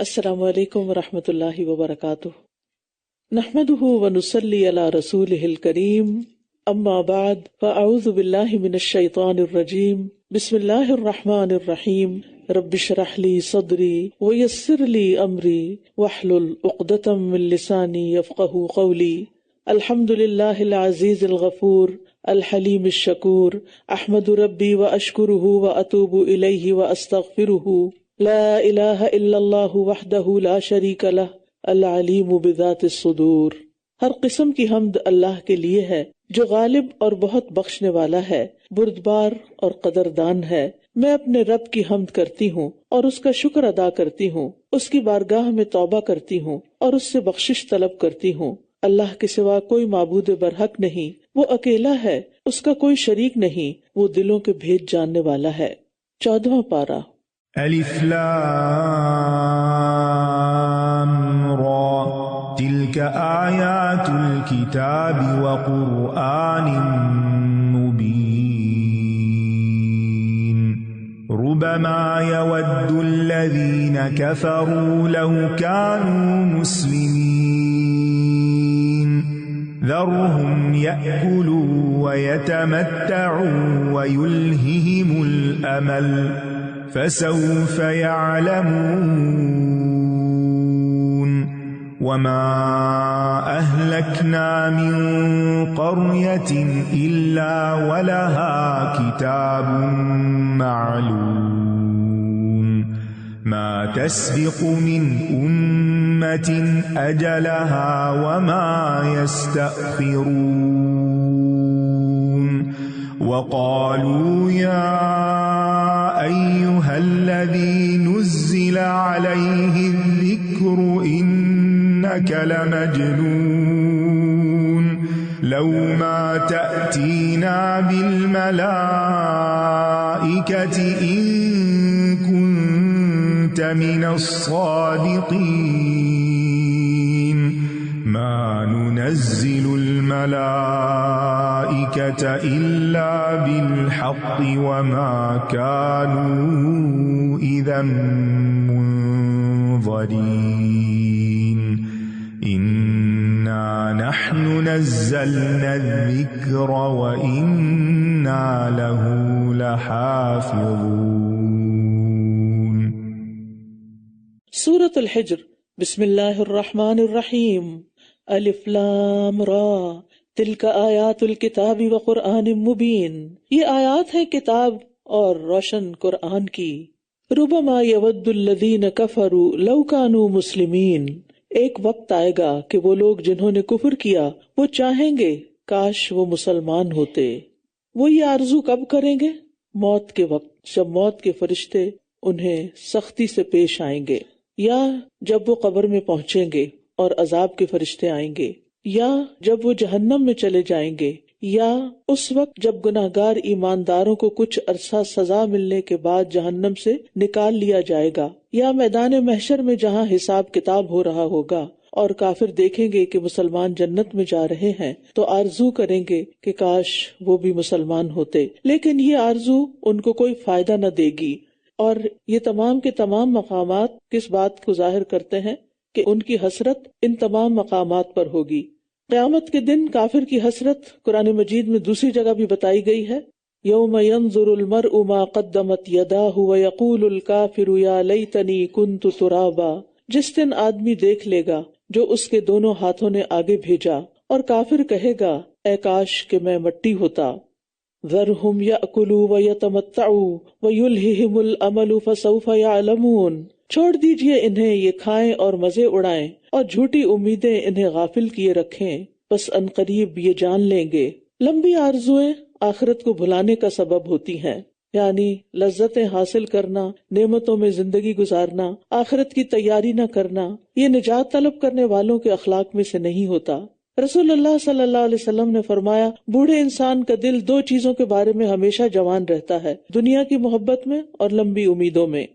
السلام علیکم ورحمۃ اللہ وبرکاتہ۔ نحمده ونصلی علی رسولہ الکریم، اما بعد فاعوذ باللہ من الشیطان الرجیم، بسم اللہ الرحمن الرحیم، رب اشرح لی صدری ویسر لی امری واحلل عقدۃ من لسانی یفقہوا قولی۔ الحمد للہ العزیز الغفور الحلیم الشکور، احمد ربی واشکرہ واتوب الیہ واستغفرہ، لا الہ الا اللہ وحدہ لا شریک لہ العلیم بذات الصدور۔ ہر قسم کی حمد اللہ کے لیے ہے جو غالب اور بہت بخشنے والا ہے، بردبار اور قدردان ہے۔ میں اپنے رب کی حمد کرتی ہوں اور اس کا شکر ادا کرتی ہوں، اس کی بارگاہ میں توبہ کرتی ہوں اور اس سے بخشش طلب کرتی ہوں۔ اللہ کے سوا کوئی معبود برحق نہیں، وہ اکیلا ہے، اس کا کوئی شریک نہیں، وہ دلوں کے بھید جاننے والا ہے۔ 14واں پارہ۔ الف لام را تلك آیات الكتاب وقرآن مبین ربما يود الذین كفروا لو كانوا مسلمین ذرهم يأكلوا ويتمتعوا ويلههم الأمل فسوف يعلمون وما أهلكنا من قرية إلا ولها كتاب معلوم ما تسبق من أمة أجلها وما يستأخرون وقالوا يا أيها الذي نزل عليه الذكر إنك لمجنون لو ما تأتينا بالملائكة إن كنت من الصادقين ما ننزل الملائكة إلا بالحق وما كانوا إذا منظرين إنا نحن نزلنا الذكر وإنا له لحافظون۔ سورۃ الحجر۔ بسم اللہ الرحمن الرحیم۔ الف لام را تلک آیات الکتاب وقرآن مبین، یہ آیات ہیں کتاب اور روشن قرآن کی۔ ربما یود الذین کفروا لو کانوا مسلمین، ایک وقت آئے گا کہ وہ لوگ جنہوں نے کفر کیا وہ چاہیں گے کاش وہ مسلمان ہوتے۔ وہ یہ آرزو کب کریں گے؟ موت کے وقت، جب موت کے فرشتے انہیں سختی سے پیش آئیں گے، یا جب وہ قبر میں پہنچیں گے اور عذاب کے فرشتے آئیں گے، یا جب وہ جہنم میں چلے جائیں گے، یا اس وقت جب گناہگار ایمانداروں کو کچھ عرصہ سزا ملنے کے بعد جہنم سے نکال لیا جائے گا، یا میدان محشر میں جہاں حساب کتاب ہو رہا ہوگا اور کافر دیکھیں گے کہ مسلمان جنت میں جا رہے ہیں تو آرزو کریں گے کہ کاش وہ بھی مسلمان ہوتے، لیکن یہ آرزو ان کو کوئی فائدہ نہ دے گی۔ اور یہ تمام کے تمام مقامات کس بات کو ظاہر کرتے ہیں کہ ان کی حسرت ان تمام مقامات پر ہوگی۔ قیامت کے دن کافر کی حسرت قرآن مجید میں دوسری جگہ بھی بتائی گئی ہے۔ یوم ینظر المرء ما قدمت یداہ ویقول الکافر یا لیتنی کنت ترابا، جس دن آدمی دیکھ لے گا جو اس کے دونوں ہاتھوں نے آگے بھیجا، اور کافر کہے گا اے کاش کہ میں مٹی ہوتا۔ ذرہم یأکلوا ویتمتعوا ویلہہم الامل فسوف یعلمون، چھوڑ دیجئے انہیں، یہ کھائیں اور مزے اڑائیں اور جھوٹی امیدیں انہیں غافل کیے رکھیں، بس عنقریب یہ جان لیں گے۔ لمبی آرزویں آخرت کو بھلانے کا سبب ہوتی ہیں، یعنی لذتیں حاصل کرنا، نعمتوں میں زندگی گزارنا، آخرت کی تیاری نہ کرنا، یہ نجات طلب کرنے والوں کے اخلاق میں سے نہیں ہوتا۔ رسول اللہ صلی اللہ علیہ وسلم نے فرمایا، بوڑھے انسان کا دل دو چیزوں کے بارے میں ہمیشہ جوان رہتا ہے، دنیا کی محبت میں اور لمبی امیدوں میں۔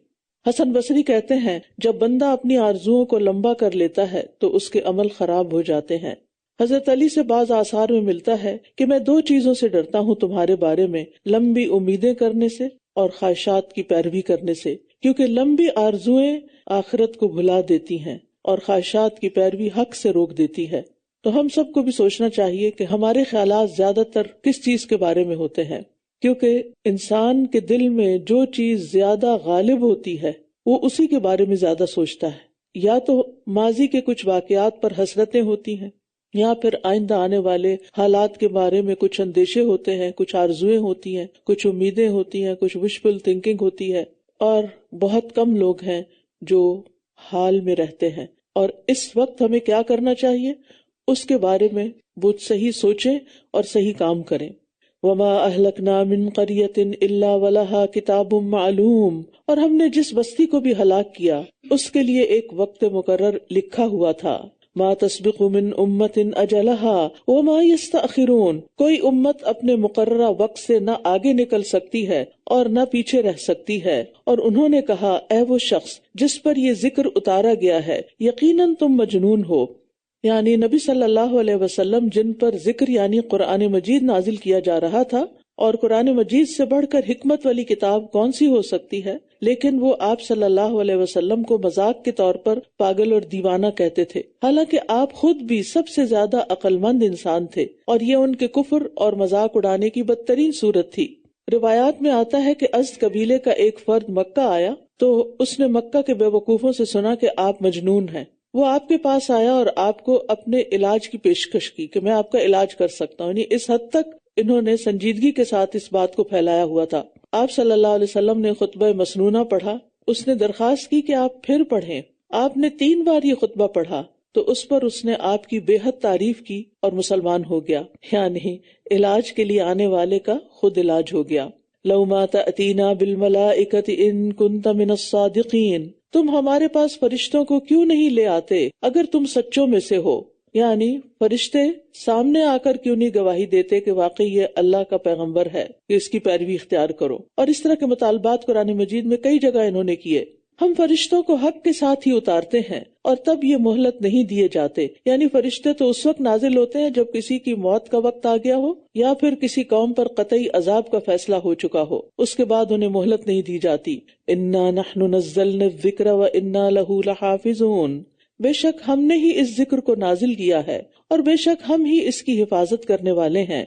حسن بصری کہتے ہیں، جب بندہ اپنی آرزوؤں کو لمبا کر لیتا ہے تو اس کے عمل خراب ہو جاتے ہیں۔ حضرت علی سے بعض آثار میں ملتا ہے کہ میں دو چیزوں سے ڈرتا ہوں تمہارے بارے میں، لمبی امیدیں کرنے سے اور خواہشات کی پیروی کرنے سے، کیونکہ لمبی آرزویں آخرت کو بھلا دیتی ہیں اور خواہشات کی پیروی حق سے روک دیتی ہے۔ تو ہم سب کو بھی سوچنا چاہیے کہ ہمارے خیالات زیادہ تر کس چیز کے بارے میں ہوتے ہیں، کیونکہ انسان کے دل میں جو چیز زیادہ غالب ہوتی ہے وہ اسی کے بارے میں زیادہ سوچتا ہے۔ یا تو ماضی کے کچھ واقعات پر حسرتیں ہوتی ہیں، یا پھر آئندہ آنے والے حالات کے بارے میں کچھ اندیشے ہوتے ہیں، کچھ آرزویں ہوتی ہیں، کچھ امیدیں ہوتی ہیں، کچھ وشفل تھنکنگ ہوتی ہے، اور بہت کم لوگ ہیں جو حال میں رہتے ہیں۔ اور اس وقت ہمیں کیا کرنا چاہیے، اس کے بارے میں وہ صحیح سوچیں اور صحیح کام کریں۔ وَمَا أَهْلَكْنَا مِنْ قَرْيَةٍ إِلَّا وَلَهَا كِتَابٌ مَعْلُومٌ، اور ہم نے جس بستی کو بھی ہلاک کیا اس کے لیے ایک وقت مقرر لکھا ہوا تھا۔ مَا تَسْبِقُ مِنْ أُمَّةٍ أَجَلَهَا وَمَا يَسْتَأْخِرُونَ، کوئی امت اپنے مقررہ وقت سے نہ آگے نکل سکتی ہے اور نہ پیچھے رہ سکتی ہے۔ اور انہوں نے کہا، اے وہ شخص جس پر یہ ذکر اتارا گیا ہے، یقیناً تم مجنون ہو۔ یعنی نبی صلی اللہ علیہ وسلم جن پر ذکر یعنی قرآن مجید نازل کیا جا رہا تھا، اور قرآن مجید سے بڑھ کر حکمت والی کتاب کون سی ہو سکتی ہے، لیکن وہ آپ صلی اللہ علیہ وسلم کو مذاق کے طور پر پاگل اور دیوانہ کہتے تھے، حالانکہ آپ خود بھی سب سے زیادہ عقل مند انسان تھے، اور یہ ان کے کفر اور مذاق اڑانے کی بدترین صورت تھی۔ روایات میں آتا ہے کہ ازد قبیلے کا ایک فرد مکہ آیا تو اس نے مکہ کے بے وقوفوں سے سنا کہ آپ مجنون ہیں۔ وہ آپ کے پاس آیا اور آپ کو اپنے علاج کی پیشکش کی کہ میں آپ کا علاج کر سکتا ہوں، یعنی اس حد تک انہوں نے سنجیدگی کے ساتھ اس بات کو پھیلایا ہوا تھا۔ آپ صلی اللہ علیہ وسلم نے خطبہ مسنونہ پڑھا، اس نے درخواست کی کہ آپ پھر پڑھیں۔ آپ نے 3 بار یہ خطبہ پڑھا تو اس پر اس نے آپ کی بے حد تعریف کی اور مسلمان ہو گیا، یعنی علاج کے لیے آنے والے کا خود علاج ہو گیا۔ لَوْ مَا تَأْتِينَا بِالْمَلَائِكَةِ إِن كُنتَ مِنَ الصَّادِقِينَ، تم ہمارے پاس فرشتوں کو کیوں نہیں لے آتے اگر تم سچوں میں سے ہو، یعنی فرشتے سامنے آ کر کیوں نہیں گواہی دیتے کہ واقعی یہ اللہ کا پیغمبر ہے، کہ اس کی پیروی اختیار کرو۔ اور اس طرح کے مطالبات قرآن مجید میں کئی جگہ انہوں نے کیے۔ ہم فرشتوں کو حق کے ساتھ ہی اتارتے ہیں اور تب یہ مہلت نہیں دیے جاتے، یعنی فرشتے تو اس وقت نازل ہوتے ہیں جب کسی کی موت کا وقت آ گیا ہو یا پھر کسی قوم پر قطعی عذاب کا فیصلہ ہو چکا ہو، اس کے بعد انہیں مہلت نہیں دی جاتی۔ انا نحن نزلنا الذکر وانا لہ لحافظون، بے شک ہم نے ہی اس ذکر کو نازل کیا ہے اور بے شک ہم ہی اس کی حفاظت کرنے والے ہیں۔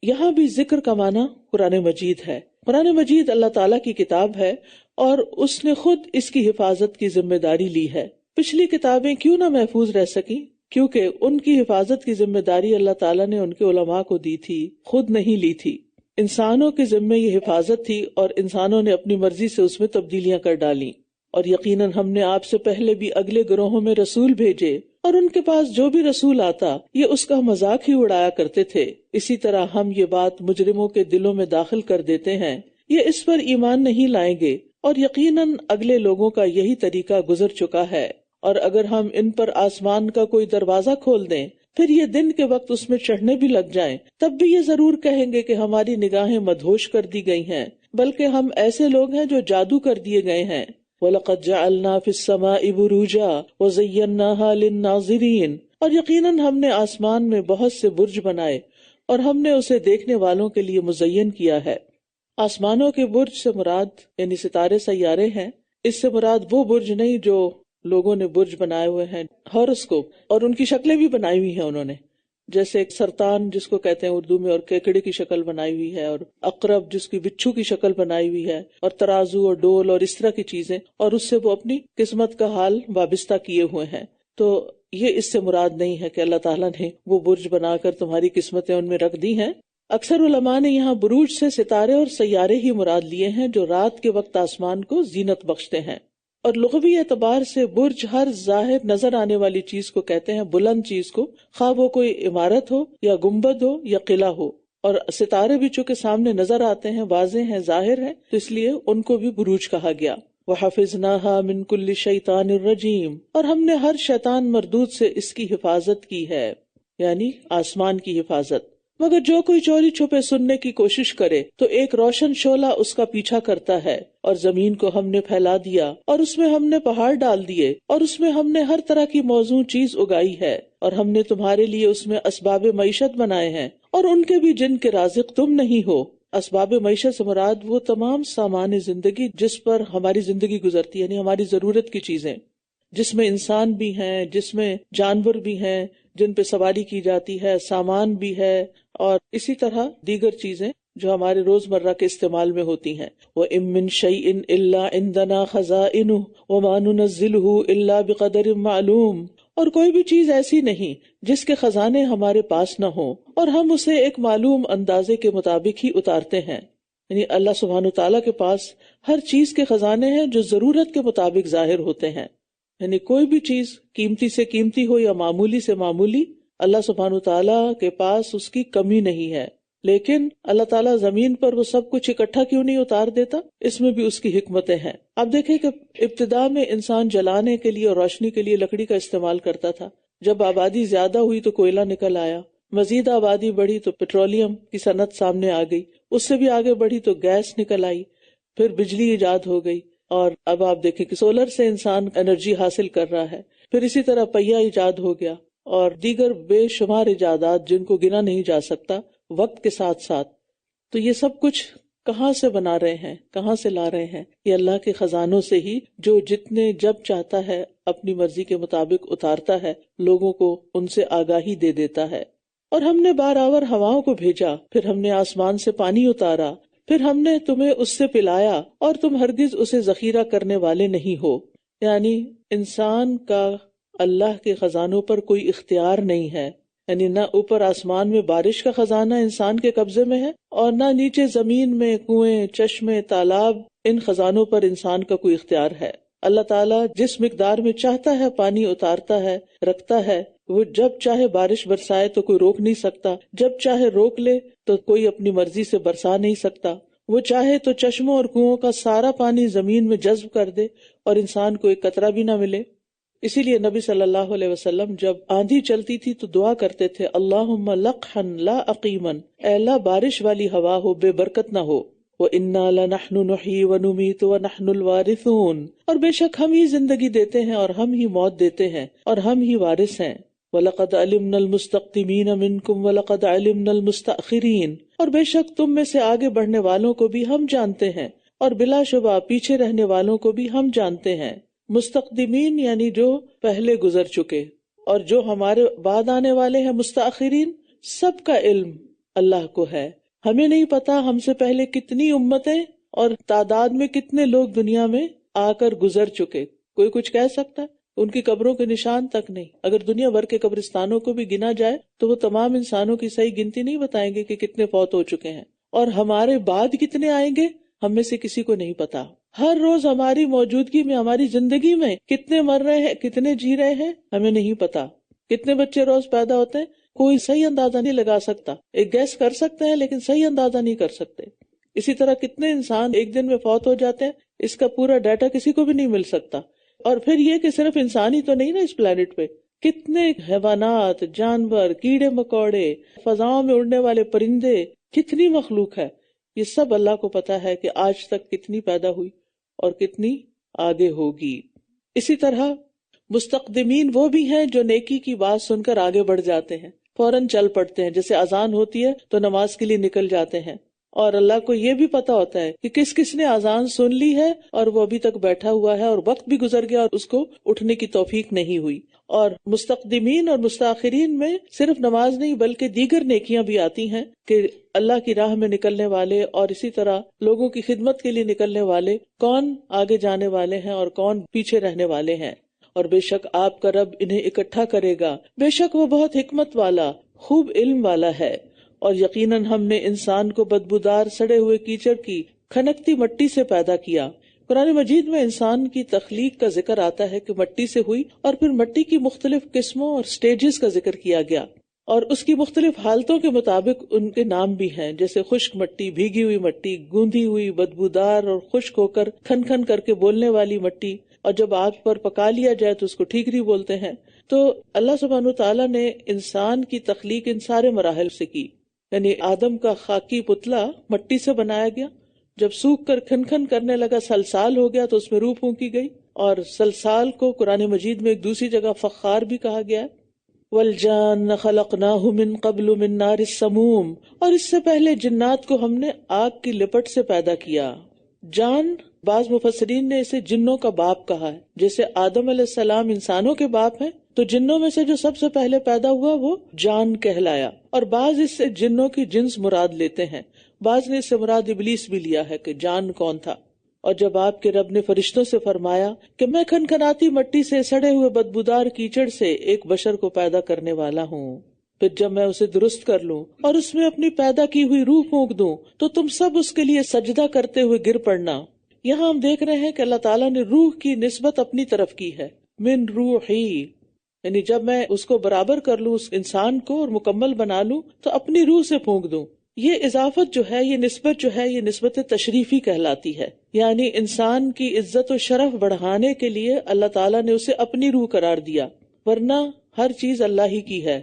یہاں بھی ذکر کا معنی قرآن مجید ہے۔ قرآن مجید اللہ تعالیٰ کی کتاب ہے اور اس نے خود اس کی حفاظت کی ذمہ داری لی ہے۔ پچھلی کتابیں کیوں نہ محفوظ رہ سکیں؟ کیونکہ ان کی حفاظت کی ذمہ داری اللہ تعالیٰ نے ان کے علماء کو دی تھی، خود نہیں لی تھی۔ انسانوں کے ذمے یہ حفاظت تھی اور انسانوں نے اپنی مرضی سے اس میں تبدیلیاں کر ڈالیں۔ اور یقیناً ہم نے آپ سے پہلے بھی اگلے گروہوں میں رسول بھیجے، اور ان کے پاس جو بھی رسول آتا یہ اس کا مذاق ہی اڑایا کرتے تھے۔ اسی طرح ہم یہ بات مجرموں کے دلوں میں داخل کر دیتے ہیں، یہ اس پر ایمان نہیں لائیں گے، اور یقیناً اگلے لوگوں کا یہی طریقہ گزر چکا ہے۔ اور اگر ہم ان پر آسمان کا کوئی دروازہ کھول دیں، پھر یہ دن کے وقت اس میں چڑھنے بھی لگ جائیں، تب بھی یہ ضرور کہیں گے کہ ہماری نگاہیں مدہوش کر دی گئی ہیں، بلکہ ہم ایسے لوگ ہیں جو جادو کر دیے گئے ہیں۔ وَلَقَدْ جَعَلْنَا فِي السَّمَاءِ بُرُوجًا وَزَيَّنَّاهَا لِلنَّاظِرِينَ، اور یقیناً ہم نے آسمان میں بہت سے برج بنائے اور ہم نے اسے دیکھنے والوں کے لیے مزین کیا ہے۔ آسمانوں کے برج سے مراد یعنی ستارے سیارے ہیں، اس سے مراد وہ برج نہیں جو لوگوں نے برج بنائے ہوئے ہیں، ہاروسکوپ، اور ان کی شکلیں بھی بنائی ہوئی ہیں انہوں نے، جیسے ایک سرطان جس کو کہتے ہیں اردو میں، اور کیکڑے کی شکل بنائی ہوئی ہے، اور عقرب جس کی بچھو کی شکل بنائی ہوئی ہے، اور ترازو اور ڈول اور اس طرح کی چیزیں، اور اس سے وہ اپنی قسمت کا حال وابستہ کیے ہوئے ہیں۔ تو یہ اس سے مراد نہیں ہے کہ اللہ تعالیٰ نے وہ برج بنا کر تمہاری قسمتیں ان میں رکھ دی ہیں۔ اکثر علماء نے یہاں بروج سے ستارے اور سیارے ہی مراد لیے ہیں جو رات کے وقت آسمان کو زینت بخشتے ہیں۔ اور لغوی اعتبار سے برج ہر ظاہر نظر آنے والی چیز کو کہتے ہیں، بلند چیز کو، خواہ وہ کوئی عمارت ہو یا گنبد ہو یا قلعہ ہو۔ اور ستارے بھی چونکہ سامنے نظر آتے ہیں، واضح ہیں، ظاہر ہیں، تو اس لیے ان کو بھی بروج کہا گیا۔ وَحَفِظْنَاهَا مِن كُلِّ شَيْطَانٍ رَجِيمٍ، اور ہم نے ہر شیطان مردود سے اس کی حفاظت کی ہے، یعنی آسمان کی حفاظت۔ مگر جو کوئی چوری چھپے سننے کی کوشش کرے تو ایک روشن شعلہ اس کا پیچھا کرتا ہے، اور زمین کو ہم نے پھیلا دیا اور اس میں ہم نے پہاڑ ڈال دیے، اور اس میں ہم نے ہر طرح کی موزوں چیز اگائی ہے، اور ہم نے تمہارے لیے اس میں اسباب معیشت بنائے ہیں، اور ان کے بھی جن کے رازق تم نہیں ہو۔ اسباب معیشت سے مراد وہ تمام سامان زندگی جس پر ہماری زندگی گزرتی ہے، یعنی ہماری ضرورت کی چیزیں، جس میں انسان بھی ہیں، جس میں جانور بھی ہیں جن پہ سواری کی جاتی ہے، سامان بھی ہے، اور اسی طرح دیگر چیزیں جو ہمارے روزمرہ کے استعمال میں ہوتی ہیں۔ وَإِن مِّن شَيْءٍ إِلَّا عِندَنَا خَزَائِنُهُ وَمَا نُنَزِّلُهُ إِلَّا بِقَدَرٍ مَّعْلُومٍ، اور کوئی بھی چیز ایسی نہیں جس کے خزانے ہمارے پاس نہ ہوں، اور ہم اسے ایک معلوم اندازے کے مطابق ہی اتارتے ہیں۔ یعنی اللہ سبحانہ تعالیٰ کے پاس ہر چیز کے خزانے ہیں جو ضرورت کے مطابق ظاہر ہوتے ہیں، یعنی کوئی بھی چیز قیمتی سے قیمتی ہو یا معمولی سے معمولی، اللہ سبحانہ تعالیٰ کے پاس اس کی کمی نہیں ہے۔ لیکن اللہ تعالیٰ زمین پر وہ سب کچھ اکٹھا کیوں نہیں اتار دیتا؟ اس میں بھی اس کی حکمتیں ہیں۔ اب دیکھیں کہ ابتدا میں انسان جلانے کے لیے اور روشنی کے لیے لکڑی کا استعمال کرتا تھا، جب آبادی زیادہ ہوئی تو کوئلہ نکل آیا، مزید آبادی بڑھی تو پیٹرولیم کی صنعت سامنے آ گئی، اس سے بھی آگے بڑھی تو گیس نکل آئی، پھر بجلی ایجاد ہو گئی، اور اب آپ دیکھیں کہ سولر سے انسان انرجی حاصل کر رہا ہے، پھر اسی طرح پہیہ ایجاد ہو گیا اور دیگر بے شمار ایجادات جن کو گنا نہیں جا سکتا وقت کے ساتھ ساتھ۔ تو یہ سب کچھ کہاں سے بنا رہے ہیں، کہاں سے لا رہے ہیں؟ یہ اللہ کے خزانوں سے ہی، جو جتنے جب چاہتا ہے اپنی مرضی کے مطابق اتارتا ہے، لوگوں کو ان سے آگاہی دے دیتا ہے۔ اور ہم نے بارآور ہواؤں کو بھیجا، پھر ہم نے آسمان سے پانی اتارا، پھر ہم نے تمہیں اس سے پلایا، اور تم ہرگز اسے ذخیرہ کرنے والے نہیں ہو۔ یعنی انسان کا اللہ کے خزانوں پر کوئی اختیار نہیں ہے، یعنی نہ اوپر آسمان میں بارش کا خزانہ انسان کے قبضے میں ہے، اور نہ نیچے زمین میں کنویں، چشمے، تالاب، ان خزانوں پر انسان کا کوئی اختیار ہے۔ اللہ تعالیٰ جس مقدار میں چاہتا ہے پانی اتارتا ہے، رکھتا ہے، وہ جب چاہے بارش برسائے تو کوئی روک نہیں سکتا، جب چاہے روک لے تو کوئی اپنی مرضی سے برسا نہیں سکتا، وہ چاہے تو چشموں اور کنووں کا سارا پانی زمین میں جذب کر دے اور انسان کو ایک قطرہ بھی نہ ملے۔ اسی لیے نبی صلی اللہ علیہ وسلم جب آندھی چلتی تھی تو دعا کرتے تھے، اللہم لقحن لا عقیمن، اے اللہ بارش والی ہوا ہو، بے برکت نہ ہو۔ وَإِنَّا لَنَحْنُ نُحْيِي وَنُمِيتُ وَنَحْنُ الْوَارِثُونَ، اور بے شک ہم ہی زندگی دیتے ہیں اور ہم ہی موت دیتے ہیں اور ہم ہی وارث ہیں۔ وَلَقَدْ عَلِمْنَا الْمُسْتَقْدِمِينَ مِنْكُمْ وَلَقَدْ عَلِمْنَا الْمُسْتَأْخِرِينَ، اور بے شک تم میں سے آگے بڑھنے والوں کو بھی ہم جانتے ہیں اور بلا شبہ پیچھے رہنے والوں کو بھی ہم جانتے ہیں۔ مستقدمین یعنی جو پہلے گزر چکے، اور جو ہمارے بعد آنے والے ہیں مستاخرین، سب کا علم اللہ کو ہے۔ ہمیں نہیں پتا ہم سے پہلے کتنی امتیں اور تعداد میں کتنے لوگ دنیا میں آ کر گزر چکے، کوئی کچھ کہہ سکتا ہے؟ ان کی قبروں کے نشان تک نہیں۔ اگر دنیا بھر کے قبرستانوں کو بھی گنا جائے تو وہ تمام انسانوں کی صحیح گنتی نہیں بتائیں گے کہ کتنے فوت ہو چکے ہیں، اور ہمارے بعد کتنے آئیں گے ہم میں سے کسی کو نہیں پتا۔ ہر روز ہماری موجودگی میں، ہماری زندگی میں کتنے مر رہے ہیں، کتنے جی رہے ہیں، ہمیں نہیں پتا۔ کتنے بچے روز پیدا ہوتے ہیں، کوئی صحیح اندازہ نہیں لگا سکتا۔ ایک گیس کر سکتے ہیں لیکن صحیح اندازہ نہیں کر سکتے۔ اسی طرح کتنے انسان ایک دن میں فوت ہو جاتے ہیں، اس کا پورا ڈیٹا کسی کو بھی نہیں مل سکتا۔ اور پھر یہ کہ صرف انسان ہی تو نہیں نا اس پلانٹ پہ، کتنے حیوانات، جانور، کیڑے مکوڑے، فضاؤں میں اڑنے والے پرندے، کتنی مخلوق ہے۔ یہ سب اللہ کو پتا ہے کہ آج تک کتنی پیدا ہوئی اور کتنی آگے ہوگی۔ اسی طرح مستقدمین وہ بھی ہیں جو نیکی کی بات سن کر آگے بڑھ جاتے ہیں، فوراً چل پڑتے ہیں، جیسے اذان ہوتی ہے تو نماز کے لیے نکل جاتے ہیں، اور اللہ کو یہ بھی پتا ہوتا ہے کہ کس کس نے اذان سن لی ہے اور وہ ابھی تک بیٹھا ہوا ہے اور وقت بھی گزر گیا اور اس کو اٹھنے کی توفیق نہیں ہوئی۔ اور مستقدمین اور مستاخرین میں صرف نماز نہیں بلکہ دیگر نیکیاں بھی آتی ہیں کہ اللہ کی راہ میں نکلنے والے اور اسی طرح لوگوں کی خدمت کے لیے نکلنے والے کون آگے جانے والے ہیں اور کون پیچھے رہنے والے ہیں۔ اور بے شک آپ کا رب انہیں اکٹھا کرے گا، بے شک وہ بہت حکمت والا، خوب علم والا ہے۔ اور یقیناً ہم نے انسان کو بدبودار سڑے ہوئے کیچڑ کی کھنکتی مٹی سے پیدا کیا۔ قرآن مجید میں انسان کی تخلیق کا ذکر آتا ہے کہ مٹی سے ہوئی، اور پھر مٹی کی مختلف قسموں اور سٹیجز کا ذکر کیا گیا، اور اس کی مختلف حالتوں کے مطابق ان کے نام بھی ہیں، جیسے خشک مٹی، بھیگی ہوئی مٹی، گوندھی ہوئی، بدبودار اور خشک ہو کر کھن کھن کر کے بولنے والی مٹی، اور جب آگ پر پکا لیا جائے تو اس کو ٹھیکری بولتے ہیں۔ تو اللہ سبحانہ تعالیٰ نے انسان کی تخلیق ان سارے مراحل سے کی، یعنی آدم کا خاکی پتلا مٹی سے بنایا گیا، جب سوکھ کر کھن کھن کرنے لگا سلسال ہو گیا تو اس میں روح پھونکی گئی، اور سلسال کو قرآن مجید میں ایک دوسری جگہ فخار بھی کہا گیا ہے۔ والجان خلقناہ من قبل من نار السموم، اور اس سے پہلے جنات کو ہم نے آگ کی لپٹ سے پیدا کیا. جان بعض مفسرین نے اسے جنوں کا باپ کہا ہے، جیسے آدم علیہ السلام انسانوں کے باپ ہیں تو جنوں میں سے جو سب سے پہلے پیدا ہوا وہ جان کہلایا. اور بعض اس سے جنوں کی جنس مراد لیتے ہیں، بعض نے اس سے مراد ابلیس بھی لیا ہے کہ جان کون تھا. اور جب آپ کے رب نے فرشتوں سے فرمایا کہ میں کھنکھناتی مٹی سے سڑے ہوئے بدبودار کیچڑ سے ایک بشر کو پیدا کرنے والا ہوں، پھر جب میں اسے درست کر لوں اور اس میں اپنی پیدا کی ہوئی روح پھونک دوں تو تم سب اس کے لیے سجدہ کرتے ہوئے گر پڑنا. یہاں ہم دیکھ رہے ہیں کہ اللہ تعالیٰ نے روح کی نسبت اپنی طرف کی ہے، من روحی، یعنی جب میں اس کو برابر کر لوں اس انسان کو اور مکمل بنا لوں تو اپنی روح سے پھونک دوں. یہ اضافت جو ہے، یہ نسبت جو ہے، یہ نسبت تشریفی کہلاتی ہے، یعنی انسان کی عزت و شرف بڑھانے کے لیے اللہ تعالیٰ نے اسے اپنی روح قرار دیا، ورنہ ہر چیز اللہ ہی کی ہے.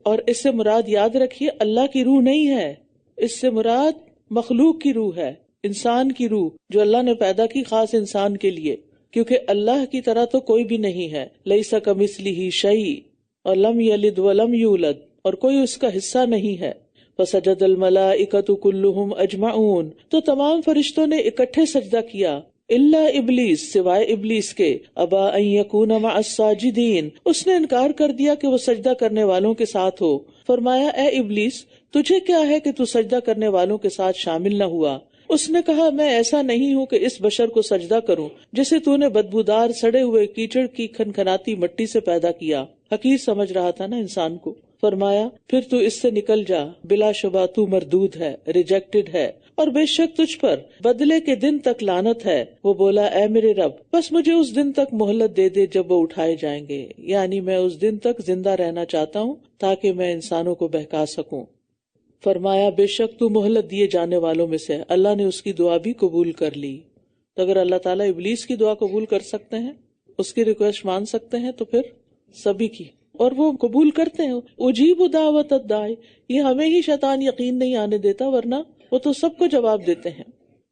اور اس سے مراد یاد رکھیے اللہ کی روح نہیں ہے، اس سے مراد مخلوق کی روح ہے، انسان کی روح جو اللہ نے پیدا کی خاص انسان کے لیے، کیونکہ اللہ کی طرح تو کوئی بھی نہیں ہے. لیس کمثلہ شیء اور لم یلد ولم یولد، اور کوئی اس کا حصہ نہیں ہے. فسجد الملائکۃ کلہم اجمعون، تو تمام فرشتوں نے اکٹھے سجدہ کیا، الا ابلیس، سوائے ابلیس کے، ابا ان یکون مع الساجدین، اس نے انکار کر دیا کہ وہ سجدہ کرنے والوں کے ساتھ ہو. فرمایا اے ابلیس تجھے کیا ہے کہ تو سجدہ کرنے والوں کے ساتھ شامل نہ ہوا؟ اس نے کہا میں ایسا نہیں ہوں کہ اس بشر کو سجدہ کروں جسے تو نے بدبودار سڑے ہوئے کیچڑ کی کھنکھناتی مٹی سے پیدا کیا. حقیر سمجھ رہا تھا نا انسان کو. فرمایا پھر تو اس سے نکل جا، بلا شبہ تو مردود ہے، ریجیکٹڈ ہے، اور بے شک تجھ پر بدلے کے دن تک لعنت ہے. وہ بولا اے میرے رب بس مجھے اس دن تک مہلت دے دے جب وہ اٹھائے جائیں گے، یعنی میں اس دن تک زندہ رہنا چاہتا ہوں تاکہ میں انسانوں کو بہکا سکوں. فرمایا بے شک تو مہلت دیے جانے والوں میں سے. اللہ نے اس کی دعا بھی قبول کر لی. تو اگر اللہ تعالیٰ ابلیس کی دعا قبول کر سکتے ہیں، اس کی ریکویسٹ مان سکتے ہیں، تو پھر سبھی کی، اور وہ قبول کرتے ہیں. اجیب دعوت الداعی، یہ ہمیں ہی شیطان یقین نہیں آنے دیتا، ورنہ وہ تو سب کو جواب دیتے ہیں.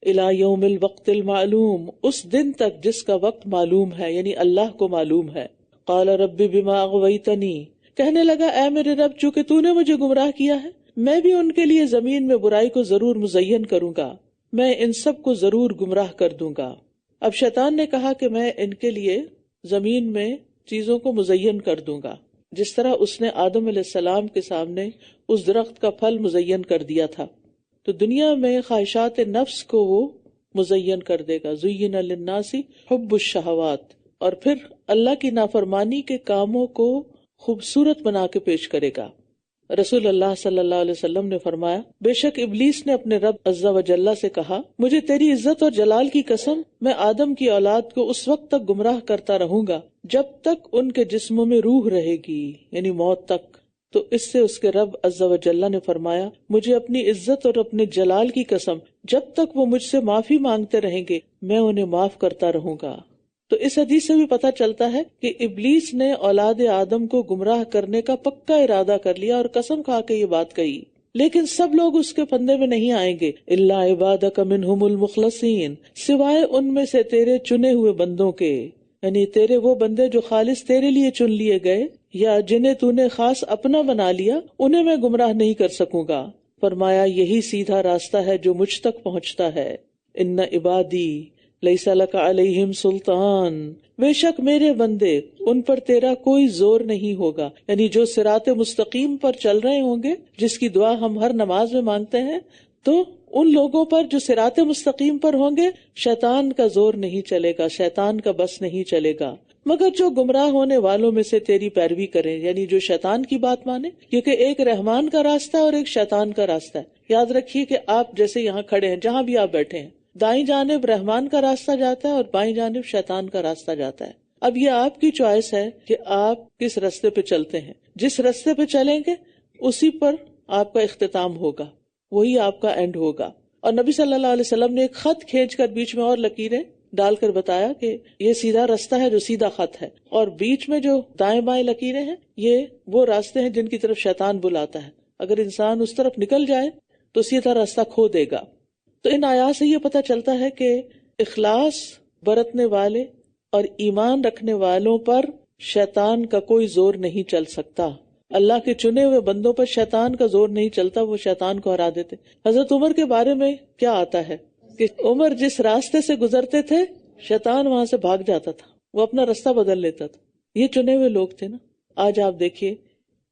الی یوم الوقت المعلوم، اس دن تک جس کا وقت معلوم ہے، یعنی اللہ کو معلوم ہے. قال رب بما اغویتنی، کہنے لگا اے میرے رب چونکہ تو نے مجھے گمراہ کیا ہے، میں بھی ان کے لیے زمین میں برائی کو ضرور مزین کروں گا، میں ان سب کو ضرور گمراہ کر دوں گا. اب شیطان نے کہا کہ میں ان کے لیے زمین میں چیزوں کو مزین کر دوں گا، جس طرح اس نے آدم علیہ السلام کے سامنے اس درخت کا پھل مزین کر دیا تھا. تو دنیا میں خواہشات نفس کو وہ مزین کر دے گا. زین للناس حب الشہوات، اور پھر اللہ کی نافرمانی کے کاموں کو خوبصورت بنا کے پیش کرے گا. رسول اللہ صلی اللہ علیہ وسلم نے فرمایا بے شک ابلیس نے اپنے رب عز و جل سے کہا مجھے تیری عزت اور جلال کی قسم، میں آدم کی اولاد کو اس وقت تک گمراہ کرتا رہوں گا جب تک ان کے جسموں میں روح رہے گی، یعنی موت تک. تو اس سے اس کے رب عز و جل نے فرمایا مجھے اپنی عزت اور اپنے جلال کی قسم، جب تک وہ مجھ سے معافی مانگتے رہیں گے میں انہیں معاف کرتا رہوں گا. تو اس حدیث سے بھی پتہ چلتا ہے کہ ابلیس نے اولاد آدم کو گمراہ کرنے کا پکا ارادہ کر لیا اور قسم کھا کے یہ بات کہی، لیکن سب لوگ اس کے پھندے میں نہیں آئیں گے. الا عبادک منہم المخلصین، سوائے ان میں سے تیرے چنے ہوئے بندوں کے، یعنی تیرے وہ بندے جو خالص تیرے لیے چن لیے گئے یا جنہیں تو نے خاص اپنا بنا لیا، انہیں میں گمراہ نہیں کر سکوں گا. فرمایا یہی سیدھا راستہ ہے جو مجھ تک پہنچتا ہے. ان عبادی لیس لک علیہم سلطان، بے شک میرے بندے ان پر تیرا کوئی زور نہیں ہوگا، یعنی جو صراط مستقیم پر چل رہے ہوں گے، جس کی دعا ہم ہر نماز میں مانگتے ہیں، تو ان لوگوں پر جو صراط مستقیم پر ہوں گے شیطان کا زور نہیں چلے گا، شیطان کا بس نہیں چلے گا، مگر جو گمراہ ہونے والوں میں سے تیری پیروی کریں، یعنی جو شیطان کی بات مانے، کیونکہ ایک رحمان کا راستہ ہے اور ایک شیطان کا راستہ ہے. یاد رکھیے کہ آپ جیسے یہاں کھڑے ہیں، جہاں بھی آپ بیٹھے ہیں، دائیں جانب رحمان کا راستہ جاتا ہے اور بائیں جانب شیطان کا راستہ جاتا ہے. اب یہ آپ کی چوائس ہے کہ آپ کس راستے پہ چلتے ہیں. جس راستے پہ چلیں گے اسی پر آپ کا اختتام ہوگا، وہی آپ کا اینڈ ہوگا. اور نبی صلی اللہ علیہ وسلم نے ایک خط کھینچ کر بیچ میں اور لکیریں ڈال کر بتایا کہ یہ سیدھا راستہ ہے جو سیدھا خط ہے، اور بیچ میں جو دائیں بائیں لکیریں ہیں یہ وہ راستے ہیں جن کی طرف شیطان بلاتا ہے. اگر انسان اس طرف نکل جائے تو سیدھا راستہ کھو دے گا. تو ان آیات سے یہ پتہ چلتا ہے کہ اخلاص برتنے والے اور ایمان رکھنے والوں پر شیطان کا کوئی زور نہیں چل سکتا. اللہ کے چنے ہوئے بندوں پر شیطان کا زور نہیں چلتا، وہ شیطان کو ہرا دیتے. حضرت عمر کے بارے میں کیا آتا ہے کہ عمر جس راستے سے گزرتے تھے شیطان وہاں سے بھاگ جاتا تھا، وہ اپنا راستہ بدل لیتا تھا. یہ چنے ہوئے لوگ تھے نا. آج آپ دیکھیے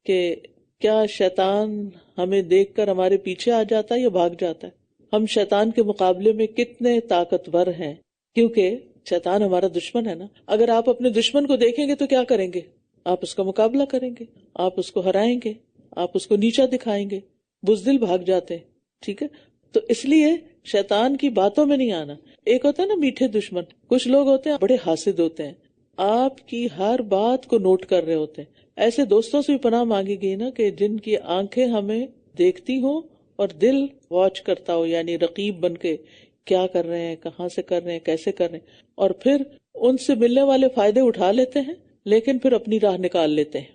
کہ کیا شیطان ہمیں دیکھ کر ہمارے پیچھے آ جاتا ہے یا بھاگ جاتا ہے؟ ہم شیطان کے مقابلے میں کتنے طاقتور ہیں، کیونکہ شیطان ہمارا دشمن ہے نا. اگر آپ اپنے دشمن کو دیکھیں گے تو کیا کریں گے؟ آپ اس کا مقابلہ کریں گے، آپ اس کو ہرائیں گے، آپ اس کو نیچا دکھائیں گے. بزدل بھاگ جاتے ہیں. ٹھیک ہے، تو اس لیے شیطان کی باتوں میں نہیں آنا. ایک ہوتا ہے نا میٹھے دشمن، کچھ لوگ ہوتے ہیں بڑے حاسد ہوتے ہیں، آپ کی ہر بات کو نوٹ کر رہے ہوتے ہیں. ایسے دوستوں سے بھی پناہ مانگی گئی نا کہ جن کی آنکھیں ہمیں دیکھتی ہوں اور دل واچ کرتا ہو، یعنی رقیب بن کے کیا کر رہے ہیں، کہاں سے کر رہے ہیں، کیسے کر رہے ہیں، اور پھر ان سے ملنے والے فائدے اٹھا لیتے ہیں لیکن پھر اپنی راہ نکال لیتے ہیں.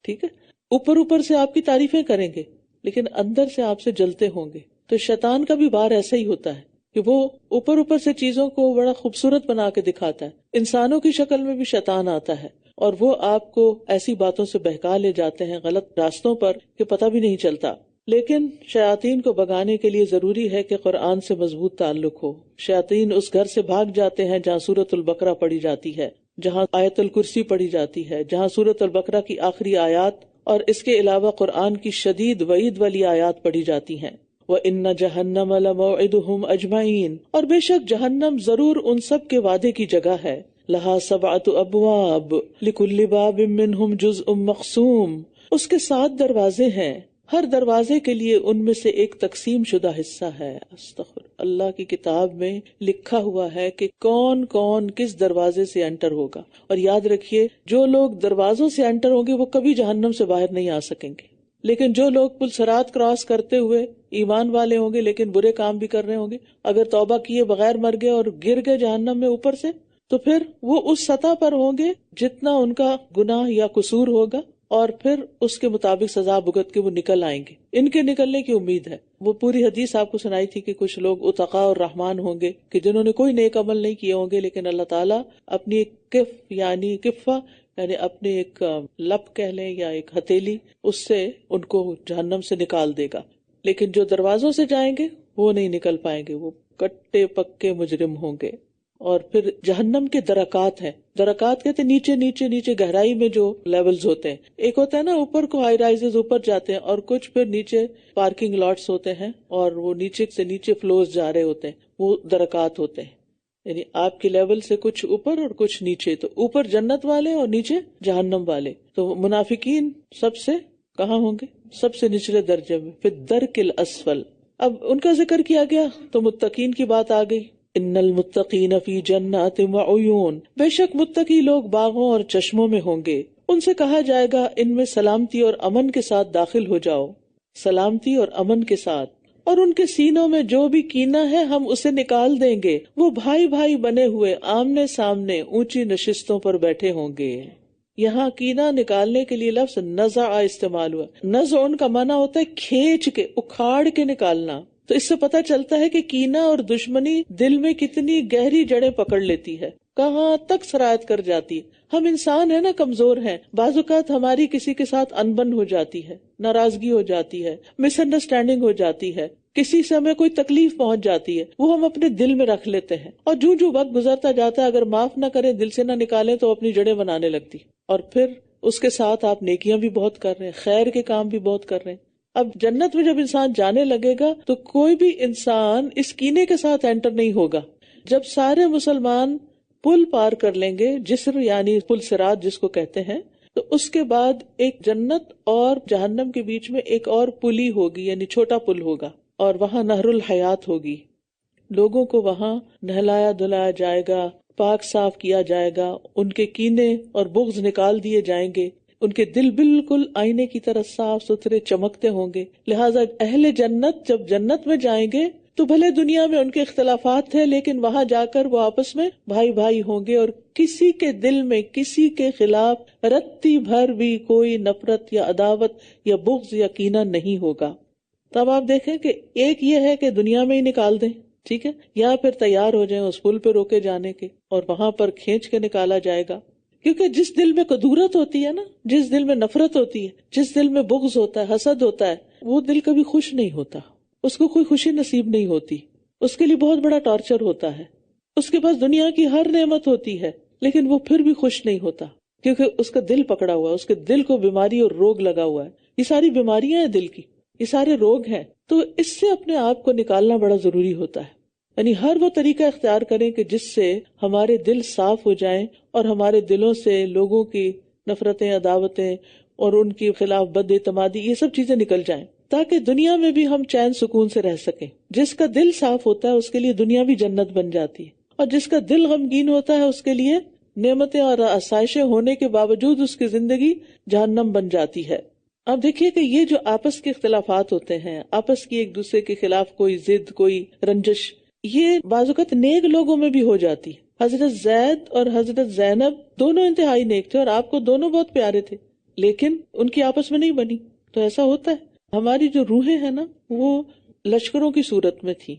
ٹھیک ہے، اوپر اوپر سے آپ کی تعریفیں کریں گے لیکن اندر سے آپ سے جلتے ہوں گے. تو شیطان کا بھی بار ایسا ہی ہوتا ہے کہ وہ اوپر اوپر سے چیزوں کو بڑا خوبصورت بنا کے دکھاتا ہے. انسانوں کی شکل میں بھی شیطان آتا ہے اور وہ آپ کو ایسی باتوں سے بہکا لے جاتے ہیں غلط راستوں پر کہ پتہ بھی نہیں چلتا. لیکن شیاطین کو بھگانے کے لیے ضروری ہے کہ قرآن سے مضبوط تعلق ہو. شیاطین اس گھر سے بھاگ جاتے ہیں جہاں سورۃ البقرہ پڑھی جاتی ہے، جہاں آیت الکرسی پڑھی جاتی ہے، جہاں سورۃ البقرہ کی آخری آیات اور اس کے علاوہ قرآن کی شدید وعید والی آیات پڑھی جاتی ہیں. وَإِنَّ جَهَنَّمَ لَمَوْعِدُهُمْ أَجْمَعِينَ، اور بے شک جہنم ضرور ان سب کے وعدے کی جگہ ہے. لَهَا سَبْعَةُ أَبْوَابٍ لِكُلِّ بَابٍ مِّنْهُمْ جُزْءٌ مَّقْسُومٌ، اس کے 7 دروازے ہیں، ہر دروازے کے لیے ان میں سے ایک تقسیم شدہ حصہ ہے. استغفر اللہ کی کتاب میں لکھا ہوا ہے کہ کون کون کس دروازے سے انٹر ہوگا. اور یاد رکھیے جو لوگ دروازوں سے انٹر ہوں گے وہ کبھی جہنم سے باہر نہیں آ سکیں گے، لیکن جو لوگ پل صراط کراس کرتے ہوئے ایمان والے ہوں گے لیکن برے کام بھی کر رہے ہوں گے، اگر توبہ کیے بغیر مر گئے اور گر گئے جہنم میں اوپر سے، تو پھر وہ اس سطح پر ہوں گے جتنا ان کا گناہ یا قصور ہوگا، اور پھر اس کے مطابق سزا بھگت کے وہ نکل آئیں گے. ان کے نکلنے کی امید ہے. وہ پوری حدیث آپ کو سنائی تھی کہ کچھ لوگ اتقاء اور رحمان ہوں گے کہ جنہوں نے کوئی نیک عمل نہیں کیے ہوں گے، لیکن اللہ تعالیٰ اپنی ایک کف یعنی کفہ یعنی اپنے ایک لپ کہہ لیں یا ایک ہتھیلی، اس سے ان کو جہنم سے نکال دے گا. لیکن جو دروازوں سے جائیں گے وہ نہیں نکل پائیں گے، وہ کٹے پکے مجرم ہوں گے. اور پھر جہنم کے درکات ہیں. درکات کہتے ہیں نیچے نیچے نیچے گہرائی میں جو لیولز ہوتے ہیں. ایک ہوتا ہے نا اوپر کو ہائی رائزز اوپر جاتے ہیں، اور کچھ پھر نیچے پارکنگ لاٹس ہوتے ہیں اور وہ نیچے سے نیچے فلورز جا رہے ہوتے ہیں، وہ درکات ہوتے ہیں. یعنی آپ کے لیول سے کچھ اوپر اور کچھ نیچے، تو اوپر جنت والے اور نیچے جہنم والے. تو منافقین سب سے کہاں ہوں گے؟ سب سے نچلے درجے میں، فی الدرک الاسفل. اب ان کا ذکر کیا گیا تو متقین کی بات آ گئی. ان المتقین فی جنات وعیون، بے شک متقی لوگ باغوں اور چشموں میں ہوں گے. ان سے کہا جائے گا ان میں سلامتی اور امن کے ساتھ داخل ہو جاؤ، سلامتی اور امن کے ساتھ، اور ان کے سینوں میں جو بھی کینہ ہے ہم اسے نکال دیں گے. وہ بھائی بھائی بنے ہوئے آمنے سامنے اونچی نشستوں پر بیٹھے ہوں گے. یہاں کینہ نکالنے کے لیے لفظ نزع استعمال ہوا. نزع ان کا معنی ہوتا ہے کھینچ کے، اکھاڑ کے نکالنا. تو اس سے پتہ چلتا ہے کہ کینہ اور دشمنی دل میں کتنی گہری جڑیں پکڑ لیتی ہے، کہاں تک سرایت کر جاتی ہے. ہم انسان ہیں نا، کمزور ہیں، بعض اوقات ہماری کسی کے ساتھ انبن ہو جاتی ہے، ناراضگی ہو جاتی ہے، مس انڈرسٹینڈنگ ہو جاتی ہے، کسی سے ہمیں کوئی تکلیف پہنچ جاتی ہے، وہ ہم اپنے دل میں رکھ لیتے ہیں، اور جو وقت گزرتا جاتا ہے اگر معاف نہ کریں، دل سے نہ نکالیں، تو اپنی جڑیں بنانے لگتی. اور پھر اس کے ساتھ آپ نیکیاں بھی بہت کر رہے ہیں، خیر کے کام بھی بہت کر رہے ہیں. اب جنت میں جب انسان جانے لگے گا تو کوئی بھی انسان اس کینے کے ساتھ انٹر نہیں ہوگا. جب سارے مسلمان پل پار کر لیں گے، جسر یعنی پل صراط جس کو کہتے ہیں، تو اس کے بعد ایک جنت اور جہنم کے بیچ میں ایک اور پلی ہوگی، یعنی چھوٹا پل ہوگا، اور وہاں نہر الحیات ہوگی. لوگوں کو وہاں نہلایا دھلایا جائے گا، پاک صاف کیا جائے گا، ان کے کینے اور بغض نکال دیے جائیں گے، ان کے دل بالکل آئینے کی طرح صاف ستھرے چمکتے ہوں گے. لہٰذا اہل جنت جب جنت میں جائیں گے تو بھلے دنیا میں ان کے اختلافات تھے، لیکن وہاں جا کر وہ آپس میں بھائی بھائی ہوں گے، اور کسی کے دل میں کسی کے خلاف رتی بھر بھی کوئی نفرت یا عداوت یا بغض یا کینہ نہیں ہوگا. تب آپ دیکھیں کہ ایک یہ ہے کہ دنیا میں ہی نکال دیں، ٹھیک ہے، یا پھر تیار ہو جائیں اس پل پہ روکے جانے کے اور وہاں پر کھینچ کے نکالا جائے گا. کیونکہ جس دل میں کدورت ہوتی ہے نا، جس دل میں نفرت ہوتی ہے، جس دل میں بغض ہوتا ہے، حسد ہوتا ہے، وہ دل کبھی خوش نہیں ہوتا، اس کو کوئی خوشی نصیب نہیں ہوتی، اس کے لیے بہت بڑا ٹارچر ہوتا ہے. اس کے پاس دنیا کی ہر نعمت ہوتی ہے لیکن وہ پھر بھی خوش نہیں ہوتا، کیونکہ اس کا دل پکڑا ہوا ہے، اس کے دل کو بیماری اور روگ لگا ہوا ہے. یہ ساری بیماریاں ہیں دل کی، یہ سارے روگ ہیں. تو اس سے اپنے آپ کو نکالنا بڑا ضروری ہوتا ہے. یعنی ہر وہ طریقہ اختیار کریں کہ جس سے ہمارے دل صاف ہو جائیں اور ہمارے دلوں سے لوگوں کی نفرتیں، عداوتیں اور ان کے خلاف بد اعتمادی، یہ سب چیزیں نکل جائیں، تاکہ دنیا میں بھی ہم چین سکون سے رہ سکیں. جس کا دل صاف ہوتا ہے اس کے لیے دنیا بھی جنت بن جاتی ہے، اور جس کا دل غمگین ہوتا ہے اس کے لیے نعمتیں اور آسائشیں ہونے کے باوجود اس کی زندگی جہنم بن جاتی ہے. اب دیکھیے کہ یہ جو آپس کے اختلافات ہوتے ہیں، آپس کی ایک دوسرے کے خلاف کوئی ضد، کوئی رنجش، یہ بعض اوقات نیک لوگوں میں بھی ہو جاتی. حضرت زید اور حضرت زینب دونوں انتہائی نیک تھے اور آپ کو دونوں بہت پیارے تھے، لیکن ان کی آپس میں نہیں بنی. تو ایسا ہوتا ہے. ہماری جو روحیں ہیں نا وہ لشکروں کی صورت میں تھی.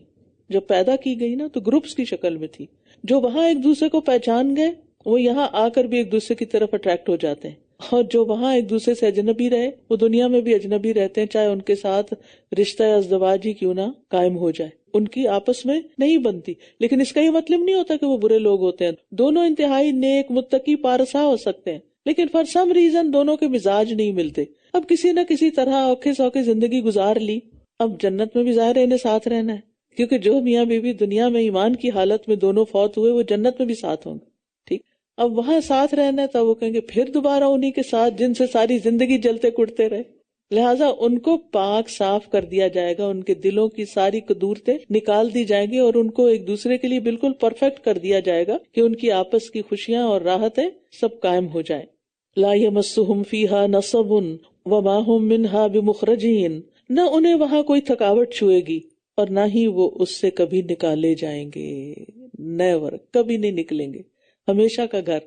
جب پیدا کی گئی نا تو گروپس کی شکل میں تھی. جو وہاں ایک دوسرے کو پہچان گئے وہ یہاں آ کر بھی ایک دوسرے کی طرف اٹریکٹ ہو جاتے ہیں، اور جو وہاں ایک دوسرے سے اجنبی رہے وہ دنیا میں بھی اجنبی رہتے ہیں، چاہے ان کے ساتھ رشتہ ازدواج ہی کیوں نہ قائم ہو جائے، ان کی آپس میں نہیں بنتی. لیکن اس کا یہ مطلب نہیں ہوتا کہ وہ برے لوگ ہوتے ہیں. دونوں انتہائی نیک، متقی، پارسا ہو سکتے ہیں، لیکن فار سم ریزن دونوں کے مزاج نہیں ملتے. اب کسی نہ کسی طرح اوکھے سوکھے زندگی گزار لی. اب جنت میں بھی ظاہر ہے انہیں ساتھ رہنا ہے، کیونکہ جو میاں بیوی دنیا میں ایمان کی حالت میں دونوں فوت ہوئے وہ جنت میں بھی ساتھ ہوں گے. ٹھیک، اب وہاں ساتھ رہنا ہے تو وہ کہیں گے پھر دوبارہ انہی کے ساتھ جن سے ساری زندگی جلتے کٹتے رہے. لہٰذا ان کو پاک صاف کر دیا جائے گا، ان کے دلوں کی ساری قدورتیں نکال دی جائیں گی اور ان کو ایک دوسرے کے لیے بالکل پرفیکٹ کر دیا جائے گا کہ ان کی آپس کی خوشیاں اور راحتیں سب قائم ہو جائیں. لا یمسہم فیہا نصب وما ہم منہا بمخرجین، نہ انہیں وہاں کوئی تھکاوٹ چھوئے گی اور نہ ہی وہ اس سے کبھی نکالے جائیں گے. نیور، کبھی نہیں نکلیں گے. ہمیشہ کا گھر.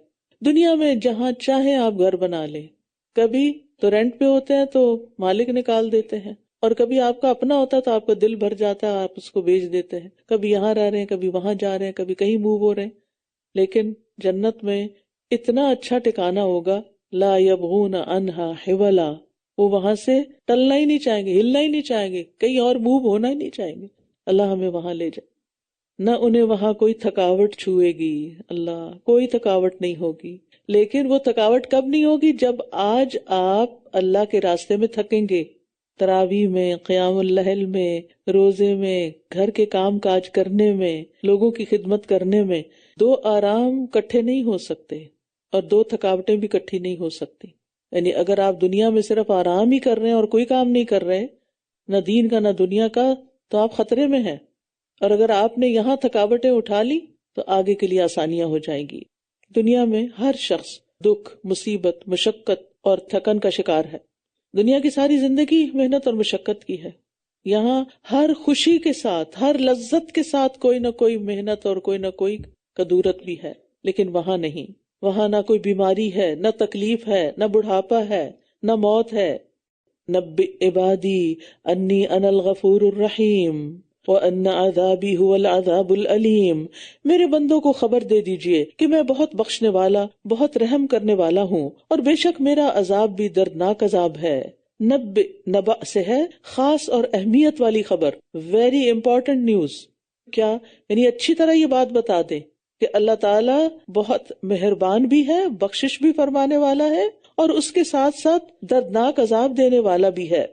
دنیا میں جہاں چاہیں آپ گھر بنا لیں، کبھی تو رینٹ پہ ہوتے ہیں تو مالک نکال دیتے ہیں، اور کبھی آپ کا اپنا ہوتا ہے تو آپ کا دل بھر جاتا ہے، آپ اس کو بیچ دیتے ہیں. کبھی یہاں رہ رہے ہیں، کبھی وہاں جا رہے ہیں، کبھی کہیں موو ہو رہے ہیں. لیکن جنت میں اتنا اچھا ٹھکانہ ہوگا، لا یبغون عنہا حولا، وہ وہاں سے ٹلنا ہی نہیں چاہیں گے، ہلنا ہی نہیں چاہیں گے، کہیں اور موو ہونا ہی نہیں چاہیں گے. اللہ ہمیں وہاں لے جائے. نہ انہیں وہاں کوئی تھکاوٹ چھوئے گی، اللہ کوئی تھکاوٹ نہیں ہوگی. لیکن وہ تھکاوٹ کب نہیں ہوگی؟ جب آج آپ اللہ کے راستے میں تھکیں گے، تراویح میں، قیام اللیل میں، روزے میں، گھر کے کام کاج کرنے میں، لوگوں کی خدمت کرنے میں. دو آرام کٹھے نہیں ہو سکتے اور دو تھکاوٹیں بھی کٹھی نہیں ہو سکتی. یعنی اگر آپ دنیا میں صرف آرام ہی کر رہے ہیں اور کوئی کام نہیں کر رہے، نہ دین کا نہ دنیا کا، تو آپ خطرے میں ہیں. اور اگر آپ نے یہاں تھکاوٹیں اٹھا لی تو آگے کے لیے آسانیاں ہو جائیں گی. دنیا میں ہر شخص دکھ، مصیبت، مشقت اور تھکن کا شکار ہے. دنیا کی ساری زندگی محنت اور مشقت کی ہے. یہاں ہر خوشی کے ساتھ، ہر لذت کے ساتھ کوئی نہ کوئی محنت اور کوئی نہ کوئی کدورت بھی ہے. لیکن وہاں نہیں، وہاں نہ کوئی بیماری ہے، نہ تکلیف ہے، نہ بڑھاپا ہے، نہ موت ہے. نبئ عبادی انی انا الغفور الرحیم وَأَنَّ عَذَابِي هُوَ الْعَذَابُ الْأَلِيمُ، میرے بندوں کو خبر دے دیجئے کہ میں بہت بخشنے والا، بہت رحم کرنے والا ہوں، اور بے شک میرا عذاب بھی دردناک عذاب ہے. نبأ سے ہے خاص اور اہمیت والی خبر، ویری امپورٹنٹ نیوز. کیا یعنی اچھی طرح یہ بات بتا دیں کہ اللہ تعالیٰ بہت مہربان بھی ہے، بخشش بھی فرمانے والا ہے، اور اس کے ساتھ ساتھ دردناک عذاب دینے والا بھی ہے،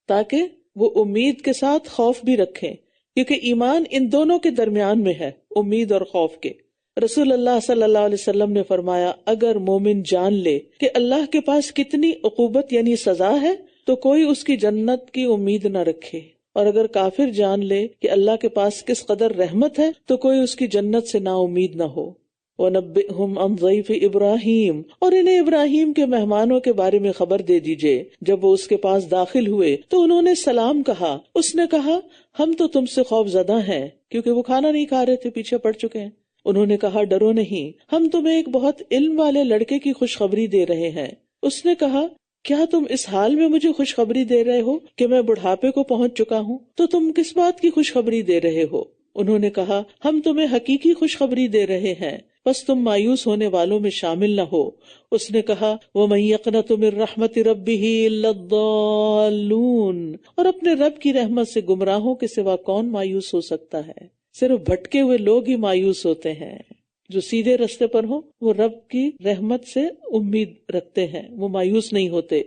تاکہ وہ امید کے ساتھ خوف بھی رکھیں، کیونکہ ایمان ان دونوں کے درمیان میں ہے، امید اور خوف کے. رسول اللہ صلی اللہ علیہ وسلم نے فرمایا، اگر مومن جان لے کہ اللہ کے پاس کتنی عقوبت یعنی سزا ہے تو کوئی اس کی جنت کی امید نہ رکھے، اور اگر کافر جان لے کہ اللہ کے پاس کس قدر رحمت ہے تو کوئی اس کی جنت سے نا امید نہ ہو. وَنَبِّئْهُمْ عَنْ ضَيْفِ إِبْرَاهِيمَ، اور انہیں ابراہیم کے مہمانوں کے بارے میں خبر دے دیجئے. جب وہ اس کے پاس داخل ہوئے تو انہوں نے سلام کہا. اس نے کہا، ہم تو تم سے خوف زدہ ہیں، کیونکہ وہ کھانا نہیں کھا رہے تھے، پیچھے پڑ چکے ہیں. انہوں نے کہا، ڈرو نہیں، ہم تمہیں ایک بہت علم والے لڑکے کی خوشخبری دے رہے ہیں. اس نے کہا، کیا تم اس حال میں مجھے خوشخبری دے رہے ہو کہ میں بڑھاپے کو پہنچ چکا ہوں؟ تو تم کس بات کی خوشخبری دے رہے ہو؟ انہوں نے کہا، ہم تمہیں حقیقی خوشخبری دے رہے ہیں بس تم مایوس ہونے والوں میں شامل نہ ہو۔ اس نے کہا وَمَن يَقْنَطُ مِن رَحْمَتِ رَبِّهِ إِلَّا الضَّالُّونَ، اور اپنے رب کی رحمت سے گمراہوں کے سوا کون مایوس ہو سکتا ہے؟ صرف بھٹکے ہوئے لوگ ہی مایوس ہوتے ہیں، جو سیدھے رستے پر ہوں وہ رب کی رحمت سے امید رکھتے ہیں، وہ مایوس نہیں ہوتے۔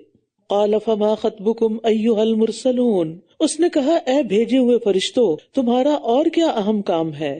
قَالَ فَمَا خَطْبُكُمْ أَيُّهَا الْمُرْسَلُونَ، اس نے کہا اے بھیجے ہوئے فرشتوں، تمہارا اور کیا اہم کام ہے؟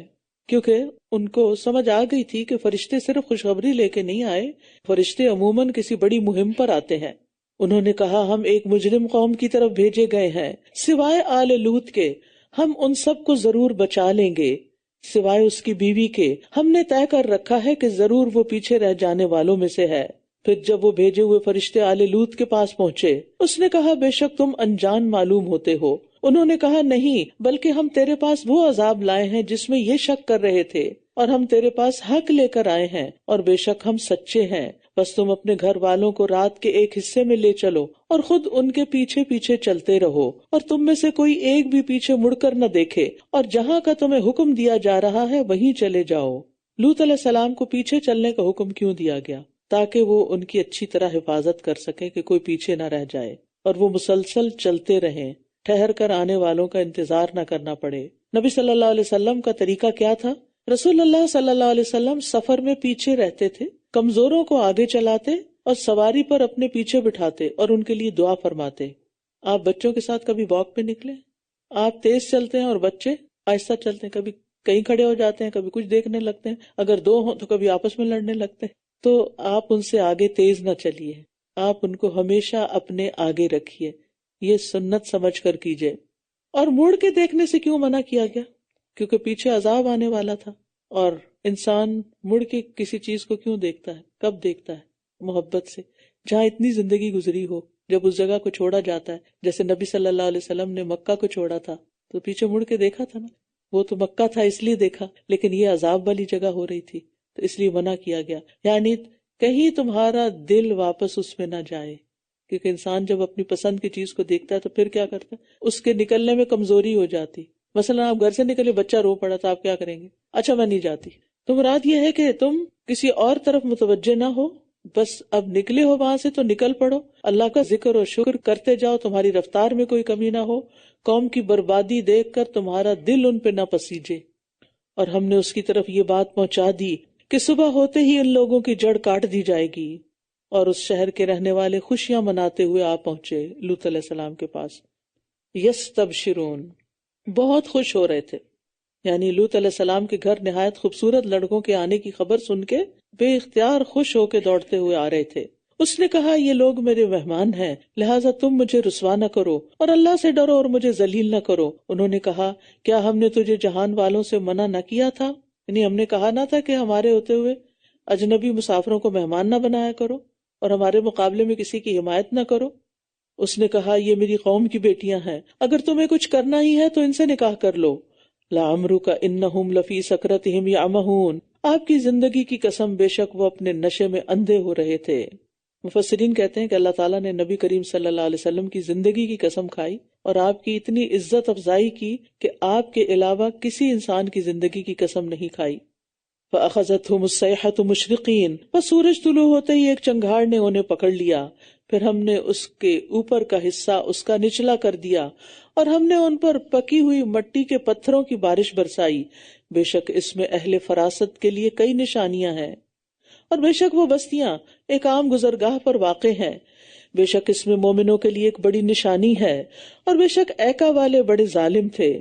کیونکہ ان کو سمجھ آ گئی تھی کہ فرشتے صرف خوشخبری لے کے نہیں آئے، فرشتے عموماً کسی بڑی مہم پر آتے ہیں۔ انہوں نے کہا ہم ایک مجرم قوم کی طرف بھیجے گئے ہیں، سوائے آل لوط کے ہم ان سب کو ضرور بچا لیں گے، سوائے اس کی بیوی کے ہم نے طے کر رکھا ہے کہ ضرور وہ پیچھے رہ جانے والوں میں سے ہے۔ پھر جب وہ بھیجے ہوئے فرشتے آل لوط کے پاس پہنچے، اس نے کہا بے شک تم انجان معلوم ہوتے ہو۔ انہوں نے کہا نہیں، بلکہ ہم تیرے پاس وہ عذاب لائے ہیں جس میں یہ شک کر رہے تھے، اور ہم تیرے پاس حق لے کر آئے ہیں، اور بے شک ہم سچے ہیں۔ بس تم اپنے گھر والوں کو رات کے ایک حصے میں لے چلو اور خود ان کے پیچھے پیچھے چلتے رہو، اور تم میں سے کوئی ایک بھی پیچھے مڑ کر نہ دیکھے، اور جہاں کا تمہیں حکم دیا جا رہا ہے وہیں چلے جاؤ۔ لوط علیہ السلام کو پیچھے چلنے کا حکم کیوں دیا گیا؟ تاکہ وہ ان کی اچھی طرح حفاظت کر سکیں کہ کوئی پیچھے نہ رہ جائے، اور وہ مسلسل چلتے رہیں، ٹھہر کر آنے والوں کا انتظار نہ کرنا پڑے۔ نبی صلی اللہ علیہ وسلم کا طریقہ کیا تھا؟ رسول اللہ صلی اللہ علیہ وسلم سفر میں پیچھے رہتے تھے، کمزوروں کو آگے چلاتے اور سواری پر اپنے پیچھے بٹھاتے اور ان کے لیے دعا فرماتے۔ آپ بچوں کے ساتھ کبھی واک پہ نکلے؟ آپ تیز چلتے ہیں اور بچے آہستہ چلتے ہیں، کبھی کہیں کھڑے ہو جاتے ہیں، کبھی کچھ دیکھنے لگتے ہیں، اگر دو ہوں تو کبھی آپس میں لڑنے لگتے ہیں۔ تو آپ ان سے آگے تیز نہ چلیے، آپ ان کو ہمیشہ اپنے آگے رکھیے، یہ سنت سمجھ کر کیجئے۔ اور مڑ کے دیکھنے سے کیوں منع کیا گیا؟ کیونکہ پیچھے عذاب آنے والا تھا، اور انسان مڑ کے کسی چیز کو کیوں دیکھتا ہے؟ کب دیکھتا ہے؟ محبت سے، جہاں اتنی زندگی گزری ہو۔ جب اس جگہ کو چھوڑا جاتا ہے، جیسے نبی صلی اللہ علیہ وسلم نے مکہ کو چھوڑا تھا تو پیچھے مڑ کے دیکھا تھا نا، وہ تو مکہ تھا اس لیے دیکھا، لیکن یہ عذاب والی جگہ ہو رہی تھی تو اس لیے منع کیا گیا، یعنی کہیں تمہارا دل واپس اس میں نہ جائے، کیونکہ انسان جب اپنی پسند کی چیز کو دیکھتا ہے تو پھر کیا کرتا ہے؟ اس کے نکلنے میں کمزوری ہو جاتی۔ مثلا آپ گھر سے نکلے، بچہ رو پڑا تو آپ کیا کریں گے؟ اچھا میں نہیں جاتی۔ تو مراد یہ ہے کہ تم کسی اور طرف متوجہ نہ ہو، بس اب نکلے ہو وہاں سے تو نکل پڑو، اللہ کا ذکر اور شکر کرتے جاؤ، تمہاری رفتار میں کوئی کمی نہ ہو، قوم کی بربادی دیکھ کر تمہارا دل ان پہ نہ پسیجے۔ اور ہم نے اس کی طرف یہ بات پہنچا دی کہ صبح ہوتے ہی ان لوگوں کی جڑ کاٹ دی جائے گی، اور اس شہر کے رہنے والے خوشیاں مناتے ہوئے آ پہنچے لوط علیہ السلام کے پاس۔ یستبشرون، بہت خوش ہو رہے تھے، یعنی لوط علیہ السلام کے گھر نہایت خوبصورت لڑکوں کے آنے کی خبر سن کے بے اختیار خوش ہو کے دوڑتے ہوئے آ رہے تھے۔ اس نے کہا یہ لوگ میرے مہمان ہیں، لہٰذا تم مجھے رسوا نہ کرو اور اللہ سے ڈرو اور مجھے ذلیل نہ کرو۔ انہوں نے کہا کیا ہم نے تجھے جہان والوں سے منع نہ کیا تھا؟ یعنی ہم نے کہا نہ تھا کہ ہمارے ہوتے ہوئے اجنبی مسافروں کو مہمان نہ بنایا کرو اور ہمارے مقابلے میں کسی کی حمایت نہ کرو؟ اس نے کہا یہ میری قوم کی بیٹیاں ہیں، اگر تمہیں کچھ کرنا ہی ہے تو ان سے نکاح کر لو۔ لعمرک انہم لفی سکرتہم یعمہون، آپ کی زندگی کی قسم بے شک وہ اپنے نشے میں اندھے ہو رہے تھے۔ مفسرین کہتے ہیں کہ اللہ تعالیٰ نے نبی کریم صلی اللہ علیہ وسلم کی زندگی کی قسم کھائی اور آپ کی اتنی عزت افزائی کی کہ آپ کے علاوہ کسی انسان کی زندگی کی قسم نہیں کھائی۔ فَأَخَذَتْهُمُ الصَّيْحَةُ مُشْرِقِينَ، بس سورج طلوع ہوتے ہی ایک چنگھاڑ نے انہیں پکڑ لیا، پھر ہم نے اس کے اوپر کا حصہ اس کا نچلا کر دیا اور ہم نے ان پر پکی ہوئی مٹی کے پتھروں کی بارش برسائی۔ بے شک اس میں اہل فراست کے لیے کئی نشانیاں ہیں، اور بے شک وہ بستیاں ایک عام گزرگاہ پر واقع ہیں۔ بے شک اس میں مومنوں کے لیے ایک بڑی نشانی ہے، اور بے شک ایکا والے بڑے ظالم تھے۔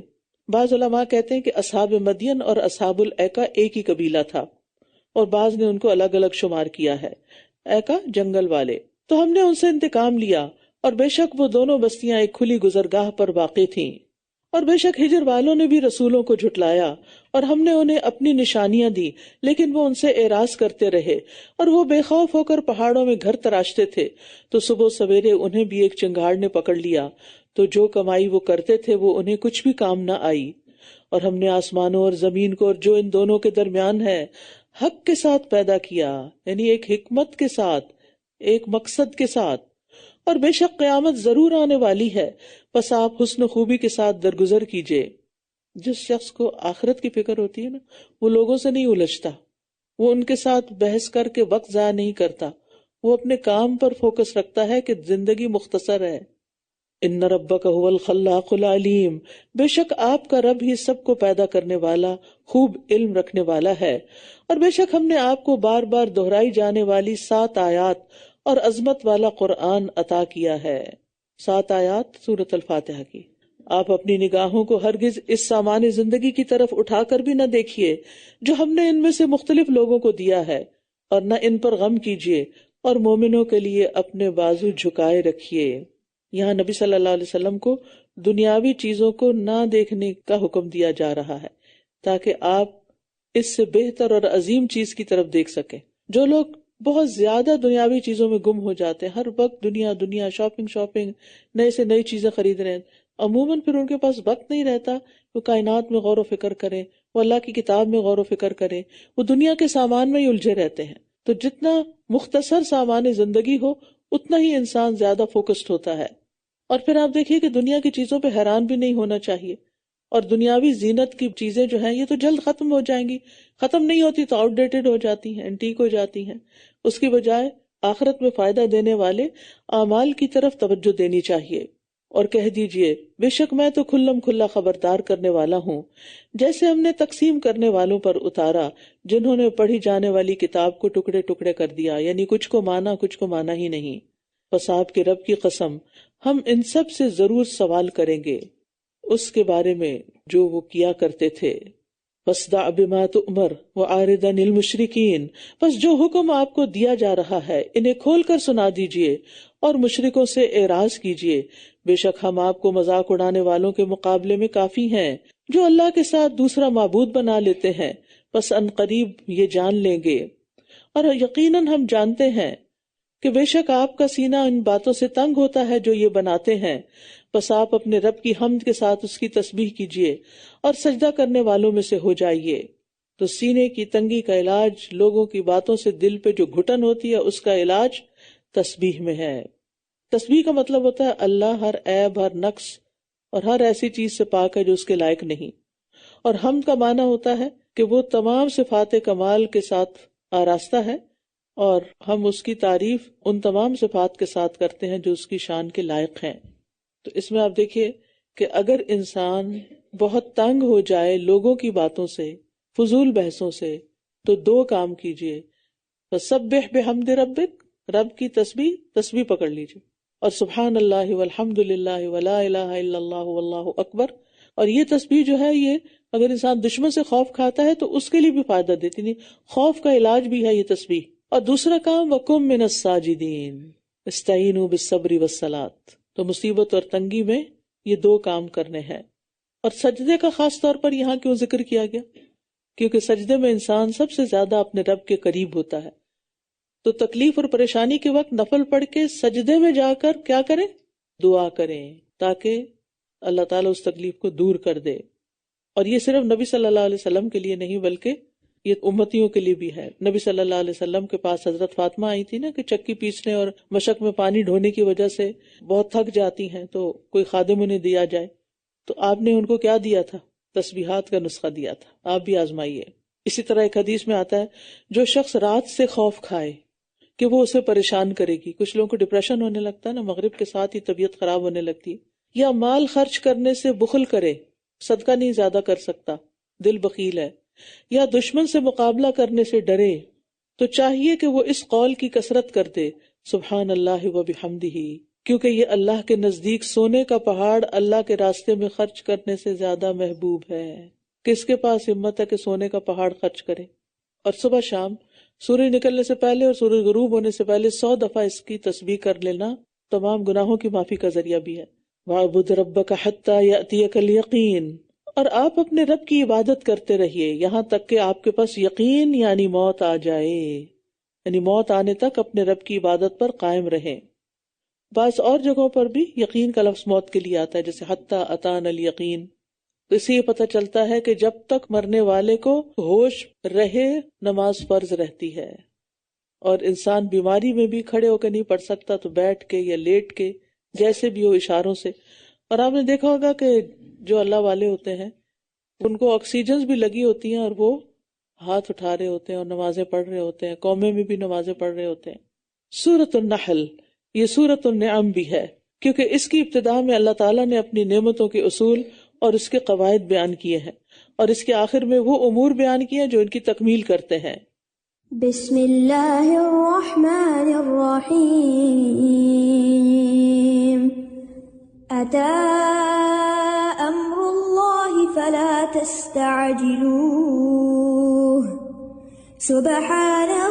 بعض علماء کہتے ہیں کہ اصحاب مدین اور اصحاب الایکا ایک ہی قبیلہ تھا، اور بعض نے ان کو الگ الگ شمار کیا ہے۔ ایکا جنگل والے، تو ہم نے ان سے انتقام لیا، اور بے شک وہ دونوں بستیاں ایک کھلی گزرگاہ پر واقع تھیں۔ اور بے شک ہجر والوں نے بھی رسولوں کو جھٹلایا، اور ہم نے انہیں اپنی نشانیاں دی، لیکن وہ ان سے اعراض کرتے رہے، اور وہ بے خوف ہو کر پہاڑوں میں گھر تراشتے تھے۔ تو صبح سویرے انہیں بھی ایک چنگھاڑ نے پکڑ لیا، تو جو کمائی وہ کرتے تھے وہ انہیں کچھ بھی کام نہ آئی۔ اور ہم نے آسمانوں اور زمین کو اور جو ان دونوں کے درمیان ہے حق کے ساتھ پیدا کیا، یعنی ایک حکمت کے ساتھ، ایک مقصد کے ساتھ، اور بے شک قیامت ضرور آنے والی ہے، پس آپ حسن و خوبی کے ساتھ درگزر کیجئے۔ جس شخص کو آخرت کی فکر ہوتی ہے نا، وہ لوگوں سے نہیں الجھتا، وہ ان کے ساتھ بحث کر کے وقت ضائع نہیں کرتا، وہ اپنے کام پر فوکس رکھتا ہے کہ زندگی مختصر ہے۔ ان ربک هو الخلاق العلیم، بے شک آپ کا رب ہی سب کو پیدا کرنے والا، خوب علم رکھنے والا ہے۔ اور بے شک ہم نے آپ کو بار بار دہرائی جانے والی 7 آیات اور عظمت والا قرآن عطا کیا ہے۔ 7 آیات سورۃ الفاتحہ کی۔ آپ اپنی نگاہوں کو ہرگز اس سامان زندگی کی طرف اٹھا کر بھی نہ دیکھیے جو ہم نے ان میں سے مختلف لوگوں کو دیا ہے، اور نہ ان پر غم کیجیے، اور مومنوں کے لیے اپنے بازو جھکائے رکھیے۔ یہاں نبی صلی اللہ علیہ وسلم کو دنیاوی چیزوں کو نہ دیکھنے کا حکم دیا جا رہا ہے تاکہ آپ اس سے بہتر اور عظیم چیز کی طرف دیکھ سکیں۔ جو لوگ بہت زیادہ دنیاوی چیزوں میں گم ہو جاتے ہیں، ہر وقت دنیا دنیا، شاپنگ، نئے سے نئی چیزیں خرید رہے ہیں، عموماً پھر ان کے پاس وقت نہیں رہتا وہ کائنات میں غور و فکر کریں، وہ اللہ کی کتاب میں غور و فکر کریں، وہ دنیا کے سامان میں ہی الجھے رہتے ہیں۔ تو جتنا مختصر سامان زندگی ہو اتنا ہی انسان زیادہ فوکسڈ ہوتا ہے۔ اور پھر آپ دیکھیے کہ دنیا کی چیزوں پہ حیران بھی نہیں ہونا چاہیے، اور دنیاوی زینت کی چیزیں جو ہیں یہ تو جلد ختم ہو جائیں گی، ختم نہیں ہوتی تو آؤٹ ڈیٹڈ ہو جاتی ہیں، اینٹیک ہو جاتی ہیں۔ اس کی بجائے آخرت میں فائدہ دینے والے اعمال کی طرف توجہ دینی چاہیے۔ اور کہہ دیجئے بے شک میں تو کھلم کھلا خبردار کرنے والا ہوں، جیسے ہم نے تقسیم کرنے والوں پر اتارا جنہوں نے پڑھی جانے والی کتاب کو ٹکڑے ٹکڑے کر دیا، یعنی کچھ کو مانا کچھ کو مانا ہی نہیں۔ پس آپ کے رب کی قسم ہم ان سب سے ضرور سوال کریں گے اس کے بارے میں جو وہ کیا کرتے تھے۔ فاصدع بما تؤمر وأعرض عن المشرکین، پس جو حکم آپ کو دیا جا رہا ہے انہیں کھول کر سنا دیجئے اور مشرکوں سے اعراض کیجئے۔ بے شک ہم آپ کو مذاق اڑانے والوں کے مقابلے میں کافی ہیں جو اللہ کے ساتھ دوسرا معبود بنا لیتے ہیں، پس ان قریب یہ جان لیں گے۔ اور یقیناً ہم جانتے ہیں کہ بے شک آپ کا سینہ ان باتوں سے تنگ ہوتا ہے جو یہ بناتے ہیں، بس آپ اپنے رب کی حمد کے ساتھ اس کی تسبیح کیجیے اور سجدہ کرنے والوں میں سے ہو جائیے۔ تو سینے کی تنگی کا علاج لوگوں کی باتوں سے دل پہ جو گھٹن ہوتی ہے اس کا علاج تسبیح میں ہے۔ تسبیح کا مطلب ہوتا ہے اللہ ہر عیب، ہر نقص اور ہر ایسی چیز سے پاک ہے جو اس کے لائق نہیں، اور حمد کا معنی ہوتا ہے کہ وہ تمام صفات کمال کے ساتھ آراستہ ہے، اور ہم اس کی تعریف ان تمام صفات کے ساتھ کرتے ہیں جو اس کی شان کے لائق ہیں۔ تو اس میں آپ دیکھیے کہ اگر انسان بہت تنگ ہو جائے لوگوں کی باتوں سے، فضول بحثوں سے، تو 2 کام کیجئے۔ فسبح بحمد ربک، رب کی تسبیح پکڑ لیجئے، اور سبحان اللہ والحمد للہ ولا الہ الا اللہ واللہ اکبر۔ اور یہ تسبیح جو ہے یہ اگر انسان دشمن سے خوف کھاتا ہے تو اس کے لیے بھی فائدہ دیتی، نہیں خوف کا علاج بھی ہے یہ تسبیح۔ اور دوسرا کام وَقُم مِّنَ السَّاجِدِينَ اسْتَعِينُوا بِالصَّبْرِ وَالصَّلَاةِ، تو مصیبت اور تنگی میں یہ 2 کام کرنے ہیں۔ اور سجدے کا خاص طور پر یہاں کیوں ذکر کیا گیا؟ کیونکہ سجدے میں انسان سب سے زیادہ اپنے رب کے قریب ہوتا ہے۔ تو تکلیف اور پریشانی کے وقت نفل پڑھ کے سجدے میں جا کر کیا کریں؟ دعا کریں تاکہ اللہ تعالیٰ اس تکلیف کو دور کر دے۔ اور یہ صرف نبی صلی اللہ علیہ وسلم کے لیے نہیں بلکہ یہ امتیوں کے لیے بھی ہے۔ نبی صلی اللہ علیہ وسلم کے پاس حضرت فاطمہ آئی تھی نا کہ چکی پیسنے اور مشق میں پانی ڈھونے کی وجہ سے بہت تھک جاتی ہیں، تو کوئی خادم انہیں دیا جائے، تو آپ نے ان کو کیا دیا تھا؟ تسبیحات کا نسخہ دیا تھا، آپ بھی آزمائیے۔ اسی طرح ایک حدیث میں آتا ہے جو شخص رات سے خوف کھائے کہ وہ اسے پریشان کرے گی، کچھ لوگوں کو ڈپریشن ہونے لگتا ہے نا، مغرب کے ساتھ ہی طبیعت خراب ہونے لگتی ہے، یا مال خرچ کرنے سے بخل کرے، صدقہ نہیں زیادہ کر سکتا، دل بخیل ہے، یا دشمن سے مقابلہ کرنے سے ڈرے، تو چاہیے کہ وہ اس قول کی کثرت کر دے سبحان اللہ و بحمدہ، کیونکہ یہ اللہ کے نزدیک سونے کا پہاڑ اللہ کے راستے میں خرچ کرنے سے زیادہ محبوب ہے۔ کس کے پاس ہمت ہے کہ سونے کا پہاڑ خرچ کرے؟ اور صبح شام سورج نکلنے سے پہلے اور سورج غروب ہونے سے پہلے 100 دفعہ اس کی تسبیح کر لینا تمام گناہوں کی معافی کا ذریعہ بھی ہے۔ وَاعْبُدْ رَبَّكَ حَتَّى يَأْتِيَكَ الْيَقِينُ، اور آپ اپنے رب کی عبادت کرتے رہیے یہاں تک کہ آپ کے پاس یقین یعنی موت آ جائے، یعنی موت آنے تک اپنے رب کی عبادت پر قائم رہیں۔ بعض اور جگہوں پر بھی یقین کا لفظ موت کے لیے آتا ہے، جیسے حتی اتانا الیقین۔ تو اس سے یہ پتہ چلتا ہے کہ جب تک مرنے والے کو ہوش رہے نماز فرض رہتی ہے، اور انسان بیماری میں بھی کھڑے ہو کے نہیں پڑھ سکتا تو بیٹھ کے یا لیٹ کے جیسے بھی ہو اشاروں سے۔ اور آپ نے دیکھا ہوگا کہ جو اللہ والے ہوتے ہیں ان کو آکسیجنز بھی لگی ہوتی ہیں اور وہ ہاتھ اٹھا رہے ہوتے ہیں اور نمازیں پڑھ رہے ہوتے ہیں، قومیں میں بھی نمازیں پڑھ رہے ہوتے ہیں۔ سورۃ النحل یہ سورۃ النعم بھی ہے، کیونکہ اس کی ابتدا میں اللہ تعالیٰ نے اپنی نعمتوں کے اصول اور اس کے قواعد بیان کیے ہیں، اور اس کے آخر میں وہ امور بیان کیے ہیں جو ان کی تکمیل کرتے ہیں۔ بسم اللہ الرحمن الرحیم، اتی امر اللہ فلا تستعجلوه سبحانہ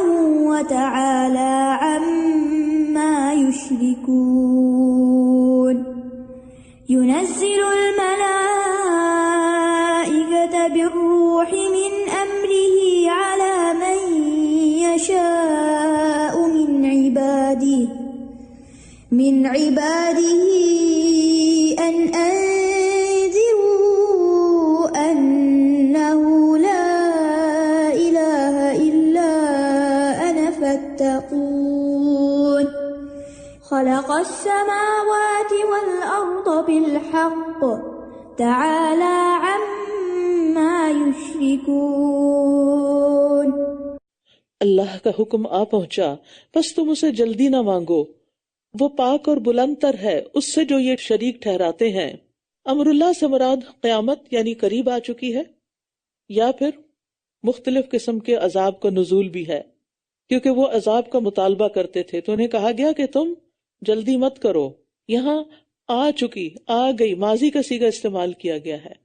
وتعالی عما یشرکون، ينزل الملائكة بالروح من أمره على من يشاء من عباده أن أنذروا أنه لا إله إلا أنا فاتقون، خلق السماوات والأرض بالحق تعالى عما يشركون۔ اللہ کا حکم آ پہنچا، بس تم اسے جلدی نہ مانگو، وہ پاک اور بلند تر ہے اس سے جو یہ شریک ٹھہراتے ہیں۔ امر اللہ سے مراد قیامت یعنی قریب آ چکی ہے، یا پھر مختلف قسم کے عذاب کا نزول بھی ہے، کیونکہ وہ عذاب کا مطالبہ کرتے تھے تو انہیں کہا گیا کہ تم جلدی مت کرو۔ یہاں آ چکی، آ گئی، ماضی کا صیغہ استعمال کیا گیا ہے۔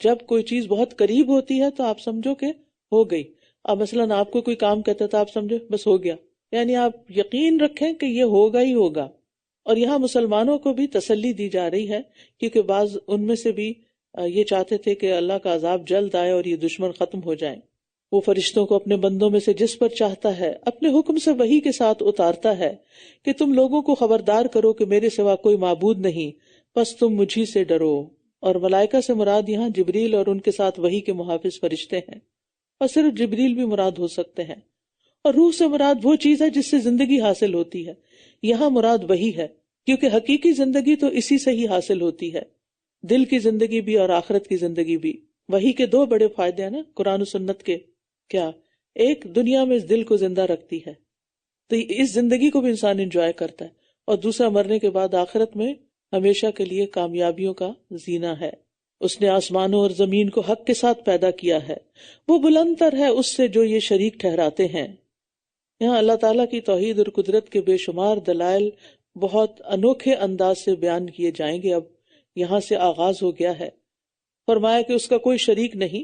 جب کوئی چیز بہت قریب ہوتی ہے تو آپ سمجھو کہ ہو گئی۔ اب مثلاً آپ کو کوئی کام کہتا ہے تو آپ سمجھو بس ہو گیا، یعنی آپ یقین رکھیں کہ یہ ہوگا ہی ہوگا۔ اور یہاں مسلمانوں کو بھی تسلی دی جا رہی ہے، کیونکہ بعض ان میں سے بھی یہ چاہتے تھے کہ اللہ کا عذاب جلد آئے اور یہ دشمن ختم ہو جائیں۔ وہ فرشتوں کو اپنے بندوں میں سے جس پر چاہتا ہے اپنے حکم سے وحی کے ساتھ اتارتا ہے کہ تم لوگوں کو خبردار کرو کہ میرے سوا کوئی معبود نہیں، بس تم مجھی سے ڈرو۔ اور ملائکہ سے مراد یہاں جبریل اور ان کے ساتھ وحی کے محافظ فرشتے ہیں، اور صرف جبریل بھی مراد ہو سکتے ہیں۔ اور روح سے مراد وہ چیز ہے جس سے زندگی حاصل ہوتی ہے، یہاں مراد وحی ہے، کیونکہ حقیقی زندگی تو اسی سے ہی حاصل ہوتی ہے، دل کی زندگی بھی اور آخرت کی زندگی بھی۔ وحی کے دو بڑے فائدے ہیں نا قرآن و سنت کے، کیا؟ ایک، دنیا میں اس دل کو زندہ رکھتی ہے تو اس زندگی کو بھی انسان انجوائے کرتا ہے، اور دوسرا مرنے کے بعد آخرت میں ہمیشہ کے لیے کامیابیوں کا زینہ ہے۔ اس نے آسمانوں اور زمین کو حق کے ساتھ پیدا کیا ہے، وہ بلند تر ہے اس سے جو یہ شریک ٹھہراتے ہیں۔ یہاں اللہ تعالیٰ کی توحید اور قدرت کے بے شمار دلائل بہت انوکھے انداز سے بیان کیے جائیں گے۔ اب یہاں سے آغاز ہو گیا ہے، فرمایا کہ اس کا کوئی شریک نہیں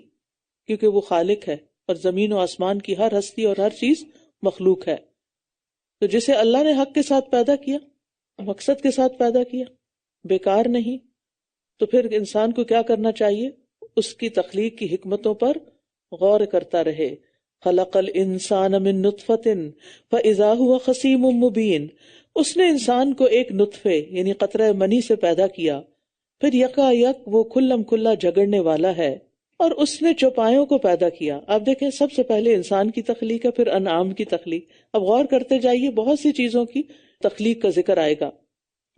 کیونکہ وہ خالق ہے، اور زمین و آسمان کی ہر ہستی اور ہر چیز مخلوق ہے۔ تو جسے اللہ نے حق کے ساتھ پیدا کیا، مقصد کے ساتھ پیدا کیا، بیکار نہیں، تو پھر انسان کو کیا کرنا چاہیے؟ اس کی تخلیق کی حکمتوں پر غور کرتا رہے۔ خلق الانسان من نطفۃ فاذا هو خصیم مبین، اس نے انسان کو ایک نطفے یعنی قطرہ منی سے پیدا کیا، پھر یکا یک وہ کھلم کھلا جھگڑنے والا ہے، اور اس نے چوپایوں کو پیدا کیا۔ آپ دیکھیں سب سے پہلے انسان کی تخلیق ہے، پھر انعام کی تخلیق۔ اب غور کرتے جائیے، بہت سی چیزوں کی تخلیق کا ذکر آئے گا،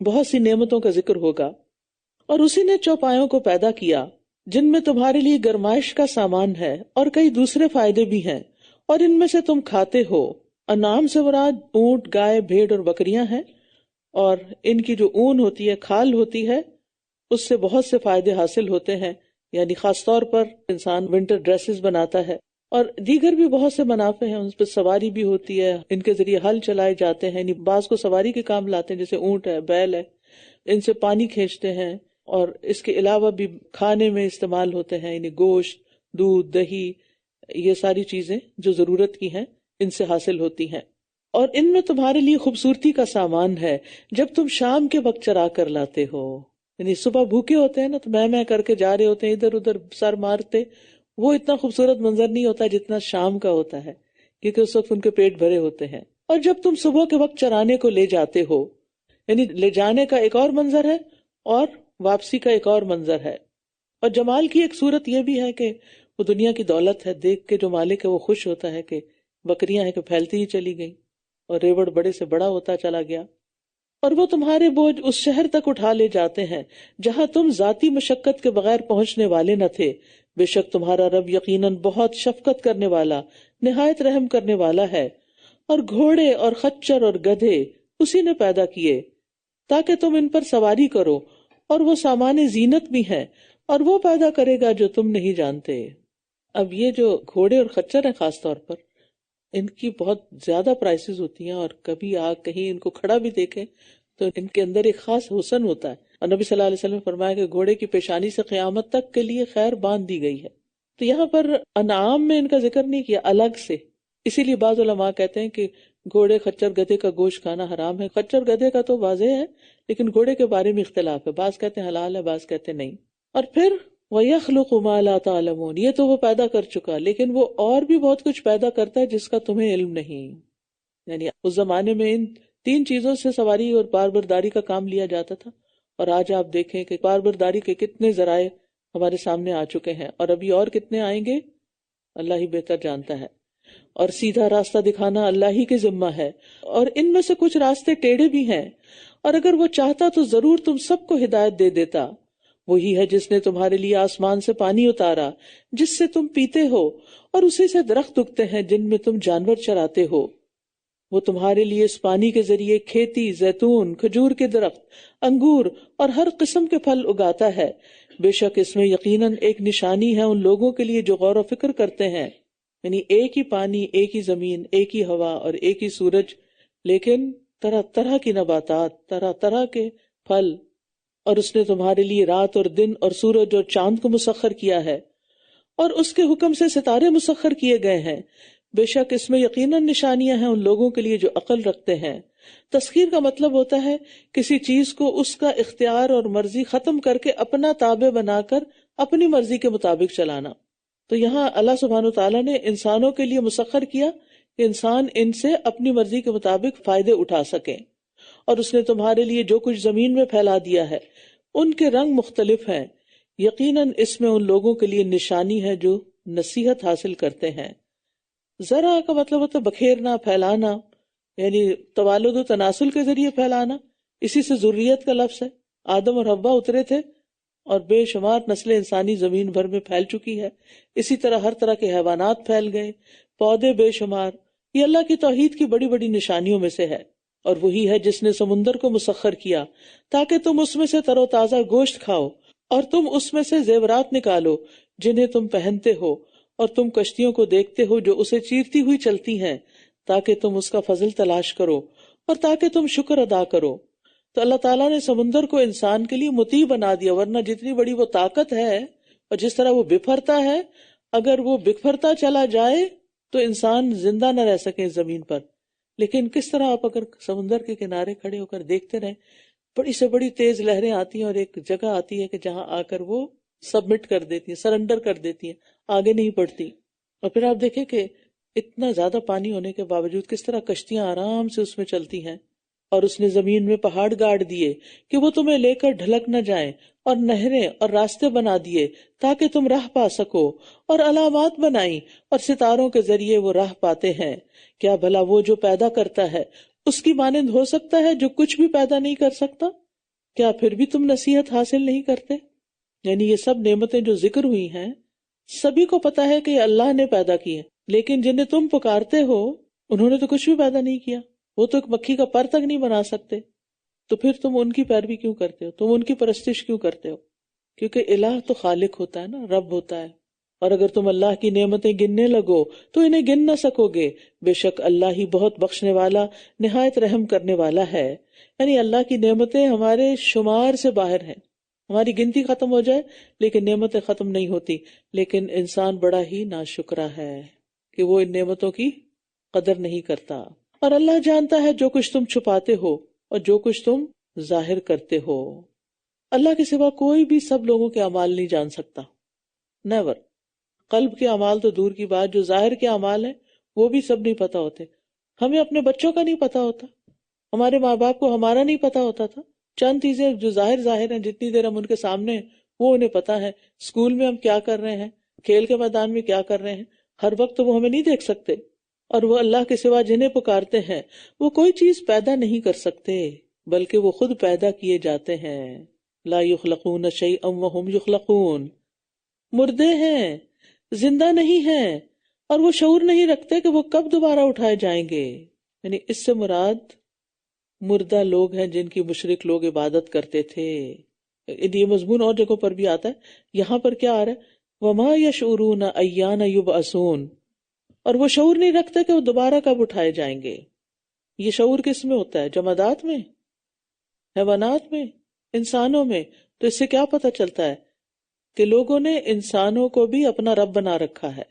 بہت سی نعمتوں کا ذکر ہوگا۔ اور اسی نے چوپایوں کو پیدا کیا جن میں تمہارے لیے گرمائش کا سامان ہے اور کئی دوسرے فائدے بھی ہیں، اور ان میں سے تم کھاتے ہو۔ انعام سے مراد اونٹ، گائے، بھیڑ اور بکریاں ہیں، اور ان کی جو اون ہوتی ہے، کھال ہوتی ہے، اس سے بہت سے فائدے حاصل ہوتے ہیں، یعنی خاص طور پر انسان ونٹر ڈریسز بناتا ہے، اور دیگر بھی بہت سے منافع ہیں۔ ان پہ سواری بھی ہوتی ہے، ان کے ذریعے ہل چلائے جاتے ہیں، یعنی بعض کو سواری کے کام لاتے ہیں جیسے اونٹ ہے، بیل ہے، ان سے پانی کھینچتے ہیں، اور اس کے علاوہ بھی کھانے میں استعمال ہوتے ہیں، یعنی گوشت، دودھ، دہی، یہ ساری چیزیں جو ضرورت کی ہیں ان سے حاصل ہوتی ہیں۔ اور ان میں تمہارے لیے خوبصورتی کا سامان ہے جب تم شام کے وقت چرا کر لاتے ہو، یعنی صبح بھوکے ہوتے ہیں نا تو میں کر کے جا رہے ہوتے ہیں، ادھر ادھر سر مارتے، وہ اتنا خوبصورت منظر نہیں ہوتا جتنا شام کا ہوتا ہے، کیونکہ اس وقت ان کے پیٹ بھرے ہوتے ہیں۔ اور جب تم صبح کے وقت چرانے کو لے جاتے ہو، یعنی لے جانے کا ایک اور منظر ہے اور واپسی کا ایک اور منظر ہے۔ اور جمال کی ایک صورت یہ بھی ہے کہ وہ دنیا کی دولت ہے، دیکھ کے جو مالک ہے وہ خوش ہوتا ہے کہ بکریاں ہیں کہ پھیلتی ہی چلی گئی اور ریوڑ بڑے سے بڑا ہوتا چلا گیا۔ اور وہ تمہارے بوجھ اس شہر تک اٹھا لے جاتے ہیں جہاں تم ذاتی مشقت کے بغیر پہنچنے والے نہ تھے، بے شک تمہارا رب یقیناً بہت شفقت کرنے والا نہایت رحم کرنے والا ہے. اور گھوڑے اور خچر اور گدھے اسی نے پیدا کیے تاکہ تم ان پر سواری کرو، اور وہ سامان زینت بھی ہیں، اور وہ پیدا کرے گا جو تم نہیں جانتے. اب یہ جو گھوڑے اور خچر ہیں خاص طور پر، ان کی بہت زیادہ پرائسز ہوتی ہیں، اور کبھی کہیں ان کو کھڑا بھی دیکھیں تو ان کے اندر ایک خاص حسن ہوتا ہے. اور نبی صلی اللہ علیہ وسلم نے فرمایا کہ گھوڑے کی پیشانی سے قیامت تک کے لیے خیر باندھ دی گئی ہے. تو یہاں پر انعام میں ان کا ذکر نہیں کیا الگ سے، اسی لیے بعض علماء کہتے ہیں کہ گھوڑے خچر گدھے کا گوشت کھانا حرام ہے. خچر گدھے کا تو واضح ہے، لیکن گھوڑے کے بارے میں اختلاف ہے، بعض کہتے ہیں حلال ہے، بعض کہتے ہیں نہیں. اور پھر وَيَخْلُقُ مَا لَا تَعْلَمُونَ، یہ تو وہ پیدا کر چکا، لیکن وہ اور بھی بہت کچھ پیدا کرتا ہے جس کا تمہیں علم نہیں. یعنی اس زمانے میں ان 3 چیزوں سے سواری اور باربرداری کا کام لیا جاتا تھا، اور آج آپ دیکھیں کہ باربرداری کے کتنے ذرائع ہمارے سامنے آ چکے ہیں، اور ابھی اور کتنے آئیں گے اللہ ہی بہتر جانتا ہے. اور سیدھا راستہ دکھانا اللہ ہی کے ذمہ ہے، اور ان میں سے کچھ راستے ٹیڑھے بھی ہیں، اور اگر وہ چاہتا تو ضرور تم سب کو ہدایت دے دیتا. وہی ہے جس نے تمہارے لیے آسمان سے پانی اتارا جس سے تم پیتے ہو، اور اسی سے درخت اگتے ہیں جن میں تم جانور چراتے ہو. وہ تمہارے لیے اس پانی کے ذریعے کھیتی، زیتون، کھجور کے درخت، انگور اور ہر قسم کے پھل اگاتا ہے. بے شک اس میں یقیناً ایک نشانی ہے ان لوگوں کے لیے جو غور و فکر کرتے ہیں. یعنی ایک ہی پانی، ایک ہی زمین، ایک ہی ہوا اور ایک ہی سورج، لیکن طرح طرح کی نباتات، طرح طرح کے پھل. اور اس نے تمہارے لیے رات اور دن اور سورج اور چاند کو مسخر کیا ہے، اور اس کے حکم سے ستارے مسخر کیے گئے ہیں. بے شک اس میں یقیناً نشانیاں ہیں ان لوگوں کے لیے جو عقل رکھتے ہیں. تسخیر کا مطلب ہوتا ہے کسی چیز کو اس کا اختیار اور مرضی ختم کر کے اپنا تابع بنا کر اپنی مرضی کے مطابق چلانا. تو یہاں اللہ سبحانہ وتعالیٰ نے انسانوں کے لیے مسخر کیا کہ انسان ان سے اپنی مرضی کے مطابق فائدے اٹھا سکیں. اور اس نے تمہارے لیے جو کچھ زمین میں پھیلا دیا ہے ان کے رنگ مختلف ہیں. یقیناً اس میں ان لوگوں کے لیے نشانی ہے جو نصیحت حاصل کرتے ہیں. ذرا کا مطلب ہوتا ہے بکھیرنا، پھیلانا، یعنی توالد و تناسل کے ذریعے پھیلانا. اسی سے ذریت کا لفظ ہے. آدم اور حوا اترے تھے اور بے شمار نسل انسانی زمین بھر میں پھیل چکی ہے. اسی طرح ہر طرح کے حیوانات پھیل گئے، پودے بے شمار. یہ اللہ کی توحید کی بڑی بڑی نشانیوں میں سے ہے. اور وہی ہے جس نے سمندر کو مسخر کیا تاکہ تم اس میں سے تر و تازہ گوشت کھاؤ، اور تم اس میں سے زیورات نکالو جنہیں تم پہنتے ہو، اور تم کشتیوں کو دیکھتے ہو جو اسے چیرتی ہوئی چلتی ہیں تاکہ تم اس کا فضل تلاش کرو اور تاکہ تم شکر ادا کرو. تو اللہ تعالیٰ نے سمندر کو انسان کے لیے مطیع بنا دیا، ورنہ جتنی بڑی وہ طاقت ہے اور جس طرح وہ بکھرتا ہے، اگر وہ بکھرتا چلا جائے تو انسان زندہ نہ رہ سکے زمین پر. لیکن کس طرح آپ اگر سمندر کے کنارے کھڑے ہو کر دیکھتے رہیں، بڑی سے بڑی تیز لہریں آتی ہیں اور ایک جگہ آتی ہے کہ جہاں آ کر وہ سبمٹ کر دیتی ہیں، سرنڈر کر دیتی ہیں، آگے نہیں بڑھتی. اور پھر آپ دیکھیں کہ اتنا زیادہ پانی ہونے کے باوجود کس طرح کشتیاں آرام سے اس میں چلتی ہیں. اور اس نے زمین میں پہاڑ گاڑ دیے کہ وہ تمہیں لے کر ڈھلک نہ جائیں، اور نہریں اور راستے بنا دیے تاکہ تم راہ پا سکو، اور علامات بنائی اور ستاروں کے ذریعے وہ راہ پاتے ہیں. کیا بھلا وہ جو پیدا کرتا ہے اس کی مانند ہو سکتا ہے جو کچھ بھی پیدا نہیں کر سکتا؟ کیا پھر بھی تم نصیحت حاصل نہیں کرتے؟ یعنی یہ سب نعمتیں جو ذکر ہوئی ہیں سبھی کو پتا ہے کہ یہ اللہ نے پیدا کی ہیں، لیکن جنہیں تم پکارتے ہو انہوں نے تو کچھ بھی پیدا نہیں کیا. وہ تو ایک مکھی کا پر تک نہیں بنا سکتے. تو پھر تم ان کی پیروی کیوں کرتے ہو؟ تم ان کی پرستش کیوں کرتے ہو؟ کیونکہ الہ تو خالق ہوتا ہے نا، رب ہوتا ہے. اور اگر تم اللہ کی نعمتیں گننے لگو تو انہیں گن نہ سکو گے. بے شک اللہ ہی بہت بخشنے والا نہایت رحم کرنے والا ہے. یعنی اللہ کی نعمتیں ہمارے شمار سے باہر ہیں. ہماری گنتی ختم ہو جائے لیکن نعمتیں ختم نہیں ہوتی. لیکن انسان بڑا ہی ناشکرا ہے کہ وہ ان نعمتوں کی قدر نہیں کرتا. اور اللہ جانتا ہے جو کچھ تم چھپاتے ہو اور جو کچھ تم ظاہر کرتے ہو. اللہ کے سوا کوئی بھی سب لوگوں کے اعمال نہیں جان سکتا. نیور. قلب کے اعمال تو دور کی بات، جو ظاہر کے اعمال ہیں وہ بھی سب نہیں پتا ہوتے. ہمیں اپنے بچوں کا نہیں پتا ہوتا، ہمارے ماں باپ کو ہمارا نہیں پتا ہوتا تھا. چند چیزیں جو ظاہر ہیں، جتنی دیر ہم ان کے سامنے ہیں وہ انہیں پتا ہے. اسکول میں ہم کیا کر رہے ہیں، کھیل کے میدان میں کیا کر رہے ہیں، ہر وقت تو وہ ہمیں نہیں دیکھ سکتے. اور وہ اللہ کے سوا جنہیں پکارتے ہیں وہ کوئی چیز پیدا نہیں کر سکتے بلکہ وہ خود پیدا کیے جاتے ہیں. لا یخلقون شیئا وہم یخلقون. مردے ہیں، زندہ نہیں ہیں، اور وہ شعور نہیں رکھتے کہ وہ کب دوبارہ اٹھائے جائیں گے. یعنی اس سے مراد مردہ لوگ ہیں جن کی مشرک لوگ عبادت کرتے تھے. یہ مضمون اور جگہوں پر بھی آتا ہے. یہاں پر کیا آ رہا ہے؟ وَمَا يَشْعُرُونَ أَيَّانَ يُبْعَثُونَ، اور وہ شعور نہیں رکھتے کہ وہ دوبارہ کب اٹھائے جائیں گے. یہ شعور کس میں ہوتا ہے؟ جمادات میں، حیوانات میں، انسانوں میں. تو اس سے کیا پتہ چلتا ہے کہ لوگوں نے انسانوں کو بھی اپنا رب بنا رکھا ہے،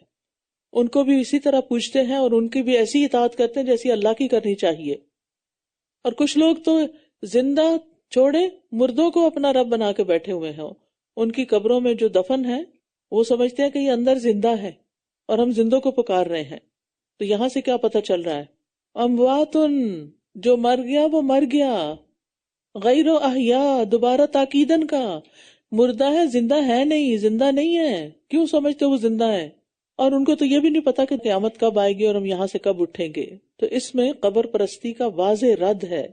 ان کو بھی اسی طرح پوجتے ہیں اور ان کی بھی ایسی اطاعت کرتے ہیں جیسی اللہ کی کرنی چاہیے. اور کچھ لوگ تو زندہ چھوڑے مردوں کو اپنا رب بنا کے بیٹھے ہوئے ہیں. ان کی قبروں میں جو دفن ہے وہ سمجھتے ہیں کہ یہ اندر زندہ ہے اور ہم زندوں کو پکار رہے ہیں. تو یہاں سے کیا پتہ چل رہا ہے؟ امواتن، جو مر گیا وہ مر گیا، غیر احیاء، دوبارہ تاکیدن کا، مردہ ہے زندہ ہے نہیں، زندہ نہیں ہے. کیوں سمجھتے وہ زندہ ہے؟ اور ان کو تو یہ بھی نہیں پتا کہ قیامت کب آئے گی اور ہم یہاں سے کب اٹھیں گے. تو اس میں قبر پرستی کا واضح رد ہے،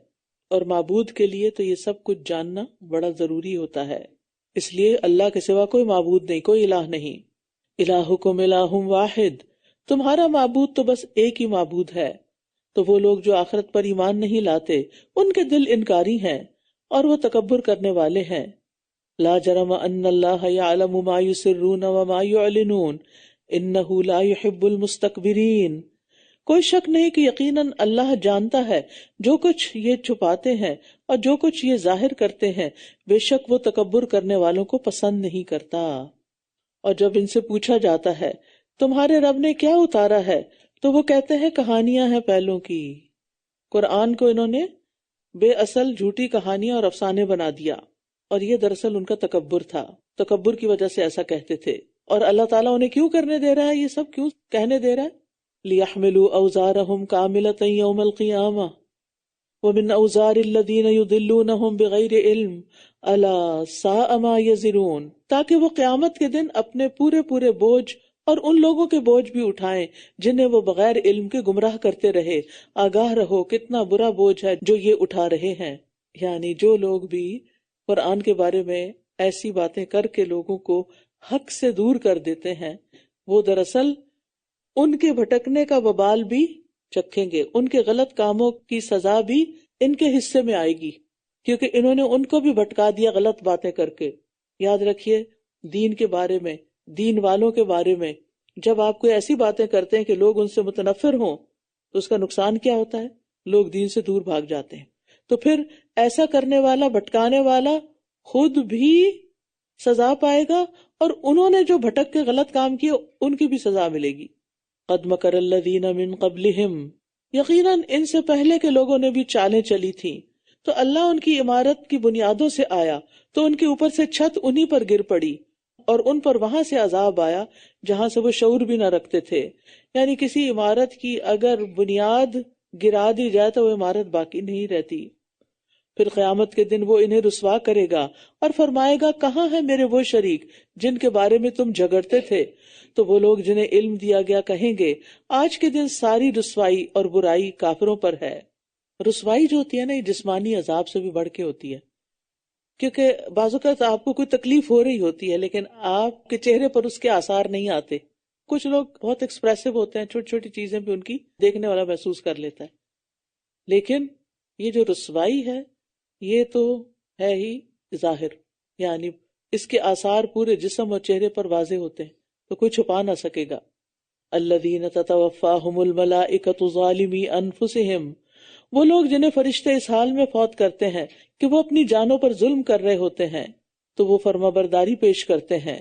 اور معبود کے لیے تو یہ سب کچھ جاننا بڑا ضروری ہوتا ہے. اس لیے اللہ کے سوا کوئی معبود نہیں، کوئی الہ نہیں. الہکم الہ واحد، تمہارا معبود تو بس ایک ہی معبود ہے. تو وہ لوگ جو آخرت پر ایمان نہیں لاتے ان کے دل انکاری ہیں اور وہ تکبر کرنے والے ہیں. لا جرم ان اللہ یعلم ما یسرون وما یعلنون انہ لا یحب المستکبرین. کوئی شک نہیں کہ یقیناً اللہ جانتا ہے جو کچھ یہ چھپاتے ہیں اور جو کچھ یہ ظاہر کرتے ہیں، بے شک وہ تکبر کرنے والوں کو پسند نہیں کرتا. اور جب ان سے پوچھا جاتا ہے تمہارے رب نے کیا اتارا ہے تو وہ کہتے ہیں کہانیاں ہیں پہلوں کی. قرآن کو انہوں نے بے اصل جھوٹی کہانیاں اور افسانے بنا دیا، اور یہ دراصل ان کا تکبر تھا. تکبر کی وجہ سے ایسا کہتے تھے. اور اللہ تعالیٰ انہیں کیوں کرنے دے رہا ہے یہ سب، کیوں کہنے دے رہا ہے؟ لِيَحْمِلُوا أَوْزَارَهُمْ كَامِلَةً يَوْمَ الْقِيَامَةِ وَمِنْ أَوْزَارِ الَّذِينَ يُضِلُّونَهُمْ بِغَيْرِ عِلْمٍ أَلَا سَاءَ مَا يَزِرُونَ، تاکہ وہ قیامت کے دن اپنے پورے بوجھ اور ان لوگوں کے بوجھ بھی اٹھائیں جنہیں وہ بغیر علم کے گمراہ کرتے رہے. آگاہ رہو کتنا برا بوجھ ہے جو یہ اٹھا رہے ہیں. یعنی جو لوگ بھی قرآن کے بارے میں ایسی باتیں کر کے لوگوں کو حق سے دور کر دیتے ہیں، وہ دراصل ان کے بھٹکنے کا وبال بھی چکھیں گے، ان کے غلط کاموں کی سزا بھی ان کے حصے میں آئے گی، کیونکہ انہوں نے ان کو بھی بھٹکا دیا غلط باتیں کر کے. یاد رکھیے دین کے بارے میں، دین والوں کے بارے میں جب آپ کوئی ایسی باتیں کرتے ہیں کہ لوگ ان سے متنفر ہوں تو اس کا نقصان کیا ہوتا ہے؟ لوگ دین سے دور بھاگ جاتے ہیں. تو پھر ایسا کرنے والا، بھٹکانے والا خود بھی سزا پائے گا، اور انہوں نے جو بھٹک کے غلط کام کیے ان کی بھی سزا ملے گی. قد مکر الذین من قبلہم، یقیناً ان سے پہلے کے لوگوں نے بھی چالیں چلی تھیں. تو اللہ ان کی عمارت کی بنیادوں سے آیا تو ان کے اوپر سے چھت انہی پر گر پڑی، اور ان پر وہاں سے عذاب آیا جہاں سے وہ شعور بھی نہ رکھتے تھے. یعنی کسی عمارت کی اگر بنیاد گرا دی جائے تو وہ عمارت باقی نہیں رہتی. پھر قیامت کے دن وہ انہیں رسوا کرے گا اور فرمائے گا کہاں ہیں میرے وہ شریک جن کے بارے میں تم جھگڑتے تھے؟ تو وہ لوگ جنہیں علم دیا گیا کہیں گے آج کے دن ساری رسوائی اور برائی کافروں پر ہے. رسوائی جو ہوتی ہے نا، یہ جسمانی عذاب سے بھی بڑھ کے ہوتی ہے، کیونکہ بعض اوقات آپ کو کوئی تکلیف ہو رہی ہوتی ہے لیکن آپ کے چہرے پر اس کے آثار نہیں آتے. کچھ لوگ بہت ایکسپریسو ہوتے ہیں، چھوٹی چھوٹی چیزیں بھی ان کی دیکھنے والا محسوس کر لیتا ہے. لیکن یہ جو رسوائی ہے یہ تو ہے ہی ظاہر، یعنی اس کے آثار پورے جسم اور چہرے پر واضح ہوتے ہیں تو کوئی چھپا نہ سکے گا. الذین تتوفاہم الملائکۃ ظالمی انفسہم، وہ لوگ جنہیں فرشتے اس حال میں فوت کرتے ہیں کہ وہ اپنی جانوں پر ظلم کر رہے ہوتے ہیں، تو وہ فرما برداری پیش کرتے ہیں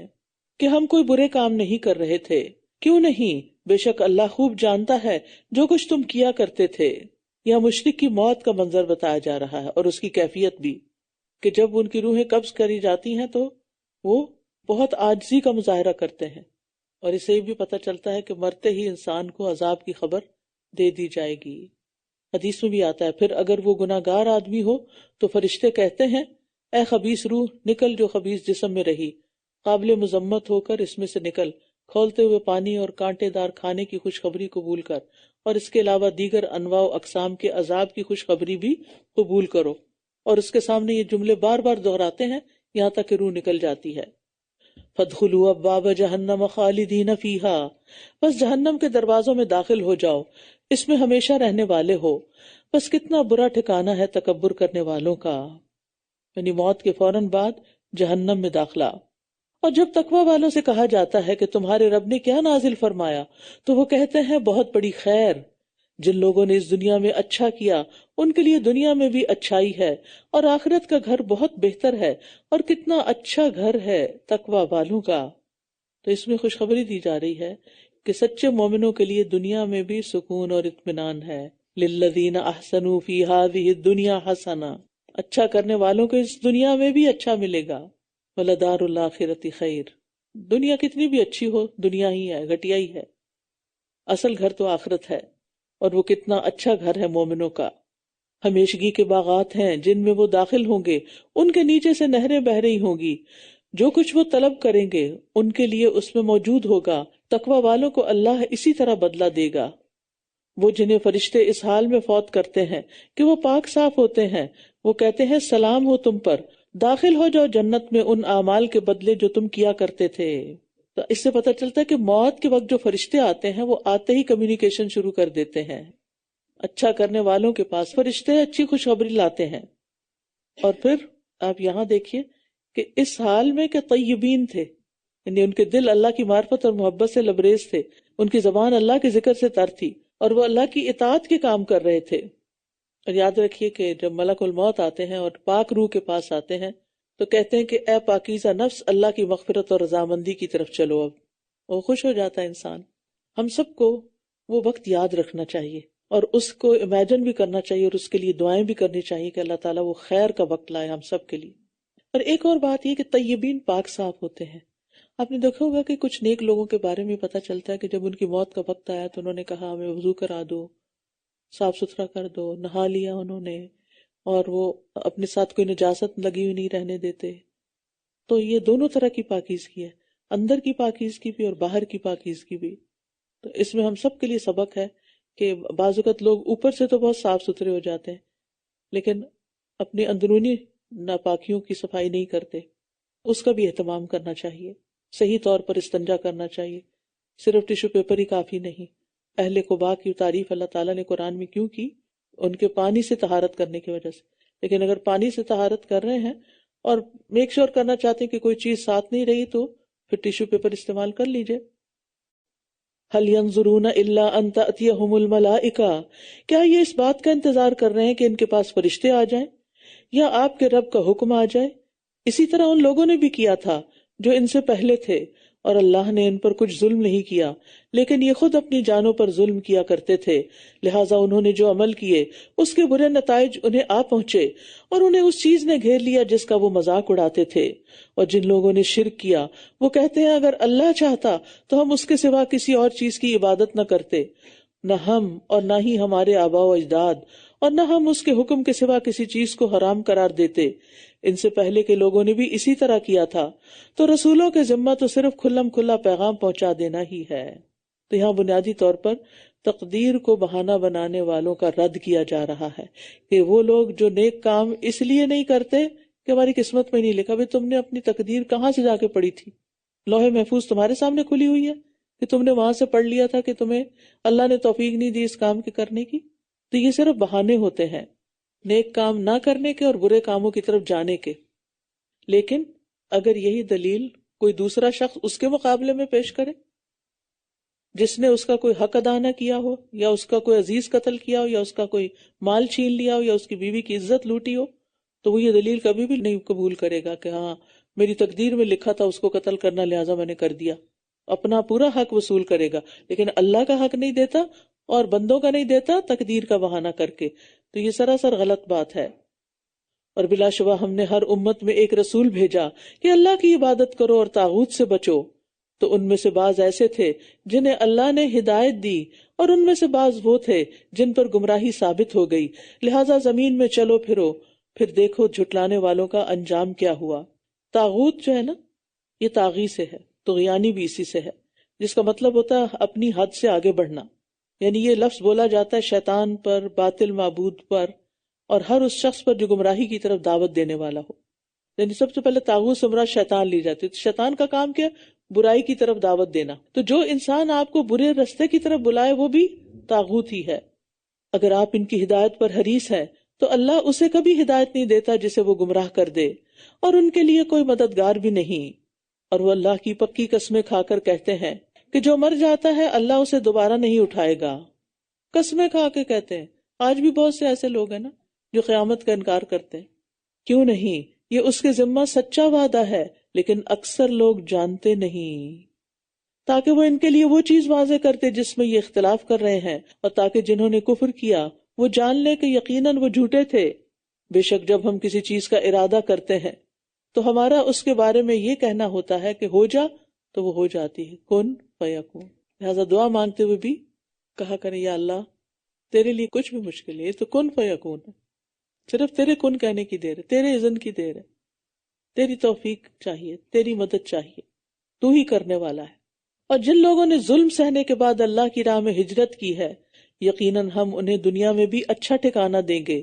کہ ہم کوئی برے کام نہیں کر رہے تھے. کیوں نہیں، بے شک اللہ خوب جانتا ہے جو کچھ تم کیا کرتے تھے. یہاں مشرک کی موت کا منظر بتایا جا رہا ہے اور اس کی کیفیت بھی، کہ جب ان کی روحیں قبض کری جاتی ہیں تو وہ بہت عاجزی کا مظاہرہ کرتے ہیں. اور اسے یہ بھی پتہ چلتا ہے کہ مرتے ہی انسان کو عذاب کی خبر دے دی جائے گی. حدیث میں بھی آتا ہے پھر اگر وہ گناہگار آدمی ہو تو فرشتے کہتے ہیں اے خبیث روح نکل جو خبیث جسم میں رہی، قابل مذمت ہو کر اس میں سے نکل، کھولتے ہوئے پانی اور کانٹے دار کھانے کی خوشخبری قبول کر، اور اس کے علاوہ دیگر انواع و اقسام کے عذاب کی خوشخبری بھی قبول کرو. اور اس کے سامنے یہ جملے بار بار دہراتے ہیں یہاں تک کہ روح نکل جاتی ہے. فادخلوا ابواب جہنم خالدین فیہا، بس جہنم کے دروازوں میں داخل ہو جاؤ، اس میں ہمیشہ رہنے والے ہو، بس کتنا برا ٹھکانہ ہے تکبر کرنے والوں کا۔ یعنی موت کے فوراً بعد جہنم میں داخلہ۔ اور جب تقوی والوں سے کہا جاتا ہے کہ تمہارے رب نے کیا نازل فرمایا، تو وہ کہتے ہیں بہت بڑی خیر، جن لوگوں نے اس دنیا میں اچھا کیا ان کے لیے دنیا میں بھی اچھائی ہے، اور آخرت کا گھر بہت بہتر ہے، اور کتنا اچھا گھر ہے تقوی والوں کا۔ تو اس میں خوشخبری دی جا رہی ہے کہ سچے مومنوں کے لیے دنیا میں بھی سکون اور اطمینان ہے۔ للذین احسنوا فی ہذہ الدنیا حسنہ، اچھا کرنے والوں کو اس دنیا میں بھی اچھا ملے گا۔ وَلَدَارُ الْآخِرَةِ خَيْرٌ، دنیا کتنی بھی اچھی ہو دنیا ہی ہے، گھٹیا ہی ہے، اصل گھر تو آخرت ہے، اور وہ کتنا اچھا گھر ہے مومنوں کا۔ ہمیشگی کے باغات ہیں جن میں وہ داخل ہوں گے، ان کے نیچے سے نہریں بہہ رہی ہوں گی، جو کچھ وہ طلب کریں گے ان کے لیے اس میں موجود ہوگا۔ تقوی والوں کو اللہ اسی طرح بدلہ دے گا۔ وہ جنہیں فرشتے اس حال میں فوت کرتے ہیں کہ وہ پاک صاف ہوتے ہیں، وہ کہتے ہیں سلام ہو تم پر، داخل ہو جاؤ جنت میں ان اعمال کے بدلے جو تم کیا کرتے تھے۔ تو اس سے پتہ چلتا ہے کہ موت کے وقت جو فرشتے آتے ہیں وہ آتے ہی کمیونیکیشن شروع کر دیتے ہیں۔ اچھا کرنے والوں کے پاس فرشتے اچھی خوشخبری لاتے ہیں۔ اور پھر آپ یہاں دیکھیے کہ اس حال میں کہ طیبین تھے، یعنی ان کے دل اللہ کی معرفت اور محبت سے لبریز تھے، ان کی زبان اللہ کے ذکر سے تر تھی، اور وہ اللہ کی اطاعت کے کام کر رہے تھے۔ اور یاد رکھیے کہ جب ملک الموت آتے ہیں اور پاک روح کے پاس آتے ہیں تو کہتے ہیں کہ اے پاکیزہ نفس، اللہ کی مغفرت اور رضامندی کی طرف چلو۔ اب وہ خوش ہو جاتا ہے انسان۔ ہم سب کو وہ وقت یاد رکھنا چاہیے اور اس کو امیجن بھی کرنا چاہیے، اور اس کے لیے دعائیں بھی کرنی چاہیے کہ اللہ تعالیٰ وہ خیر کا وقت لائے ہم سب کے لیے۔ اور ایک اور بات یہ کہ طیبین پاک صاف ہوتے ہیں۔ آپ نے دیکھا ہوگا کہ کچھ نیک لوگوں کے بارے میں پتہ چلتا ہے کہ جب ان کی موت کا وقت آیا تو انہوں نے کہا ہمیں وضو کرا دو، صاف ستھرا کر دو، نہا لیا انہوں نے، اور وہ اپنے ساتھ کوئی نجاست لگی ہوئی نہیں رہنے دیتے۔ تو یہ دونوں طرح کی پاکیزگی ہے، اندر کی پاکیزگی بھی اور باہر کی پاکیزگی بھی۔ تو اس میں ہم سب کے لیے سبق ہے کہ بعض اوقات لوگ اوپر سے تو بہت صاف ستھرے ہو جاتے ہیں لیکن اپنی اندرونی ناپاکیوں کی صفائی نہیں کرتے، اس کا بھی اہتمام کرنا چاہیے۔ صحیح طور پر استنجا کرنا چاہیے، صرف ٹیشو پیپر ہی کافی نہیں۔ اہل قباء کی تعریف اللہ تعالیٰ نے قرآن میں کیوں کی؟ ان کے پانی سے طہارت کرنے کی وجہ سے۔ لیکن اگر پانی سے طہارت کر رہے ہیں اور میک شور کرنا چاہتے ہیں کہ کوئی چیز ساتھ نہیں رہی تو پھر ٹیشو پیپر استعمال کر لیجئے۔ هل ينظرون الا ان تأتيهم الملائکہ، کیا یہ اس بات کا انتظار کر رہے ہیں کہ ان کے پاس فرشتے آ جائیں یا آپ کے رب کا حکم آ جائے؟ اسی طرح ان لوگوں نے بھی کیا تھا جو ان سے پہلے تھے، اور اللہ نے ان پر کچھ ظلم نہیں کیا، لیکن یہ خود اپنی جانوں پر ظلم کیا کرتے تھے، لہٰذا انہوں نے جو عمل کیے اس کے برے نتائج انہیں آ پہنچے، اور انہیں اس چیز نے گھیر لیا جس کا وہ مذاق اڑاتے تھے۔ اور جن لوگوں نے شرک کیا وہ کہتے ہیں اگر اللہ چاہتا تو ہم اس کے سوا کسی اور چیز کی عبادت نہ کرتے، نہ ہم اور نہ ہی ہمارے آباء و اجداد، اور نہ ہم اس کے حکم کے سوا کسی چیز کو حرام قرار دیتے۔ ان سے پہلے کے لوگوں نے بھی اسی طرح کیا تھا، تو رسولوں کے ذمہ تو صرف کھلم کھلا پیغام پہنچا دینا ہی ہے۔ تو یہاں بنیادی طور پر تقدیر کو بہانہ بنانے والوں کا رد کیا جا رہا ہے کہ وہ لوگ جو نیک کام اس لیے نہیں کرتے کہ ہماری قسمت میں نہیں لکھا۔ بھئی تم نے اپنی تقدیر کہاں سے جا کے پڑھی تھی؟ لوح محفوظ تمہارے سامنے کھلی ہوئی ہے کہ تم نے وہاں سے پڑھ لیا تھا کہ تمہیں اللہ نے توفیق نہیں دی اس کام کے کرنے کی؟ تو یہ صرف بہانے ہوتے ہیں نیک کام نہ کرنے کے اور برے کاموں کی طرف جانے کے۔ لیکن اگر یہی دلیل کوئی دوسرا شخص اس کے مقابلے میں پیش کرے جس نے اس کا کوئی حق ادا نہ کیا ہو، یا اس کا کوئی عزیز قتل کیا ہو، یا اس کا کوئی مال چھین لیا ہو، یا اس کی بیوی کی عزت لوٹی ہو، تو وہ یہ دلیل کبھی بھی نہیں قبول کرے گا کہ ہاں میری تقدیر میں لکھا تھا اس کو قتل کرنا لہٰذا میں نے کر دیا۔ اپنا پورا حق وصول کرے گا لیکن اللہ کا حق نہیں دیتا اور بندوں کا نہیں دیتا تقدیر کا بہانہ کر کے۔ تو یہ سراسر غلط بات ہے۔ اور بلا شبہ ہم نے ہر امت میں ایک رسول بھیجا کہ اللہ کی عبادت کرو اور طاغوت سے بچو، تو ان میں سے بعض ایسے تھے جنہیں اللہ نے ہدایت دی، اور ان میں سے بعض وہ تھے جن پر گمراہی ثابت ہو گئی، لہٰذا زمین میں چلو پھرو، پھر دیکھو جھٹلانے والوں کا انجام کیا ہوا۔ طاغوت جو ہے نا، یہ طاغی سے ہے، طغیانی بھی اسی سے ہے، جس کا مطلب ہوتا ہے اپنی حد سے آگے بڑھنا۔ یعنی یہ لفظ بولا جاتا ہے شیطان پر، باطل معبود پر، اور ہر اس شخص پر جو گمراہی کی طرف دعوت دینے والا ہو۔ یعنی سب سے پہلے طاغوت سے مراد شیطان لی جاتی ہے. تو شیطان کا کام کیا؟ برائی کی طرف دعوت دینا. تو جو انسان آپ کو برے رستے کی طرف بلائے وہ بھی طاغوت ہی ہے. اگر آپ ان کی ہدایت پر حریص ہیں تو اللہ اسے کبھی ہدایت نہیں دیتا جسے وہ گمراہ کر دے، اور ان کے لیے کوئی مددگار بھی نہیں. اور وہ اللہ کی پکی قسمیں کھا کر کہتے ہیں کہ جو مر جاتا ہے اللہ اسے دوبارہ نہیں اٹھائے گا. قسمیں کھا کے کہتے ہیں. آج بھی بہت سے ایسے لوگ ہیں نا جو قیامت کا انکار کرتے ہیں. کیوں نہیں؟ یہ اس کے ذمہ سچا وعدہ ہے، لیکن اکثر لوگ جانتے نہیں، تاکہ وہ ان کے لیے وہ چیز واضح کرتے جس میں یہ اختلاف کر رہے ہیں، اور تاکہ جنہوں نے کفر کیا وہ جان لے کہ یقیناً وہ جھوٹے تھے. بے شک جب ہم کسی چیز کا ارادہ کرتے ہیں تو ہمارا اس کے بارے میں یہ کہنا ہوتا ہے کہ ہو جا تو وہ ہو جاتی ہے، کن فیکون. لہذا دعا مانگتے ہوئے بھی کہا کریں یا اللہ تیرے لیے کچھ بھی مشکل ہے، یہ تو کن فیکون ہے، صرف تیرے کن کہنے کی دیر ہے، تیرے اذن کی دیر ہے، تیری توفیق چاہیے، تیری مدد چاہیے، تو ہی کرنے والا ہے. اور جن لوگوں نے ظلم سہنے کے بعد اللہ کی راہ میں ہجرت کی ہے یقیناً ہم انہیں دنیا میں بھی اچھا ٹھکانہ دیں گے،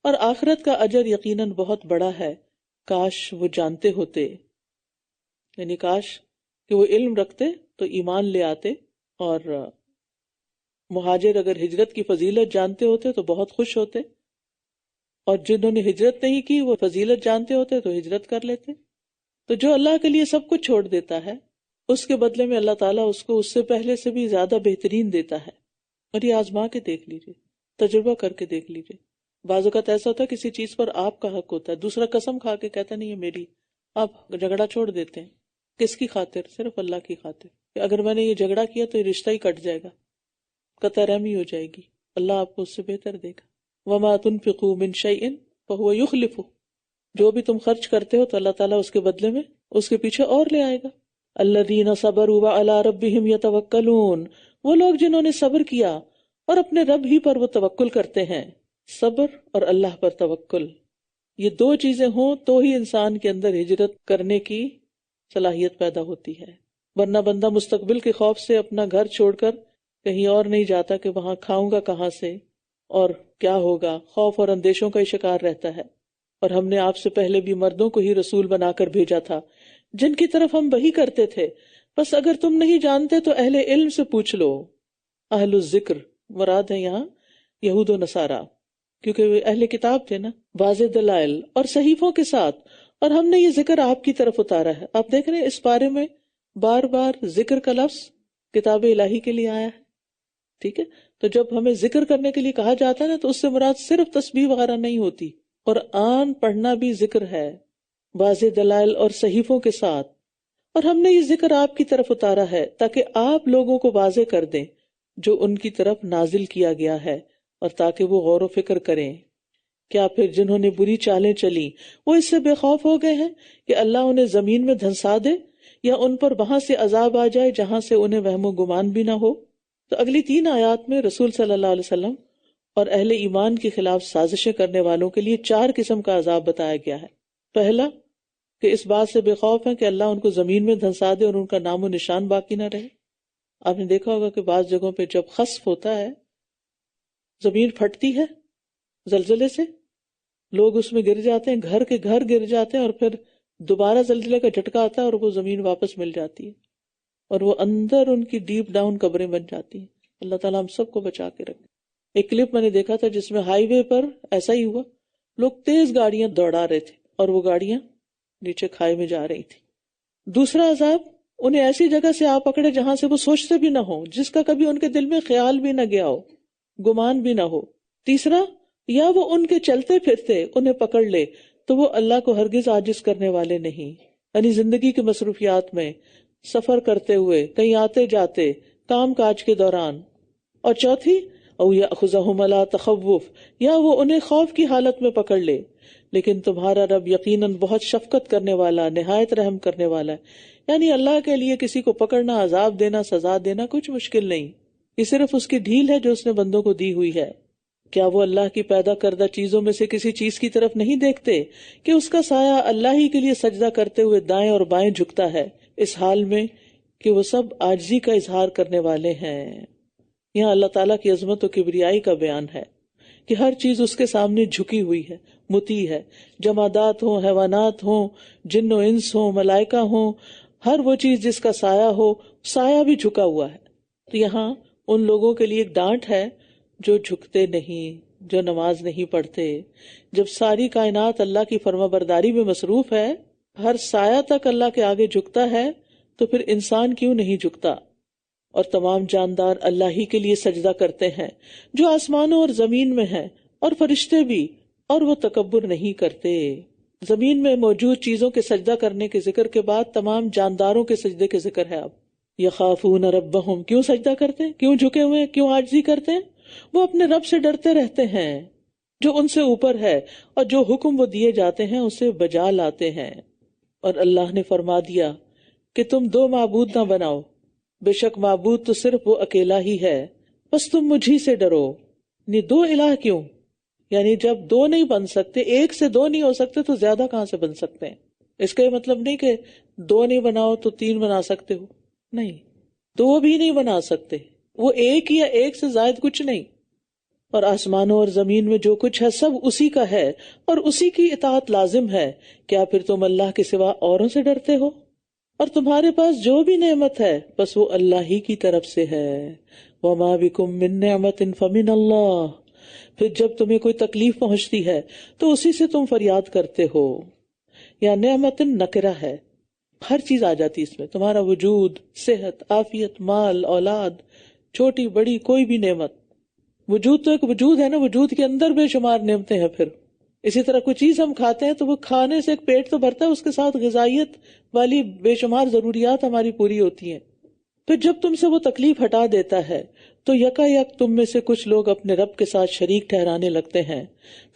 اور آخرت کا اجر یقیناً بہت بڑا ہے. کاش وہ جانتے ہوتے، یعنی کاش کہ وہ علم رکھتے تو ایمان لے آتے، اور مہاجر اگر ہجرت کی فضیلت جانتے ہوتے تو بہت خوش ہوتے، اور جنہوں نے ہجرت نہیں کی وہ فضیلت جانتے ہوتے تو ہجرت کر لیتے. تو جو اللہ کے لیے سب کچھ چھوڑ دیتا ہے اس کے بدلے میں اللہ تعالیٰ اس کو اس سے پہلے سے بھی زیادہ بہترین دیتا ہے. اور یہ آزما کے دیکھ لیجیے، تجربہ کر کے دیکھ لیجیے. بعض اوقات ایسا ہوتا ہے کسی چیز پر آپ کا حق ہوتا ہے، دوسرا قسم کھا کے کہتا نہیں یہ میری، آپ جھگڑا چھوڑ دیتے ہیں. کس کی خاطر؟ صرف اللہ کی خاطر. کہ اگر میں نے یہ جھگڑا کیا تو یہ رشتہ ہی کٹ جائے گا، قطع رحمی ہو جائے گی، اللہ آپ کو اس سے بہتر دے گا. وَمَا تُنْفِقُوا مِنْ شَيْءٍ فَهُوَ يُخْلِفُهُ. جو بھی تم خرچ کرتے ہو تو اللہ تعالیٰ اس کے بدلے میں اس کے پیچھے اور لے آئے گا. الَّذِينَ صَبَرُوا وَعَلَىٰ رَبِّهِمْ يَتَوَكَّلُونَ. وہ لوگ جنہوں نے صبر کیا اور اپنے رب ہی پر وہ توکل کرتے ہیں. صبر اور اللہ پر توکل، یہ دو چیزیں ہوں تو ہی انسان کے اندر ہجرت کرنے کی صلاحیت پیدا ہوتی ہے. ورنہ بندہ مستقبل کے خوف سے اپنا گھر چھوڑ کر کہیں اور نہیں جاتا کہ وہاں کھاؤں گا کہاں سے اور کیا ہوگا، خوف اور اندیشوں کا ہی شکار رہتا ہے. اور ہم نے آپ سے پہلے بھی مردوں کو ہی رسول بنا کر بھیجا تھا جن کی طرف ہم وحی کرتے تھے، بس اگر تم نہیں جانتے تو اہل علم سے پوچھ لو. اہل الذکر مراد ہے یہاں یہود و نصارہ، کیونکہ وہ اہل کتاب تھے نا، واضح دلائل اور صحیفوں کے ساتھ. اور ہم نے یہ ذکر آپ کی طرف اتارا ہے. آپ دیکھ رہے ہیں اس بارے میں بار بار ذکر کا لفظ کتاب الہی کے لیے آیا ہے. ٹھیک ہے، تو جب ہمیں ذکر کرنے کے لیے کہا جاتا ہے نا تو اس سے مراد صرف تسبیح وغیرہ نہیں ہوتی، قرآن پڑھنا بھی ذکر ہے، واضح دلائل اور صحیفوں کے ساتھ. اور ہم نے یہ ذکر آپ کی طرف اتارا ہے تاکہ آپ لوگوں کو واضح کر دیں جو ان کی طرف نازل کیا گیا ہے، اور تاکہ وہ غور و فکر کریں. کیا پھر جنہوں نے بری چالیں چلی وہ اس سے بے خوف ہو گئے ہیں کہ اللہ انہیں زمین میں دھنسا دے یا ان پر وہاں سے عذاب آ جائے جہاں سے انہیں وہم و گمان بھی نہ ہو؟ تو اگلی 3 آیات میں رسول صلی اللہ علیہ وسلم اور اہل ایمان کے خلاف سازشیں کرنے والوں کے لیے 4 قسم کا عذاب بتایا گیا ہے. پہلا کہ اس بات سے بے خوف ہیں کہ اللہ ان کو زمین میں دھنسا دے اور ان کا نام و نشان باقی نہ رہے. آپ نے دیکھا ہوگا کہ بعض جگہوں پہ جب خسف ہوتا ہے، زمین پھٹتی ہے زلزلے سے، لوگ اس میں گر جاتے ہیں، گھر کے گھر گر جاتے ہیں، اور پھر دوبارہ زلزلے کا جھٹکا آتا ہے اور وہ زمین واپس مل جاتی ہے، اور وہ اندر ان کی ڈیپ ڈاؤن قبریں بن جاتی ہیں. اللہ تعالیٰ ہم سب کو بچا کے رکھے. ایک کلپ میں نے دیکھا تھا جس میں ہائی وے پر ایسا ہی ہوا، لوگ تیز گاڑیاں دوڑا رہے تھے اور وہ گاڑیاں نیچے کھائی میں جا رہی تھی. دوسرا عذاب انہیں ایسی جگہ سے آ پکڑے جہاں سے وہ سوچتے بھی نہ ہو، جس کا کبھی ان کے دل میں خیال بھی نہ گیا ہو، گمان بھی نہ ہو. تیسرا، یا وہ ان کے چلتے پھرتے انہیں پکڑ لے تو وہ اللہ کو ہرگز عاجز کرنے والے نہیں، یعنی زندگی کی مصروفیات میں، سفر کرتے ہوئے، کہیں آتے جاتے، کام کاج کے دوران. اور چوتھی، او یأخذہم علی تخوف، یا وہ انہیں خوف کی حالت میں پکڑ لے. لیکن تمہارا رب یقیناً بہت شفقت کرنے والا، نہایت رحم کرنے والا ہے. یعنی اللہ کے لیے کسی کو پکڑنا، عذاب دینا، سزا دینا کچھ مشکل نہیں، یہ صرف اس کی ڈھیل ہے جو اس نے بندوں کو دی ہوئی ہے. کیا وہ اللہ کی پیدا کردہ چیزوں میں سے کسی چیز کی طرف نہیں دیکھتے کہ اس کا سایہ اللہ ہی کے لیے سجدہ کرتے ہوئے دائیں اور بائیں جھکتا ہے، اس حال میں کہ وہ سب عاجزی کا اظہار کرنے والے ہیں. یہاں اللہ تعالیٰ کی عظمت و کبریائی کا بیان ہے کہ ہر چیز اس کے سامنے جھکی ہوئی ہے، مطیع ہے. جمادات ہوں، حیوانات ہوں، جن و انس ہوں، ملائکہ ہوں، ہر وہ چیز جس کا سایہ ہو، سایہ بھی جھکا ہوا ہے. تو یہاں ان لوگوں کے لیے ایک ڈانٹ ہے جو جھکتے نہیں، جو نماز نہیں پڑھتے. جب ساری کائنات اللہ کی فرما برداری میں مصروف ہے، ہر سایہ تک اللہ کے آگے جھکتا ہے، تو پھر انسان کیوں نہیں جھکتا؟ اور تمام جاندار اللہ ہی کے لیے سجدہ کرتے ہیں جو آسمانوں اور زمین میں ہے، اور فرشتے بھی، اور وہ تکبر نہیں کرتے. زمین میں موجود چیزوں کے سجدہ کرنے کے ذکر کے بعد تمام جانداروں کے سجدے کے ذکر ہے. اب یخافون ربہم، کیوں سجدہ کرتے ہیں، کیوں جھکے ہوئے ہیں، کیوں عاجزی کرتے ہیں؟ وہ اپنے رب سے ڈرتے رہتے ہیں جو ان سے اوپر ہے، اور جو حکم وہ دیے جاتے ہیں اسے بجا لاتے ہیں. اور اللہ نے فرما دیا کہ تم دو معبود نہ بناؤ، بے شک معبود تو صرف وہ اکیلا ہی ہے، بس تم مجھی سے ڈرو. یعنی دو الہ کیوں؟ یعنی جب دو نہیں بن سکتے، ایک سے دو نہیں ہو سکتے، تو زیادہ کہاں سے بن سکتے ہیں؟ اس کا یہ مطلب نہیں کہ دو نہیں بناؤ تو تین بنا سکتے ہو، نہیں، دو بھی نہیں بنا سکتے، وہ ایک یا ایک سے زائد کچھ نہیں. اور آسمانوں اور زمین میں جو کچھ ہے سب اسی کا ہے، اور اسی کی اطاعت لازم ہے. کیا پھر تم اللہ کے سوا اوروں سے ڈرتے ہو؟ اور تمہارے پاس جو بھی نعمت ہے بس وہ اللہ ہی کی طرف سے ہے. وَمَا بِكُم مِّن نِّعْمَةٍ فَمِنَ اللَّهِ، پھر جب تمہیں کوئی تکلیف پہنچتی ہے تو اسی سے تم فریاد کرتے ہو. یا نعمت نکرہ ہے، ہر چیز آ جاتی اس میں، تمہارا وجود، صحت، عافیت، مال، اولاد، چھوٹی بڑی کوئی بھی نعمت. وجود تو ایک وجود ہے نا، وجود کے اندر بے شمار نعمتیں ہیں. پھر اسی طرح کوئی چیز ہم کھاتے ہیں تو وہ کھانے سے ایک پیٹ تو بھرتا ہے، اس کے ساتھ غذائیت والی بے شمار ضروریات ہماری پوری ہوتی ہیں. پھر جب تم سے وہ تکلیف ہٹا دیتا ہے تو یکا یک تم میں سے کچھ لوگ اپنے رب کے ساتھ شریک ٹھہرانے لگتے ہیں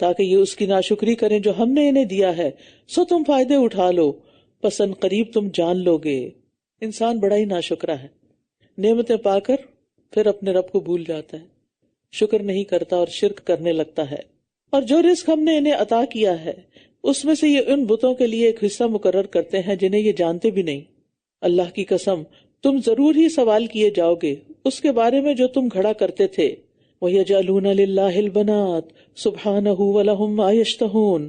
تاکہ یہ اس کی ناشکری کریں جو ہم نے انہیں دیا ہے، سو تم فائدے اٹھا لو، پس ان قریب تم جان لو گے. انسان بڑا ہی ناشکرا ہے، نعمتیں پا کر پھر اپنے رب کو بھول جاتا ہے، شکر نہیں کرتا اور شرک کرنے لگتا ہے. اور جو رزق ہم نے انہیں عطا کیا ہے اس میں سے یہ ان بتوں کے لیے ایک حصہ مقرر کرتے ہیں جنہیں یہ جانتے بھی نہیں. اللہ کی قسم تم ضرور ہی سوال کیے جاؤ گے اس کے بارے میں جو تم کھڑا کرتے تھے. وَيَجْعَلُونَ لِلَّهِ الْبَنَاتِ سُبْحَانَهُ وَلَهُمْ مَا يَشْتَهُونَ،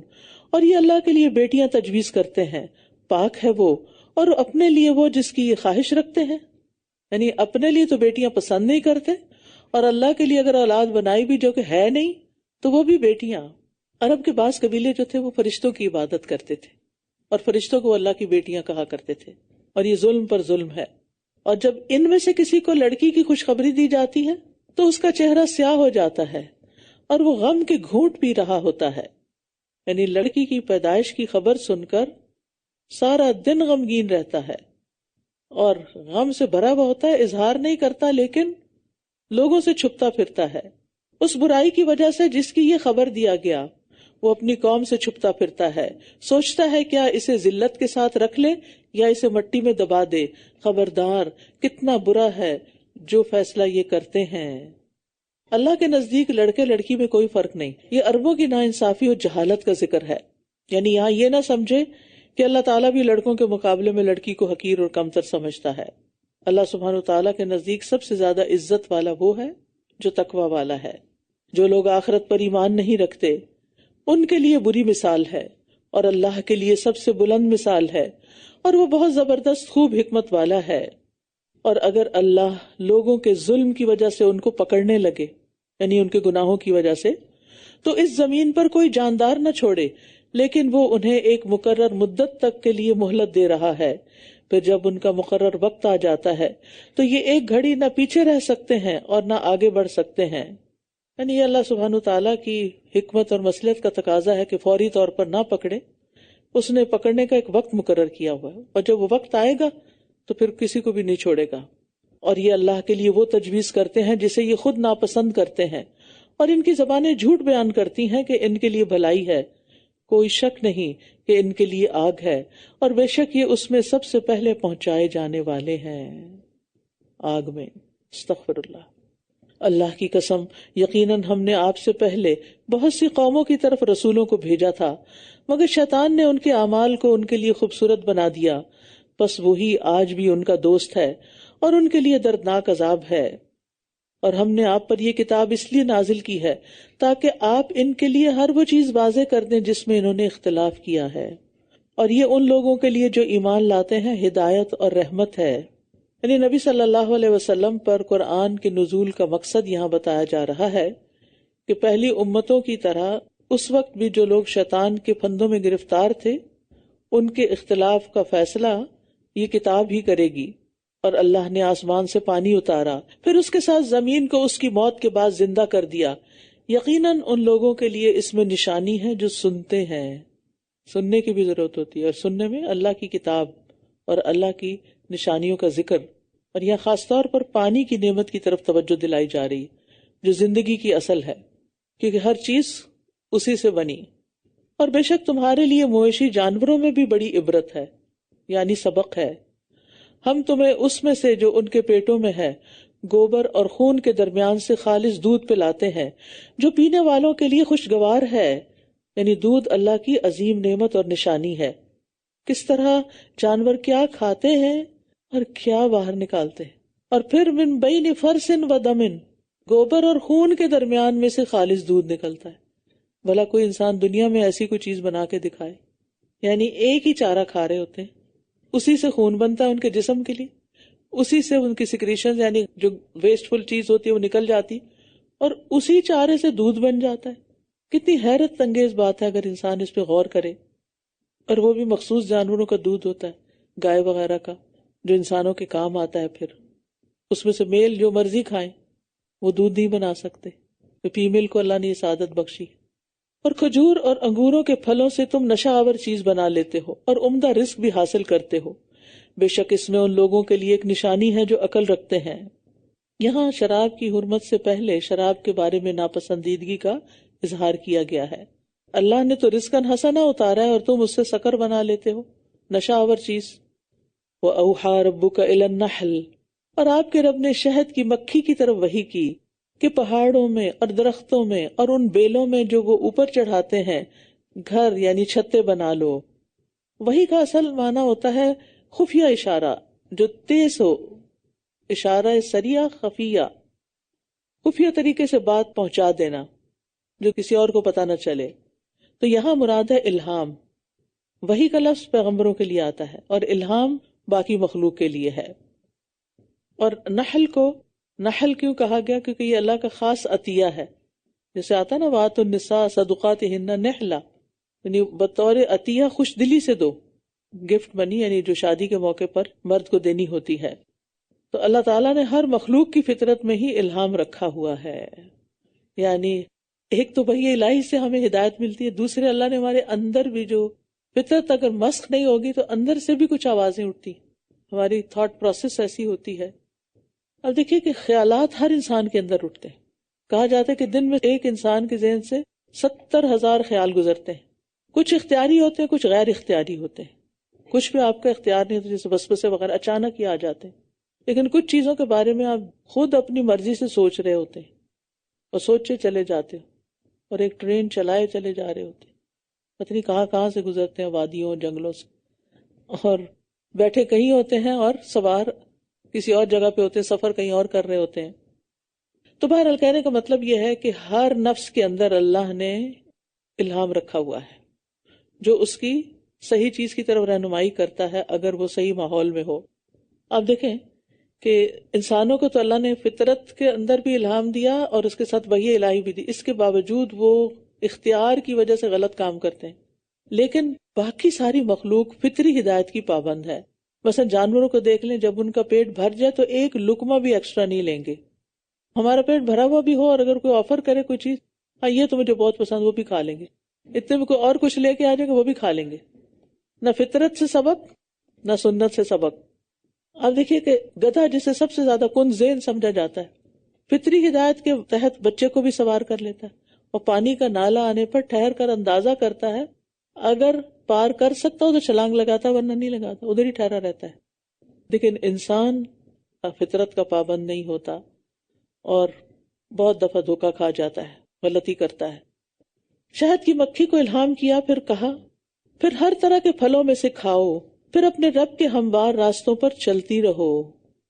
اور یہ اللہ کے لیے بیٹیاں تجویز کرتے ہیں، پاک ہے وہ، اور اپنے لیے وہ جس کی یہ خواہش رکھتے ہیں. یعنی اپنے لیے تو بیٹیاں پسند نہیں کرتے، اور اللہ کے لیے اگر اولاد بنائی بھی جو کہ ہے نہیں تو وہ بھی بیٹیاں. عرب کے بعض قبیلے جو تھے وہ فرشتوں کی عبادت کرتے تھے اور فرشتوں کو اللہ کی بیٹیاں کہا کرتے تھے، اور یہ ظلم پر ظلم ہے. اور جب ان میں سے کسی کو لڑکی کی خوشخبری دی جاتی ہے تو اس کا چہرہ سیاہ ہو جاتا ہے اور وہ غم کے گھونٹ پی رہا ہوتا ہے. یعنی لڑکی کی پیدائش کی خبر سن کر سارا دن غمگین رہتا ہے اور غم سے بھرا ہوا ہوتا ہے، اظہار نہیں کرتا لیکن لوگوں سے چھپتا پھرتا ہے. اس برائی کی وجہ سے جس کی یہ خبر دیا گیا وہ اپنی قوم سے چھپتا پھرتا ہے، سوچتا ہے کیا اسے ذلت کے ساتھ رکھ لے یا اسے مٹی میں دبا دے. خبردار کتنا برا ہے جو فیصلہ یہ کرتے ہیں. اللہ کے نزدیک لڑکے لڑکی میں کوئی فرق نہیں. یہ عربوں کی ناانصافی اور جہالت کا ذکر ہے. یعنی یہاں یہ نہ سمجھے کہ اللہ تعالیٰ بھی لڑکوں کے مقابلے میں لڑکی کو حقیر اور کمتر سمجھتا ہے. اللہ سبحانہ وتعالیٰ کے نزدیک سب سے زیادہ عزت والا وہ ہے جو تقوی والا ہے. جو لوگ آخرت پر ایمان نہیں رکھتے ان کے لیے بری مثال ہے، اور اللہ کے لیے سب سے بلند مثال ہے، اور وہ بہت زبردست خوب حکمت والا ہے. اور اگر اللہ لوگوں کے ظلم کی وجہ سے ان کو پکڑنے لگے، یعنی ان کے گناہوں کی وجہ سے، تو اس زمین پر کوئی جاندار نہ چھوڑے، لیکن وہ انہیں ایک مقرر مدت تک کے لیے مہلت دے رہا ہے. پھر جب ان کا مقرر وقت آ جاتا ہے تو یہ ایک گھڑی نہ پیچھے رہ سکتے ہیں اور نہ آگے بڑھ سکتے ہیں. یعنی یہ اللہ سبحانہ تعالیٰ کی حکمت اور مصلحت کا تقاضا ہے کہ فوری طور پر نہ پکڑے، اس نے پکڑنے کا ایک وقت مقرر کیا ہوا ہے، اور جب وہ وقت آئے گا تو پھر کسی کو بھی نہیں چھوڑے گا. اور یہ اللہ کے لیے وہ تجویز کرتے ہیں جسے یہ خود ناپسند کرتے ہیں، اور ان کی زبانیں جھوٹ بیان کرتی ہیں کہ ان کے لیے بھلائی ہے. کوئی شک نہیں کہ ان کے لیے آگ ہے، اور بے شک یہ اس میں سب سے پہلے پہنچائے جانے والے ہیں، آگ میں. استغفر اللہ. اللہ کی قسم یقیناً ہم نے آپ سے پہلے بہت سی قوموں کی طرف رسولوں کو بھیجا تھا، مگر شیطان نے ان کے اعمال کو ان کے لیے خوبصورت بنا دیا، بس وہی آج بھی ان کا دوست ہے اور ان کے لیے دردناک عذاب ہے. اور ہم نے آپ پر یہ کتاب اس لیے نازل کی ہے تاکہ آپ ان کے لیے ہر وہ چیز واضح کر دیں جس میں انہوں نے اختلاف کیا ہے، اور یہ ان لوگوں کے لیے جو ایمان لاتے ہیں ہدایت اور رحمت ہے۔ یعنی نبی صلی اللہ علیہ وسلم پر قرآن کے نزول کا مقصد یہاں بتایا جا رہا ہے کہ پہلی امتوں کی طرح اس وقت بھی جو لوگ شیطان کے پھندوں میں گرفتار تھے ان کے اختلاف کا فیصلہ یہ کتاب ہی کرے گی۔ اور اللہ نے آسمان سے پانی اتارا، پھر اس کے ساتھ زمین کو اس کی موت کے بعد زندہ کر دیا۔ یقیناً ان لوگوں کے لیے اس میں نشانی ہے جو سنتے ہیں۔ سننے کی بھی ضرورت ہوتی ہے، اور سننے میں اللہ کی کتاب اور اللہ کی نشانیوں کا ذکر، اور یہاں خاص طور پر پانی کی نعمت کی طرف توجہ دلائی جا رہی جو زندگی کی اصل ہے، کیونکہ ہر چیز اسی سے بنی۔ اور بے شک تمہارے لیے مویشی جانوروں میں بھی بڑی عبرت ہے، یعنی سبق ہے۔ ہم تمہیں اس میں سے جو ان کے پیٹوں میں ہے گوبر اور خون کے درمیان سے خالص دودھ پلاتے ہیں جو پینے والوں کے لیے خوشگوار ہے، یعنی دودھ اللہ کی عظیم نعمت اور نشانی ہے۔ کس طرح جانور کیا کھاتے ہیں اور کیا باہر نکالتے ہیں، اور پھر من بین فرث و دم، گوبر اور خون کے درمیان میں سے خالص دودھ نکلتا ہے۔ بھلا کوئی انسان دنیا میں ایسی کوئی چیز بنا کے دکھائے، یعنی ایک ہی چارہ کھا رہے ہوتے ہیں، اسی سے خون بنتا ہے ان کے جسم کے لیے، اسی سے ان کی سیکریشن یعنی جو ویسٹ فل چیز ہوتی ہے وہ نکل جاتی، اور اسی چارے سے دودھ بن جاتا ہے۔ کتنی حیرت انگیز بات ہے اگر انسان اس پہ غور کرے۔ اور وہ بھی مخصوص جانوروں کا دودھ ہوتا ہے، گائے وغیرہ کا، جو انسانوں کے کام آتا ہے۔ پھر اس میں سے میل جو مرضی کھائیں وہ دودھ نہیں بنا سکتے، فیمیل کو اللہ نے یہ سعادت بخشی۔ اور کھجور اور انگوروں کے پھلوں سے تم نشہ آور چیز بنا لیتے ہو اور عمدہ رزق بھی حاصل کرتے ہو، بے شک اس میں ان لوگوں کے لیے ایک نشانی ہے جو عقل رکھتے ہیں۔ یہاں شراب کی حرمت سے پہلے شراب کے بارے میں ناپسندیدگی کا اظہار کیا گیا ہے۔ اللہ نے تو رزقاً حسنا اتارا ہے اور تم اس سے سکر بنا لیتے ہو، نشہ آور چیز۔ وَأَوْحَىٰ رَبُّكَ إِلَى النَّحْلِ، اور آپ کے رب نے شہد کی مکھی کی طرف وحی کی کہ پہاڑوں میں اور درختوں میں اور ان بیلوں میں جو وہ اوپر چڑھاتے ہیں گھر یعنی چھتے بنا لو۔ وحی کا اصل معنی ہوتا ہے خفیہ اشارہ جو تیز ہو، اشارہ سریع خفیہ، خفیہ طریقے سے بات پہنچا دینا جو کسی اور کو پتہ نہ چلے۔ تو یہاں مراد ہے الہام۔ وحی کا لفظ پیغمبروں کے لیے آتا ہے اور الہام باقی مخلوق کے لیے ہے۔ اور نحل کو نحل کیوں کہا گیا؟ کیونکہ یہ اللہ کا خاص عطیہ ہے، جیسے آتا نا وَآتُوا النِّسَاءَ صَدُقَاتِهِنَّ نِحْلًا، یعنی بطور عطیہ خوش دلی سے دو، گفٹ منی یعنی جو شادی کے موقع پر مرد کو دینی ہوتی ہے۔ تو اللہ تعالیٰ نے ہر مخلوق کی فطرت میں ہی الہام رکھا ہوا ہے، یعنی ایک تو وحی الہی سے ہمیں ہدایت ملتی ہے، دوسرے اللہ نے ہمارے اندر بھی جو فطرت اگر مسخ نہیں ہوگی تو اندر سے بھی کچھ آوازیں اٹھتی، ہماری تھاٹ پروسیس ایسی ہوتی ہے۔ اب دیکھیے کہ خیالات ہر انسان کے اندر اٹھتے ہیں، کہا جاتا ہے کہ دن میں ایک انسان کے ذہن سے 70,000 خیال گزرتے ہیں، کچھ اختیاری ہوتے ہیں کچھ غیر اختیاری ہوتے ہیں، کچھ بھی آپ کا اختیار نہیں ہوتا، جیسے وسوسے وغیرہ اچانک ہی آ جاتے ہیں، لیکن کچھ چیزوں کے بارے میں آپ خود اپنی مرضی سے سوچ رہے ہوتے ہیں اور سوچے چلے جاتے ہو، اور ایک ٹرین چلائے چلے جا رہے ہوتے ہیں، پتہ نہیں کہاں سے گزرتے ہیں، وادیوں جنگلوں سے، اور بیٹھے کہیں ہوتے ہیں اور سوار کسی اور جگہ پہ ہوتے ہیں، سفر کہیں اور کر رہے ہوتے ہیں۔ تو بہرحال کہنے کا مطلب یہ ہے کہ ہر نفس کے اندر اللہ نے الہام رکھا ہوا ہے جو اس کی صحیح چیز کی طرف رہنمائی کرتا ہے اگر وہ صحیح ماحول میں ہو۔ آپ دیکھیں کہ انسانوں کو تو اللہ نے فطرت کے اندر بھی الہام دیا اور اس کے ساتھ وحی الہی بھی دی، اس کے باوجود وہ اختیار کی وجہ سے غلط کام کرتے ہیں، لیکن باقی ساری مخلوق فطری ہدایت کی پابند ہے۔ مثلا جانوروں کو دیکھ لیں، جب ان کا پیٹ بھر جائے تو ایک لقمہ بھی ایکسٹرا نہیں لیں گے۔ ہمارا پیٹ بھرا ہوا بھی ہو اور اگر کوئی آفر کرے کوئی چیز، ہاں یہ تو مجھے بہت پسند، وہ بھی کھا لیں گے، اتنے میں کوئی اور کچھ لے کے آ جائے گا وہ بھی کھا لیں گے۔ نہ فطرت سے سبق نہ سنت سے سبق۔ آپ دیکھیے کہ گدھا جسے سب سے زیادہ کن ذہن سمجھا جاتا ہے، فطری ہدایت کے تحت بچے کو بھی سوار کر لیتا ہے اور پانی کا نالا آنے پر ٹھہر کر اندازہ کرتا ہے، اگر پار کر سکتا ہو تو چھلانگ لگاتا ہے ورنہ نہیں لگاتا، ادھر ہی ٹھہرا رہتا ہے۔ لیکن انسان فطرت کا پابند نہیں ہوتا اور بہت دفعہ دھوکا کھا جاتا ہے، غلطی کرتا ہے۔ شہد کی مکھی کو الہام کیا، پھر کہا پھر ہر طرح کے پھلوں میں سے کھاؤ، پھر اپنے رب کے ہموار راستوں پر چلتی رہو،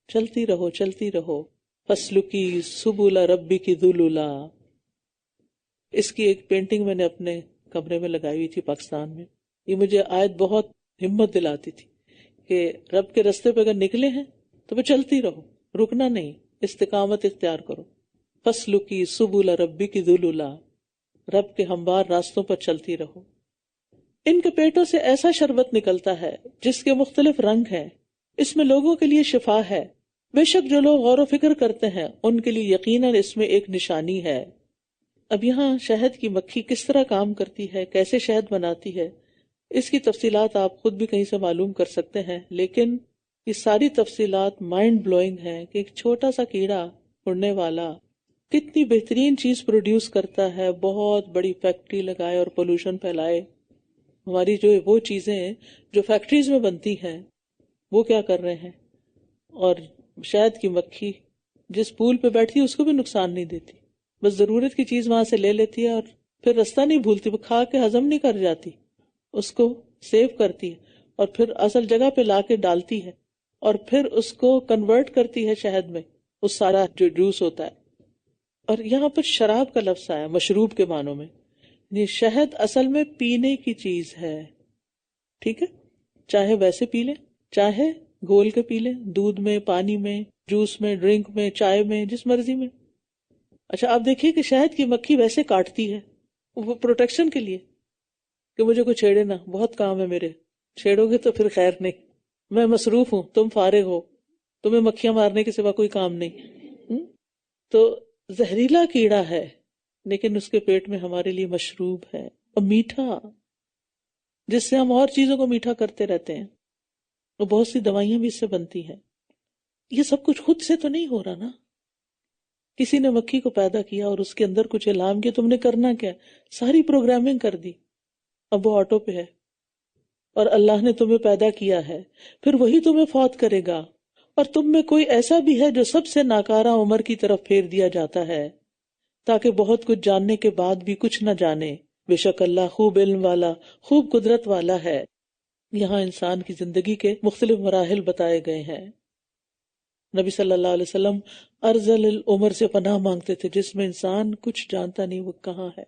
چلتی رہو، چلتی رہو۔ فَاسْلُكِي سُبُلَ رَبِّكِ ذُلُلًا. اس کی ایک پینٹنگ میں نے اپنے کمرے میں لگائی ہوئی تھی پاکستان میں. یہ مجھے آیت بہت ہمت دلاتی تھی کہ رب کے رستے پہ اگر نکلے ہیں تو وہ چلتی رہو، رکنا نہیں، استقامت اختیار کرو. فَاسْلُكِي سُبُلَ رَبِّكِ ذُلُلًا، رب کے ہموار راستوں پر چلتی رہو. ان کے پیٹوں سے ایسا شربت نکلتا ہے جس کے مختلف رنگ ہیں، اس میں لوگوں کے لیے شفا ہے. بے شک جو لوگ غور و فکر کرتے ہیں ان کے لیے یقیناً اس میں ایک نشانی ہے. اب یہاں شہد کی مکھی کس طرح کام کرتی ہے، کیسے شہد بناتی ہے، اس کی تفصیلات آپ خود بھی کہیں سے معلوم کر سکتے ہیں، لیکن یہ ساری تفصیلات مائنڈ بلوئنگ ہیں کہ ایک چھوٹا سا کیڑا اڑنے والا کتنی بہترین چیز پروڈیوس کرتا ہے، بہت بڑی فیکٹری لگائے اور پولوشن پھیلائے. ہماری جو وہ چیزیں جو فیکٹریز میں بنتی ہیں وہ کیا کر رہے ہیں، اور شہد کی مکھی جس پول پہ بیٹھی اس کو بھی نقصان نہیں دیتی، بس ضرورت کی چیز وہاں سے لے لیتی ہے اور پھر رستہ نہیں بھولتی، وہ کھا کے ہضم نہیں کر جاتی، اس کو سیو کرتی ہے اور پھر اصل جگہ پہ لا کے ڈالتی ہے اور پھر اس کو کنورٹ کرتی ہے شہد میں، اس سارا جو جوس ہوتا ہے. اور یہاں پر شراب کا لفظ آیا مشروب کے معنوں میں، یہ شہد اصل میں پینے کی چیز ہے. ٹھیک ہے، چاہے ویسے پی لیں، چاہے گھول کے پی لیں، دودھ میں، پانی میں، جوس میں، ڈرنک میں، چائے میں، جس مرضی میں. اچھا آپ دیکھیے کہ شہد کی مکھی ویسے کاٹتی ہے وہ پروٹیکشن کے لیے کہ مجھے کوئی چھیڑے نہ، بہت کام ہے میرے، چھیڑو گے تو پھر خیر نہیں، میں مصروف ہوں، تم فارغ ہو، تمہیں مکھیاں مارنے کے سوا کوئی کام نہیں. تو زہریلا کیڑا ہے لیکن اس کے پیٹ میں ہمارے لیے مشروب ہے اور میٹھا، جس سے ہم اور چیزوں کو میٹھا کرتے رہتے ہیں، اور بہت سی دوائیاں بھی اس سے بنتی ہیں. یہ سب کچھ خود سے تو نہیں ہو رہا نا، کسی نے مکھی کو پیدا کیا اور اس کے اندر کچھ الہام کیا، تم نے کرنا کیا، ساری پروگرامنگ کر دی، اب وہ آٹو پہ ہے. اور اللہ نے تمہیں پیدا کیا ہے، پھر وہی تمہیں فوت کرے گا، اور تم میں کوئی ایسا بھی ہے جو سب سے ناکارہ عمر کی طرف پھیر دیا جاتا ہے تاکہ بہت کچھ جاننے کے بعد بھی کچھ نہ جانے. بے شک اللہ خوب علم والا، خوب قدرت والا ہے. یہاں انسان کی زندگی کے مختلف مراحل بتائے گئے ہیں. نبی صلی اللہ علیہ وسلم ارذل العمر سے پناہ مانگتے تھے، جس میں انسان کچھ جانتا نہیں وہ کہاں ہے.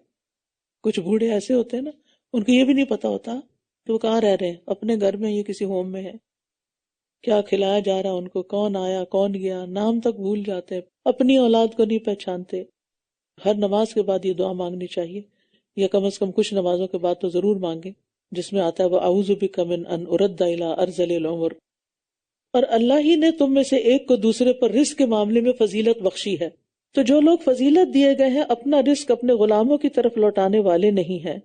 کچھ بوڑھے ایسے ہوتے ہیں نا، ان کو یہ بھی نہیں پتا ہوتا کہ وہ کہاں رہ رہے ہیں، اپنے گھر میں یا کسی ہوم میں ہے، کیا کھلایا جا رہا ان کو، کون آیا کون گیا، نام تک بھول جاتے ہیں، اپنی اولاد کو نہیں پہچانتے. ہر نماز کے بعد یہ دعا مانگنی چاہیے، یا کم از کم کچھ نمازوں کے بعد تو ضرور مانگیں، جس میں آتا ہے وَأَعُوذُ بِكَ مِنْ أَنْ أُرَدَّ إِلَىٰ أَرْذَلِ الْعُمُرِ. اور اللہ ہی نے تم میں سے ایک کو دوسرے پر رزق کے معاملے میں فضیلت بخشی ہے، تو جو لوگ فضیلت دیے گئے ہیں اپنا رزق اپنے غلاموں کی طرف لوٹانے والے نہیں ہیں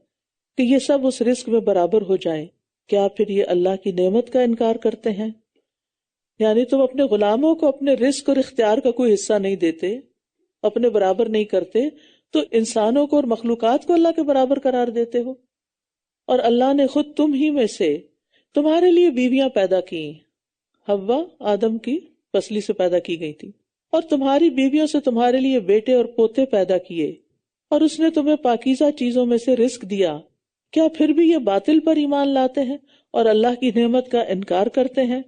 کہ یہ سب اس رزق میں برابر ہو جائیں. کیا پھر یہ اللہ کی نعمت کا انکار کرتے ہیں؟ یعنی تم اپنے غلاموں کو اپنے رزق اور اختیار کا کوئی حصہ نہیں دیتے، اپنے برابر نہیں کرتے، تو انسانوں کو اور مخلوقات کو اللہ کے برابر قرار دیتے ہو. اور اللہ نے خود تم ہی میں سے تمہارے لیے بیویاں پیدا کی. حوا آدم کی پسلی سے پیدا کی گئی تھی، اور تمہاری بیویوں سے تمہارے لیے بیٹے اور پوتے پیدا کیے، اور اس نے تمہیں پاکیزہ چیزوں میں سے رزق دیا. کیا پھر بھی یہ باطل پر ایمان لاتے ہیں اور اللہ کی نعمت کا انکار کرتے ہیں؟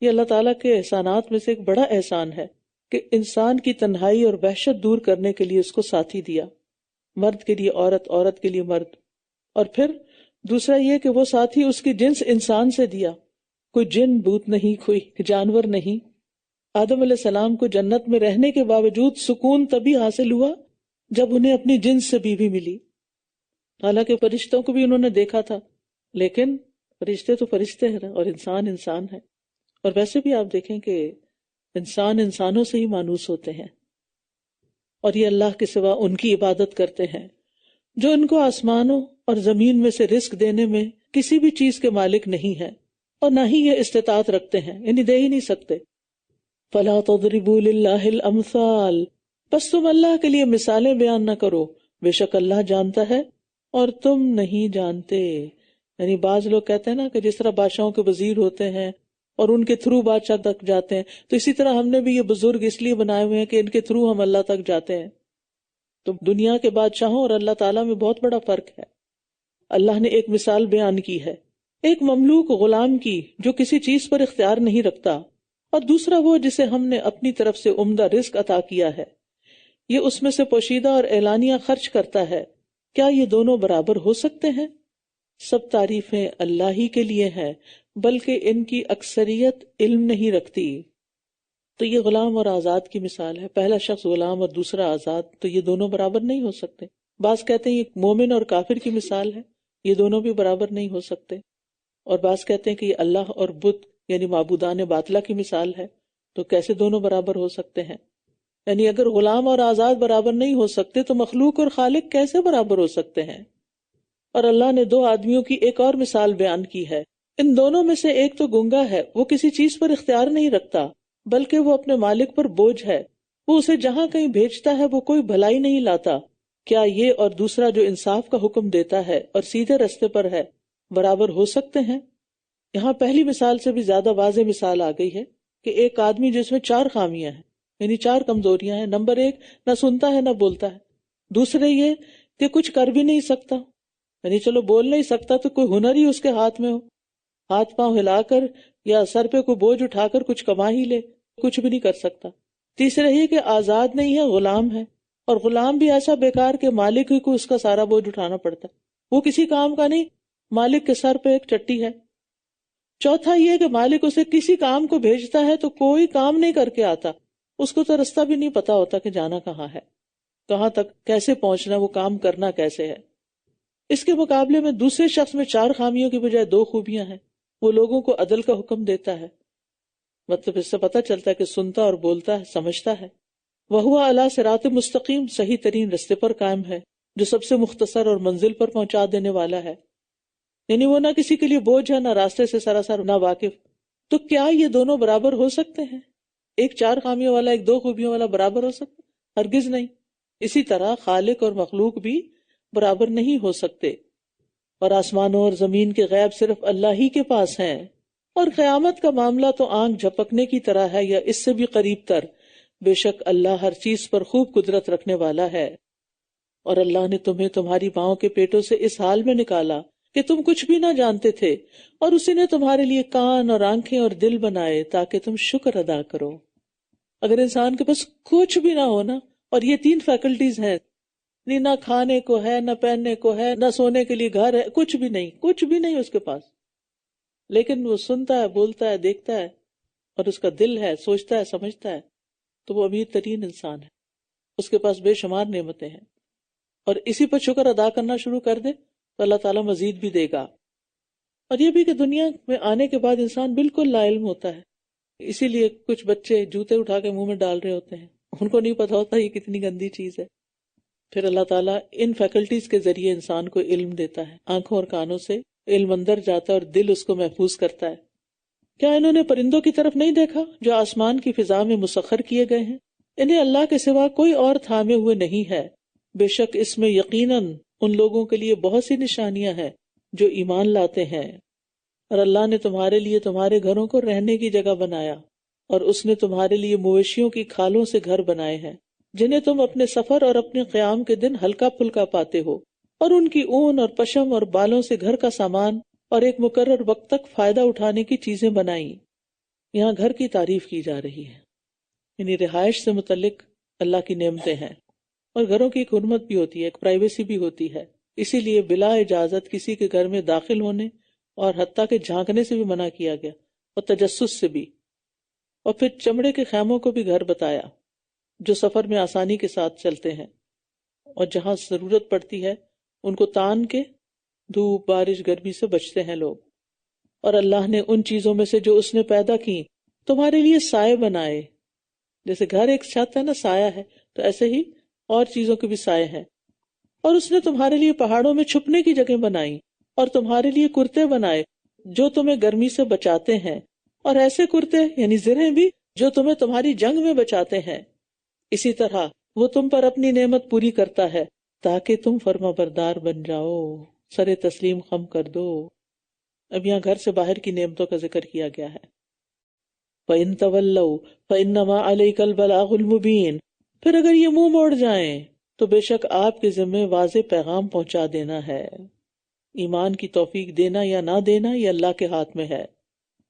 یہ اللہ تعالیٰ کے احسانات میں سے ایک بڑا احسان ہے کہ انسان کی تنہائی اور وحشت دور کرنے کے لیے اس کو ساتھی دیا، مرد کے لیے عورت، عورت کے لیے مرد. اور پھر دوسرا یہ کہ وہ ساتھی اس کی جنس انسان سے دیا، کوئی جن بوت نہیں، کوئی جانور نہیں. آدم علیہ السلام کو جنت میں رہنے کے باوجود سکون تبھی حاصل ہوا جب انہیں اپنی جنس سے بیوی ملی. حالانکہ فرشتوں کو بھی انہوں نے دیکھا تھا، لیکن فرشتے تو فرشتے ہیں اور انسان انسان ہے. اور ویسے بھی آپ دیکھیں کہ انسان انسانوں سے ہی مانوس ہوتے ہیں، اور یہ اللہ کے سوا ان کی عبادت کرتے ہیں جو ان کو آسمانوں اور زمین میں سے رزق دینے میں کسی بھی چیز کے مالک نہیں ہے، اور نہ ہی یہ استطاعت رکھتے ہیں، یعنی دے ہی نہیں سکتے. فَلَا تَضْرِبُوا لِلَّهِ الْأَمْثَالِ، بس تم اللہ کے لیے مثالیں بیان نہ کرو، بے شک اللہ جانتا ہے اور تم نہیں جانتے. یعنی بعض لوگ کہتے ہیں نا کہ جس طرح بادشاہوں کے وزیر ہوتے ہیں اور ان کے تھرو بادشاہ تک جاتے ہیں، تو اسی طرح ہم نے بھی یہ بزرگ اس لیے بنائے ہوئے ہیں کہ ان کے تھرو ہم اللہ تک جاتے ہیں. تو دنیا کے بادشاہوں اور اللہ تعالیٰ میں بہت بڑا فرق ہے. اللہ نے ایک مثال بیان کی ہے، ایک مملوک غلام کی جو کسی چیز پر اختیار نہیں رکھتا اور دوسرا وہ جسے ہم نے اپنی طرف سے عمدہ رزق عطا کیا ہے، یہ اس میں سے پوشیدہ اور اعلانیہ خرچ کرتا ہے، کیا یہ دونوں برابر ہو سکتے ہیں؟ سب تعریفیں اللہ ہی کے لیے ہیں، بلکہ ان کی اکثریت علم نہیں رکھتی۔ تو یہ غلام اور آزاد کی مثال ہے، پہلا شخص غلام اور دوسرا آزاد، تو یہ دونوں برابر نہیں ہو سکتے۔ بعض کہتے ہیں یہ مومن اور کافر کی مثال ہے، یہ دونوں بھی برابر نہیں ہو سکتے، اور بعض کہتے ہیں کہ یہ اللہ اور بت یعنی معبودان باطلہ کی مثال ہے، تو کیسے دونوں برابر ہو سکتے ہیں؟ یعنی اگر غلام اور آزاد برابر نہیں ہو سکتے تو مخلوق اور خالق کیسے برابر ہو سکتے ہیں؟ اور اللہ نے دو آدمیوں کی ایک اور مثال بیان کی ہے، ان دونوں میں سے ایک تو گنگا ہے، وہ کسی چیز پر اختیار نہیں رکھتا بلکہ وہ اپنے مالک پر بوجھ ہے، وہ اسے جہاں کہیں بھیجتا ہے وہ کوئی بھلائی نہیں لاتا، کیا یہ اور دوسرا جو انصاف کا حکم دیتا ہے اور سیدھے رستے پر ہے برابر ہو سکتے ہیں؟ یہاں پہلی مثال سے بھی زیادہ واضح مثال آ گئی ہے کہ ایک آدمی جس میں 4 خامیاں ہیں، یعنی 4 کمزوریاں ہیں۔ نمبر 1، نہ سنتا ہے نہ بولتا ہے۔ دوسرے یہ کہ کچھ کر بھی نہیں سکتا، یعنی چلو بول نہیں سکتا تو کوئی ہنر ہی اس کے ہاتھ میں ہو، ہاتھ پاؤں ہلا کر یا سر پہ کوئی بوجھ اٹھا کر کچھ کما ہی لے، کچھ بھی نہیں کر سکتا۔ تیسرے یہ کہ آزاد نہیں ہے، غلام ہے، اور غلام بھی ایسا بیکار کہ مالک ہی کو اس کا سارا بوجھ اٹھانا پڑتا ہے، وہ کسی کام کا نہیں، مالک کے سر پہ ایک چٹی ہے۔ چوتھا یہ کہ مالک اسے کسی کام کو بھیجتا ہے تو کوئی کام نہیں کر کے آتا، اس کو تو رستہ بھی نہیں پتا ہوتا کہ جانا کہاں ہے، کہاں تک کیسے پہنچنا، وہ کام کرنا کیسے ہے۔ اس کے مقابلے میں دوسرے شخص میں 4 خامیوں کی بجائے 2 خوبیاں ہیں، وہ لوگوں کو عدل کا حکم دیتا ہے، مطلب اس سے پتہ چلتا ہے کہ سنتا اور بولتا ہے، سمجھتا ہے۔ وَهُوَ عَلَىٰ صِرَاطٍ مُسْتَقِيمٍ، صحیح ترین رستے پر قائم ہے، جو سب سے مختصر اور منزل پر پہنچا دینے والا ہے، یعنی وہ نہ کسی کے لیے بوجھ ہے نہ راستے سے سراسر نہ واقف۔ تو کیا یہ دونوں برابر ہو سکتے ہیں؟ ایک 4 خامیوں والا ایک 2 خوبیوں والا برابر ہو سکتا؟ ہرگز نہیں۔ اسی طرح خالق اور مخلوق بھی برابر نہیں ہو سکتے، اور آسمانوں اور زمین کے غیب صرف اللہ ہی کے پاس ہیں، اور قیامت کا معاملہ تو آنکھ جھپکنے کی طرح ہے یا اس سے بھی قریب تر، بے شک اللہ ہر چیز پر خوب قدرت رکھنے والا ہے۔ اور اللہ نے تمہیں تمہاری ماؤں کے پیٹوں سے اس حال میں نکالا کہ تم کچھ بھی نہ جانتے تھے، اور اسی نے تمہارے لیے کان اور آنکھیں اور دل بنائے تاکہ تم شکر ادا کرو۔ اگر انسان کے پاس کچھ بھی نہ ہونا، اور یہ 3 فیکلٹیز ہیں، نہ کھانے کو ہے، نہ پہننے کو ہے، نہ سونے کے لیے گھر ہے، کچھ بھی نہیں، کچھ بھی نہیں اس کے پاس، لیکن وہ سنتا ہے، بولتا ہے، دیکھتا ہے، اور اس کا دل ہے، سوچتا ہے، سمجھتا ہے، تو وہ امیر ترین انسان ہے، اس کے پاس بے شمار نعمتیں ہیں، اور اسی پر شکر ادا کرنا شروع کر دے تو اللہ تعالیٰ مزید بھی دے گا۔ اور یہ بھی کہ دنیا میں آنے کے بعد انسان بالکل لا علم ہوتا ہے، اسی لیے کچھ بچے جوتے اٹھا کے منہ میں ڈال رہے ہوتے ہیں، ان کو نہیں پتا ہوتا یہ کتنی گندی چیز ہے۔ پھر اللہ تعالیٰ ان فیکلٹیز کے ذریعے انسان کو علم دیتا ہے، آنکھوں اور کانوں سے علم اندر جاتا ہے اور دل اس کو محفوظ کرتا ہے۔ کیا انہوں نے پرندوں کی طرف نہیں دیکھا جو آسمان کی فضا میں مسخر کیے گئے ہیں؟ انہیں اللہ کے سوا کوئی اور تھامے ہوئے نہیں ہے، بے شک اس میں یقیناً ان لوگوں کے لیے بہت سی نشانیاں ہیں جو ایمان لاتے ہیں۔ اور اللہ نے تمہارے لیے تمہارے گھروں کو رہنے کی جگہ بنایا، اور اس نے تمہارے لیے مویشیوں کی کھالوں سے گھر بنائے ہیں جنہیں تم اپنے سفر اور اپنے قیام کے دن ہلکا پھلکا پاتے ہو، اور ان کی اون اور پشم اور بالوں سے گھر کا سامان اور ایک مقرر وقت تک فائدہ اٹھانے کی چیزیں بنائیں۔ یہاں گھر کی تعریف کی جا رہی ہے، یعنی رہائش سے متعلق اللہ کی نعمتیں ہیں، اور گھروں کی ایک حرمت بھی ہوتی ہے، ایک پرائیویسی بھی ہوتی ہے، اسی لیے بلا اجازت کسی کے گھر میں داخل ہونے اور حتیٰ کہ جھانکنے سے بھی منع کیا گیا، اور تجسس سے بھی۔ اور پھر چمڑے کے خیموں کو بھی گھر بتایا جو سفر میں آسانی کے ساتھ چلتے ہیں، اور جہاں ضرورت پڑتی ہے ان کو تان کے دھوپ بارش گرمی سے بچتے ہیں لوگ۔ اور اللہ نے ان چیزوں میں سے جو اس نے پیدا کی تمہارے لیے سائے بنائے، جیسے گھر ایک چھت ہے نا، سایہ ہے، تو ایسے ہی اور چیزوں کے بھی سائے ہیں۔ اور اس نے تمہارے لیے پہاڑوں میں چھپنے کی جگہ بنائی، اور تمہارے لیے کرتے بنائے جو تمہیں گرمی سے بچاتے ہیں، اور ایسے کرتے یعنی زرہیں بھی جو تمہیں تمہاری جنگ میں بچاتے ہیں۔ اسی طرح وہ تم پر اپنی نعمت پوری کرتا ہے تاکہ تم فرما بردار بن جاؤ، سر تسلیم خم کر دو۔ اب یہاں گھر سے باہر کی نعمتوں کا ذکر کیا گیا ہے۔ فَإِن تَوَلَّوْا فَإِنَّمَا عَلَيْكَ الْبَلَاغُ الْمُبِينُ، پھر اگر یہ منہ موڑ جائیں تو بے شک آپ کے ذمہ واضح پیغام پہنچا دینا ہے۔ ایمان کی توفیق دینا یا نہ دینا یہ اللہ کے ہاتھ میں ہے۔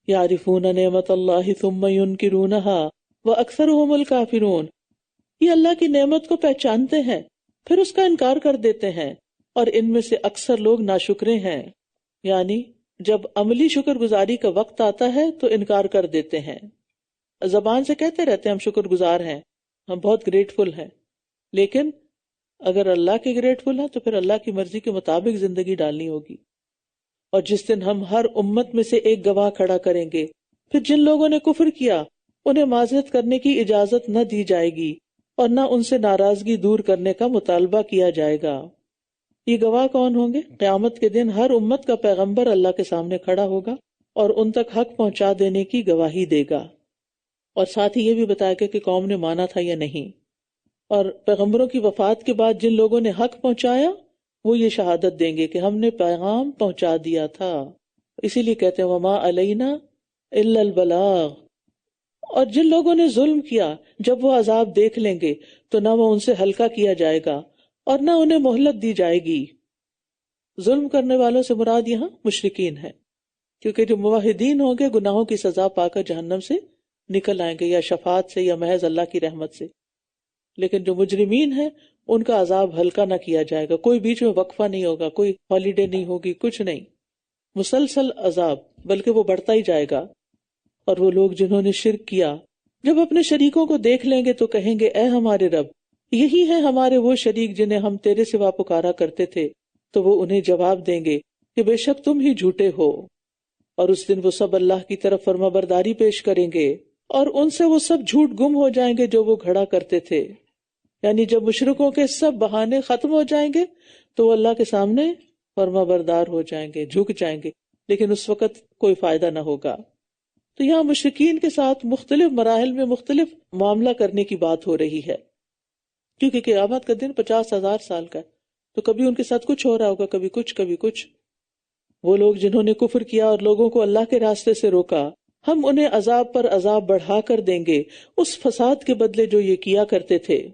یعرفون نعمت اللہ ثم ینکرونہا واکثرہم الکافرون، یہ اللہ کی نعمت کو پہچانتے ہیں پھر اس کا انکار کر دیتے ہیں، اور ان میں سے اکثر لوگ ناشکرے ہیں۔ یعنی جب عملی شکر گزاری کا وقت آتا ہے تو انکار کر دیتے ہیں۔ زبان سے کہتے رہتے ہیں ہم شکر گزار ہیں، ہم بہت گریٹفل ہیں، لیکن اگر اللہ کے گریٹفل ہیں تو پھر اللہ کی مرضی کے مطابق زندگی ڈالنی ہوگی۔ اور جس دن ہم ہر امت میں سے ایک گواہ کھڑا کریں گے، پھر جن لوگوں نے کفر کیا انہیں معذرت کرنے کی اجازت نہ دی جائے گی اور نہ ان سے ناراضگی دور کرنے کا مطالبہ کیا جائے گا۔ یہ گواہ کون ہوں گے؟ قیامت کے دن ہر امت کا پیغمبر اللہ کے سامنے کھڑا ہوگا اور ان تک حق پہنچا دینے کی گواہی دے گا، اور ساتھ ہی یہ بھی بتایا گیا کہ قوم نے مانا تھا یا نہیں۔ اور پیغمبروں کی وفات کے بعد جن لوگوں نے حق پہنچایا وہ یہ شہادت دیں گے کہ ہم نے پیغام پہنچا دیا تھا، اسی لیے کہتے ہیں وما علینا الا البلاغ۔ اور جن لوگوں نے ظلم کیا جب وہ عذاب دیکھ لیں گے تو نہ وہ ان سے ہلکا کیا جائے گا اور نہ انہیں مہلت دی جائے گی۔ ظلم کرنے والوں سے مراد یہاں مشرکین ہے، کیونکہ جو موحدین ہوں گے گناہوں کی سزا پا کر جہنم سے نکل آئیں گے، یا شفاعت سے یا محض اللہ کی رحمت سے۔ لیکن جو مجرمین ہیں ان کا عذاب ہلکا نہ کیا جائے گا، کوئی بیچ میں وقفہ نہیں ہوگا، کوئی ہالیڈے نہیں ہوگی، کچھ نہیں، مسلسل عذاب، بلکہ وہ بڑھتا ہی جائے گا۔ اور وہ لوگ جنہوں نے شرک کیا جب اپنے شریکوں کو دیکھ لیں گے تو کہیں گے اے ہمارے رب، یہی ہیں ہمارے وہ شریک جنہیں ہم تیرے سوا پکارا کرتے تھے، تو وہ انہیں جواب دیں گے کہ بے شک تم ہی جھوٹے ہو۔ اور اس دن وہ سب اللہ کی طرف فرما برداری پیش کریں گے اور ان سے وہ سب جھوٹ گم ہو جائیں گے جو وہ گھڑا کرتے تھے۔ یعنی جب مشرکوں کے سب بہانے ختم ہو جائیں گے تو وہ اللہ کے سامنے فرما بردار ہو جائیں گے، جھک جائیں گے، لیکن اس وقت کوئی فائدہ نہ ہوگا۔ تو یہاں مشرکین کے ساتھ مختلف مراحل میں مختلف معاملہ کرنے کی بات ہو رہی ہے، کیونکہ قیامت کا دن 50,000 سال کا ہے، تو کبھی ان کے ساتھ کچھ ہو رہا ہوگا، کبھی کچھ۔ وہ لوگ جنہوں نے کفر کیا اور لوگوں کو اللہ کے راستے سے روکا، ہم انہیں عذاب پر عذاب بڑھا کر دیں گے اس فساد کے بدلے جو یہ کیا کرتے تھے۔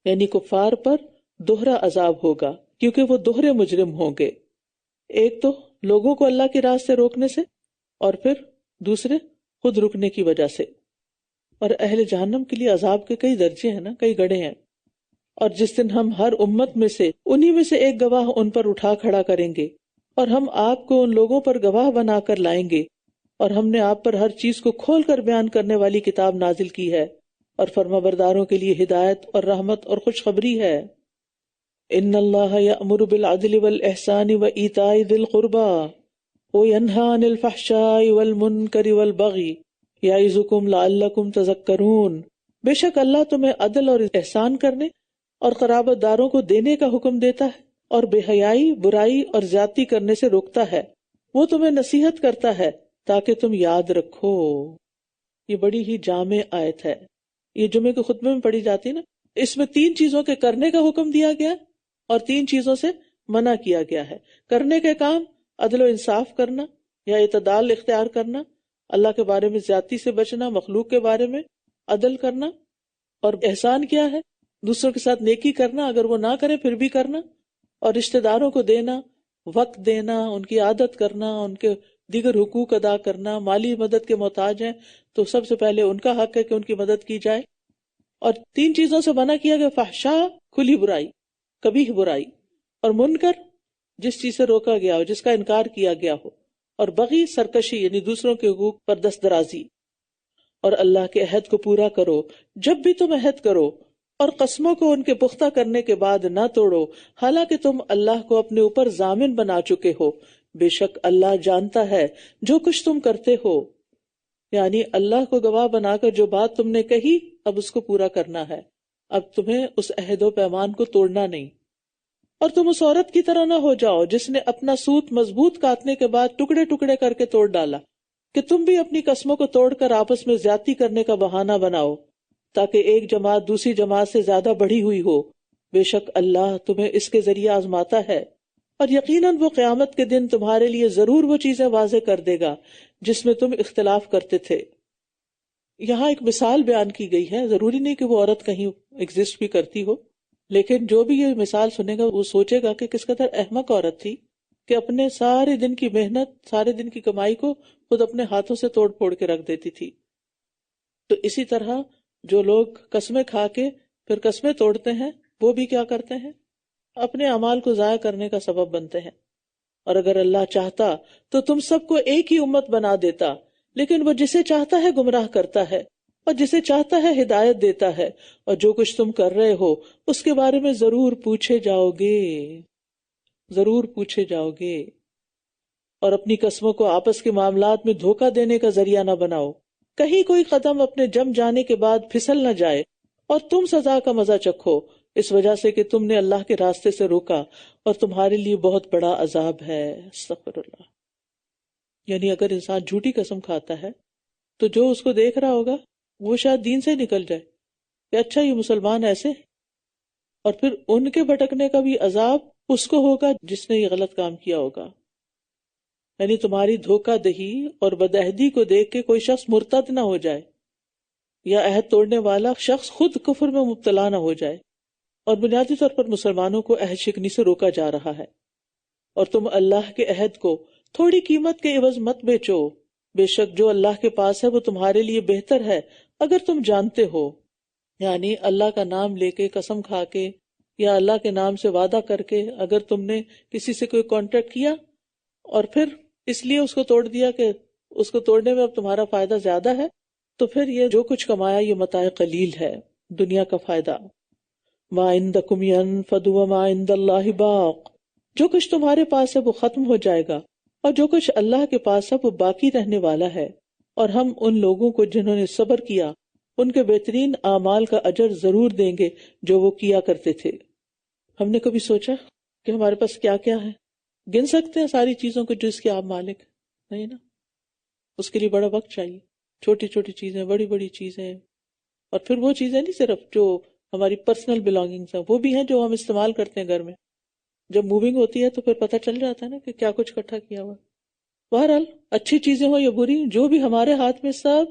یعنی کفار پر دوہرا عذاب ہوگا کیونکہ وہ دوہرے مجرم ہوں گے، ایک تو لوگوں کو اللہ کے راستے روکنے سے، اور پھر دوسرے خود رکنے کی وجہ سے۔ اور اہل جہنم کے لیے عذاب کے کئی درجے ہیں نا، کئی گڑھے ہیں۔ اور جس دن ہم ہر امت میں سے انہی میں سے ایک گواہ ان پر اٹھا کھڑا کریں گے، اور ہم آپ کو ان لوگوں پر گواہ بنا کر لائیں گے، اور ہم نے آپ پر ہر چیز کو کھول کر بیان کرنے والی کتاب نازل کی ہے، اور فرما برداروں کے لیے ہدایت اور رحمت اور خوشخبری ہے۔ ان اللہ یأمر بالعدل والاحسان وایتاء ذی القربى وینہی عن الفحشاء والمنکر والبغی یعظکم لعلکم تذکرون۔ بے شک اللہ تمہیں عدل اور احسان کرنے اور قرابت داروں کو دینے کا حکم دیتا ہے، اور بے حیائی، برائی اور زیادتی کرنے سے روکتا ہے۔ وہ تمہیں نصیحت کرتا ہے تاکہ تم یاد رکھو۔ یہ بڑی ہی جامع آیت ہے، یہ جمعے کے خطبے میں پڑھی جاتی ہے نا۔ اس میں 3 چیزوں کے کرنے کا حکم دیا گیا اور 3 چیزوں سے منع کیا گیا ہے۔ کرنے کے کام عدل و انصاف کرنا یا اعتدال اختیار کرنا، اللہ کے بارے میں زیادتی سے بچنا، مخلوق کے بارے میں عدل کرنا، اور احسان کیا ہے؟ دوسروں کے ساتھ نیکی کرنا، اگر وہ نہ کرے پھر بھی کرنا، اور رشتہ داروں کو دینا، وقت دینا، ان کی عادت کرنا، ان کے دیگر حقوق ادا کرنا۔ مالی مدد کے محتاج ہیں تو سب سے پہلے ان کا حق ہے کہ ان کی مدد کی جائے۔ اور 3 چیزوں سے منع کیا گیا، فحشاء کھلی برائی، قبیح برائی، اور منکر جس چیز سے روکا گیا ہو، جس کا انکار کیا گیا ہو، اور بغی سرکشی یعنی دوسروں کے حقوق پر دست درازی۔ اور اللہ کے عہد کو پورا کرو جب بھی تم عہد کرو، اور قسموں کو ان کے پختہ کرنے کے بعد نہ توڑو، حالانکہ تم اللہ کو اپنے اوپر ضامن بنا چکے ہو، بے شک اللہ جانتا ہے جو کچھ تم کرتے ہو۔ یعنی اللہ کو گواہ بنا کر جو بات تم نے کہی اب اس کو پورا کرنا ہے، اب تمہیں اس عہد و پیمان کو توڑنا نہیں۔ اور تم اس عورت کی طرح نہ ہو جاؤ جس نے اپنا سوت مضبوط کاٹنے کے بعد ٹکڑے ٹکڑے کر کے توڑ ڈالا، کہ تم بھی اپنی قسموں کو توڑ کر آپس میں زیادتی کرنے کا بہانہ بناؤ تاکہ ایک جماعت دوسری جماعت سے زیادہ بڑھی ہوئی ہو۔ بے شک اللہ تمہیں اس کے ذریعے آزماتا ہے، اور یقیناً وہ قیامت کے دن تمہارے لیے ضرور وہ چیزیں واضح کر دے گا جس میں تم اختلاف کرتے تھے۔ یہاں ایک مثال بیان کی گئی ہے، ضروری نہیں کہ وہ عورت کہیں ایگزسٹ بھی کرتی ہو، لیکن جو بھی یہ مثال سنے گا وہ سوچے گا کہ کس قدر احمق عورت تھی کہ اپنے سارے دن کی محنت، سارے دن کی کمائی کو خود اپنے ہاتھوں سے توڑ پھوڑ کے رکھ دیتی تھی۔ تو اسی طرح جو لوگ قسمیں کھا کے پھر قسمیں توڑتے ہیں، وہ بھی کیا کرتے ہیں؟ اپنے اعمال کو ضائع کرنے کا سبب بنتے ہیں۔ اور اگر اللہ چاہتا تو تم سب کو ایک ہی امت بنا دیتا، لیکن وہ جسے چاہتا ہے گمراہ کرتا ہے اور جسے چاہتا ہے ہدایت دیتا ہے، اور جو کچھ تم کر رہے ہو اس کے بارے میں ضرور پوچھے جاؤ گے، ضرور پوچھے جاؤ گے۔ اور اپنی قسموں کو آپس کے معاملات میں دھوکہ دینے کا ذریعہ نہ بناؤ، کہیں کوئی قدم اپنے جم جانے کے بعد پھسل نہ جائے اور تم سزا کا مزہ چکھو، اس وجہ سے کہ تم نے اللہ کے راستے سے روکا اور تمہارے لیے بہت بڑا عذاب ہے۔ استغفر اللہ۔ یعنی اگر انسان جھوٹی قسم کھاتا ہے تو جو اس کو دیکھ رہا ہوگا وہ شاید دین سے نکل جائے کہ اچھا یہ مسلمان ایسے، اور پھر ان کے بھٹکنے کا بھی عذاب اس کو ہوگا جس نے یہ غلط کام کیا ہوگا۔ یعنی تمہاری دھوکہ دہی اور بدعہدی کو دیکھ کے کوئی شخص مرتد نہ ہو جائے، یا عہد توڑنے والا شخص خود کفر میں مبتلا نہ ہو جائے۔ اور بنیادی طور پر مسلمانوں کو عہد شکنی سے روکا جا رہا ہے۔ اور تم اللہ کے عہد کو تھوڑی قیمت کے عوض مت بیچو، بے شک جو اللہ کے پاس ہے وہ تمہارے لیے بہتر ہے اگر تم جانتے ہو۔ یعنی اللہ کا نام لے کے، قسم کھا کے، یا اللہ کے نام سے وعدہ کر کے اگر تم نے کسی سے کوئی کانٹریکٹ کیا اور پھر اس لیے اس کو توڑ دیا کہ اس کو توڑنے میں اب تمہارا فائدہ زیادہ ہے، تو پھر یہ جو کچھ کمایا یہ متاع قلیل ہے، دنیا کا فائدہ۔ ما عندکم ینفد وما عند اللہ باق، جو کچھ تمہارے پاس ہے وہ ختم ہو جائے گا اور جو کچھ اللہ کے پاس ہے وہ باقی رہنے والا ہے۔ اور ہم ان لوگوں کو جنہوں نے صبر کیا ان کے بہترین اعمال کا اجر ضرور دیں گے جو وہ کیا کرتے تھے۔ ہم نے کبھی سوچا کہ ہمارے پاس کیا کیا ہے؟ گن سکتے ہیں ساری چیزوں کو جس کے آپ مالک؟ نہیں نا، اس کے لیے بڑا وقت چاہیے۔ چھوٹی چھوٹی چیزیں، بڑی بڑی چیزیں، اور پھر وہ چیزیں نہیں صرف جو ہماری پرسنل بلانگنگز ہیں، وہ بھی ہیں جو ہم استعمال کرتے ہیں گھر میں۔ جب موونگ ہوتی ہے تو پھر پتہ چل جاتا ہے نا کہ کیا کچھ اکٹھا کیا ہوا۔ بہرحال اچھی چیزیں ہو یا بری، جو بھی ہمارے ہاتھ میں، سب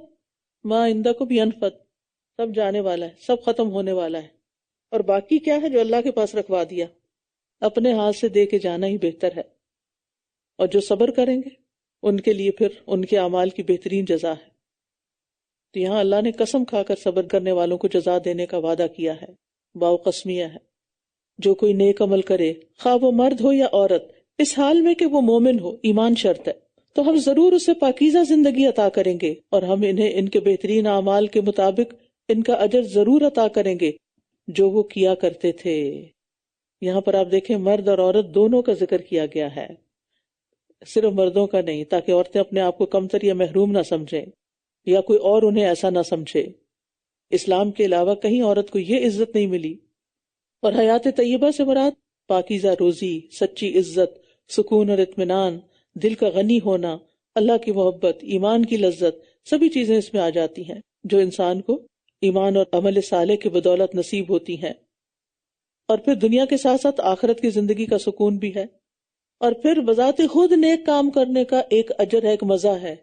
ما عندکم ینفد، سب جانے والا ہے، سب ختم ہونے والا ہے۔ اور باقی کیا ہے جو اللہ کے پاس رکھوا دیا، اپنے ہاتھ سے دے کے جانا ہی بہتر ہے۔ اور جو صبر کریں گے ان کے لیے پھر ان کے اعمال کی بہترین جزا ہے۔ تو یہاں اللہ نے قسم کھا کر صبر کرنے والوں کو جزا دینے کا وعدہ کیا ہے، واو قسمیہ ہے۔ جو کوئی نیک عمل کرے، خواہ وہ مرد ہو یا عورت، اس حال میں کہ وہ مومن ہو، ایمان شرط ہے، تو ہم ضرور اسے پاکیزہ زندگی عطا کریں گے اور ہم انہیں ان کے بہترین اعمال کے مطابق ان کا اجر ضرور عطا کریں گے جو وہ کیا کرتے تھے۔ یہاں پر آپ دیکھیں مرد اور عورت دونوں کا ذکر کیا گیا ہے، صرف مردوں کا نہیں، تاکہ عورتیں اپنے آپ کو کمتر یا محروم نہ سمجھیں یا کوئی اور انہیں ایسا نہ سمجھے۔ اسلام کے علاوہ کہیں عورت کو یہ عزت نہیں ملی۔ اور حیات طیبہ سے مراد پاکیزہ روزی، سچی عزت، سکون اور اطمینان، دل کا غنی ہونا، اللہ کی محبت، ایمان کی لذت، سبھی چیزیں اس میں آ جاتی ہیں جو انسان کو ایمان اور عمل صالح کی بدولت نصیب ہوتی ہیں۔ اور پھر دنیا کے ساتھ ساتھ آخرت کی زندگی کا سکون بھی ہے۔ اور پھر بذات خود نیک کام کرنے کا ایک اجر ہے، ایک مزہ ہے۔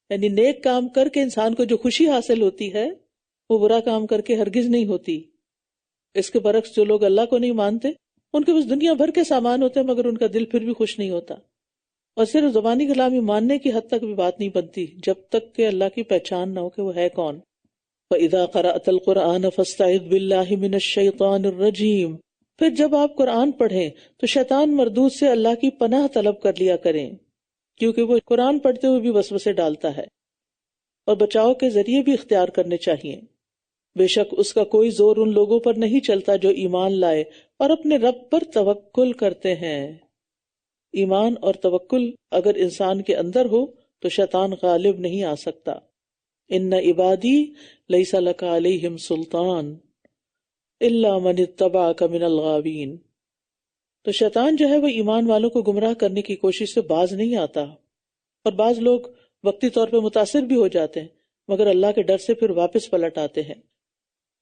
یعنی نیک کام کر کے انسان کو جو خوشی حاصل ہوتی ہے وہ برا کام کر کے ہرگز نہیں ہوتی۔ اس کے برعکس جو لوگ اللہ کو نہیں مانتے ان کے پاس دنیا بھر کے سامان ہوتے ہیں مگر ان کا دل پھر بھی خوش نہیں ہوتا، اور صرف زبانی کلامی ماننے کی حد تک بھی بات نہیں بنتی جب تک کہ اللہ کی پہچان نہ ہو کہ وہ ہے کون۔ وَإِذَا قَرَأْتَ الْقُرْآنَ فَاسْتَعِذْ بِاللَّهِ مِنَ الشَّيْطَانِ الرَّجِيمِ، پھر جب آپ قرآن پڑھیں تو شیطان مردود سے اللہ کی پناہ طلب کر لیا کریں، کیونکہ وہ قرآن پڑھتے ہوئے بھی وسوسے ڈالتا ہے، اور بچاؤ کے ذریعے بھی اختیار کرنے چاہیے۔ بے شک اس کا کوئی زور ان لوگوں پر نہیں چلتا جو ایمان لائے اور اپنے رب پر توکل کرتے ہیں۔ ایمان اور توکل اگر انسان کے اندر ہو تو شیطان غالب نہیں آ سکتا۔ ان عبادی لیس لک علیہم سلطان الا من اتبعک من الغاوین۔ تو شیطان جو ہے وہ ایمان والوں کو گمراہ کرنے کی کوشش سے باز نہیں آتا، اور بعض لوگ وقتی طور پہ متاثر بھی ہو جاتے ہیں مگر اللہ کے ڈر سے پھر واپس پلٹ آتے ہیں۔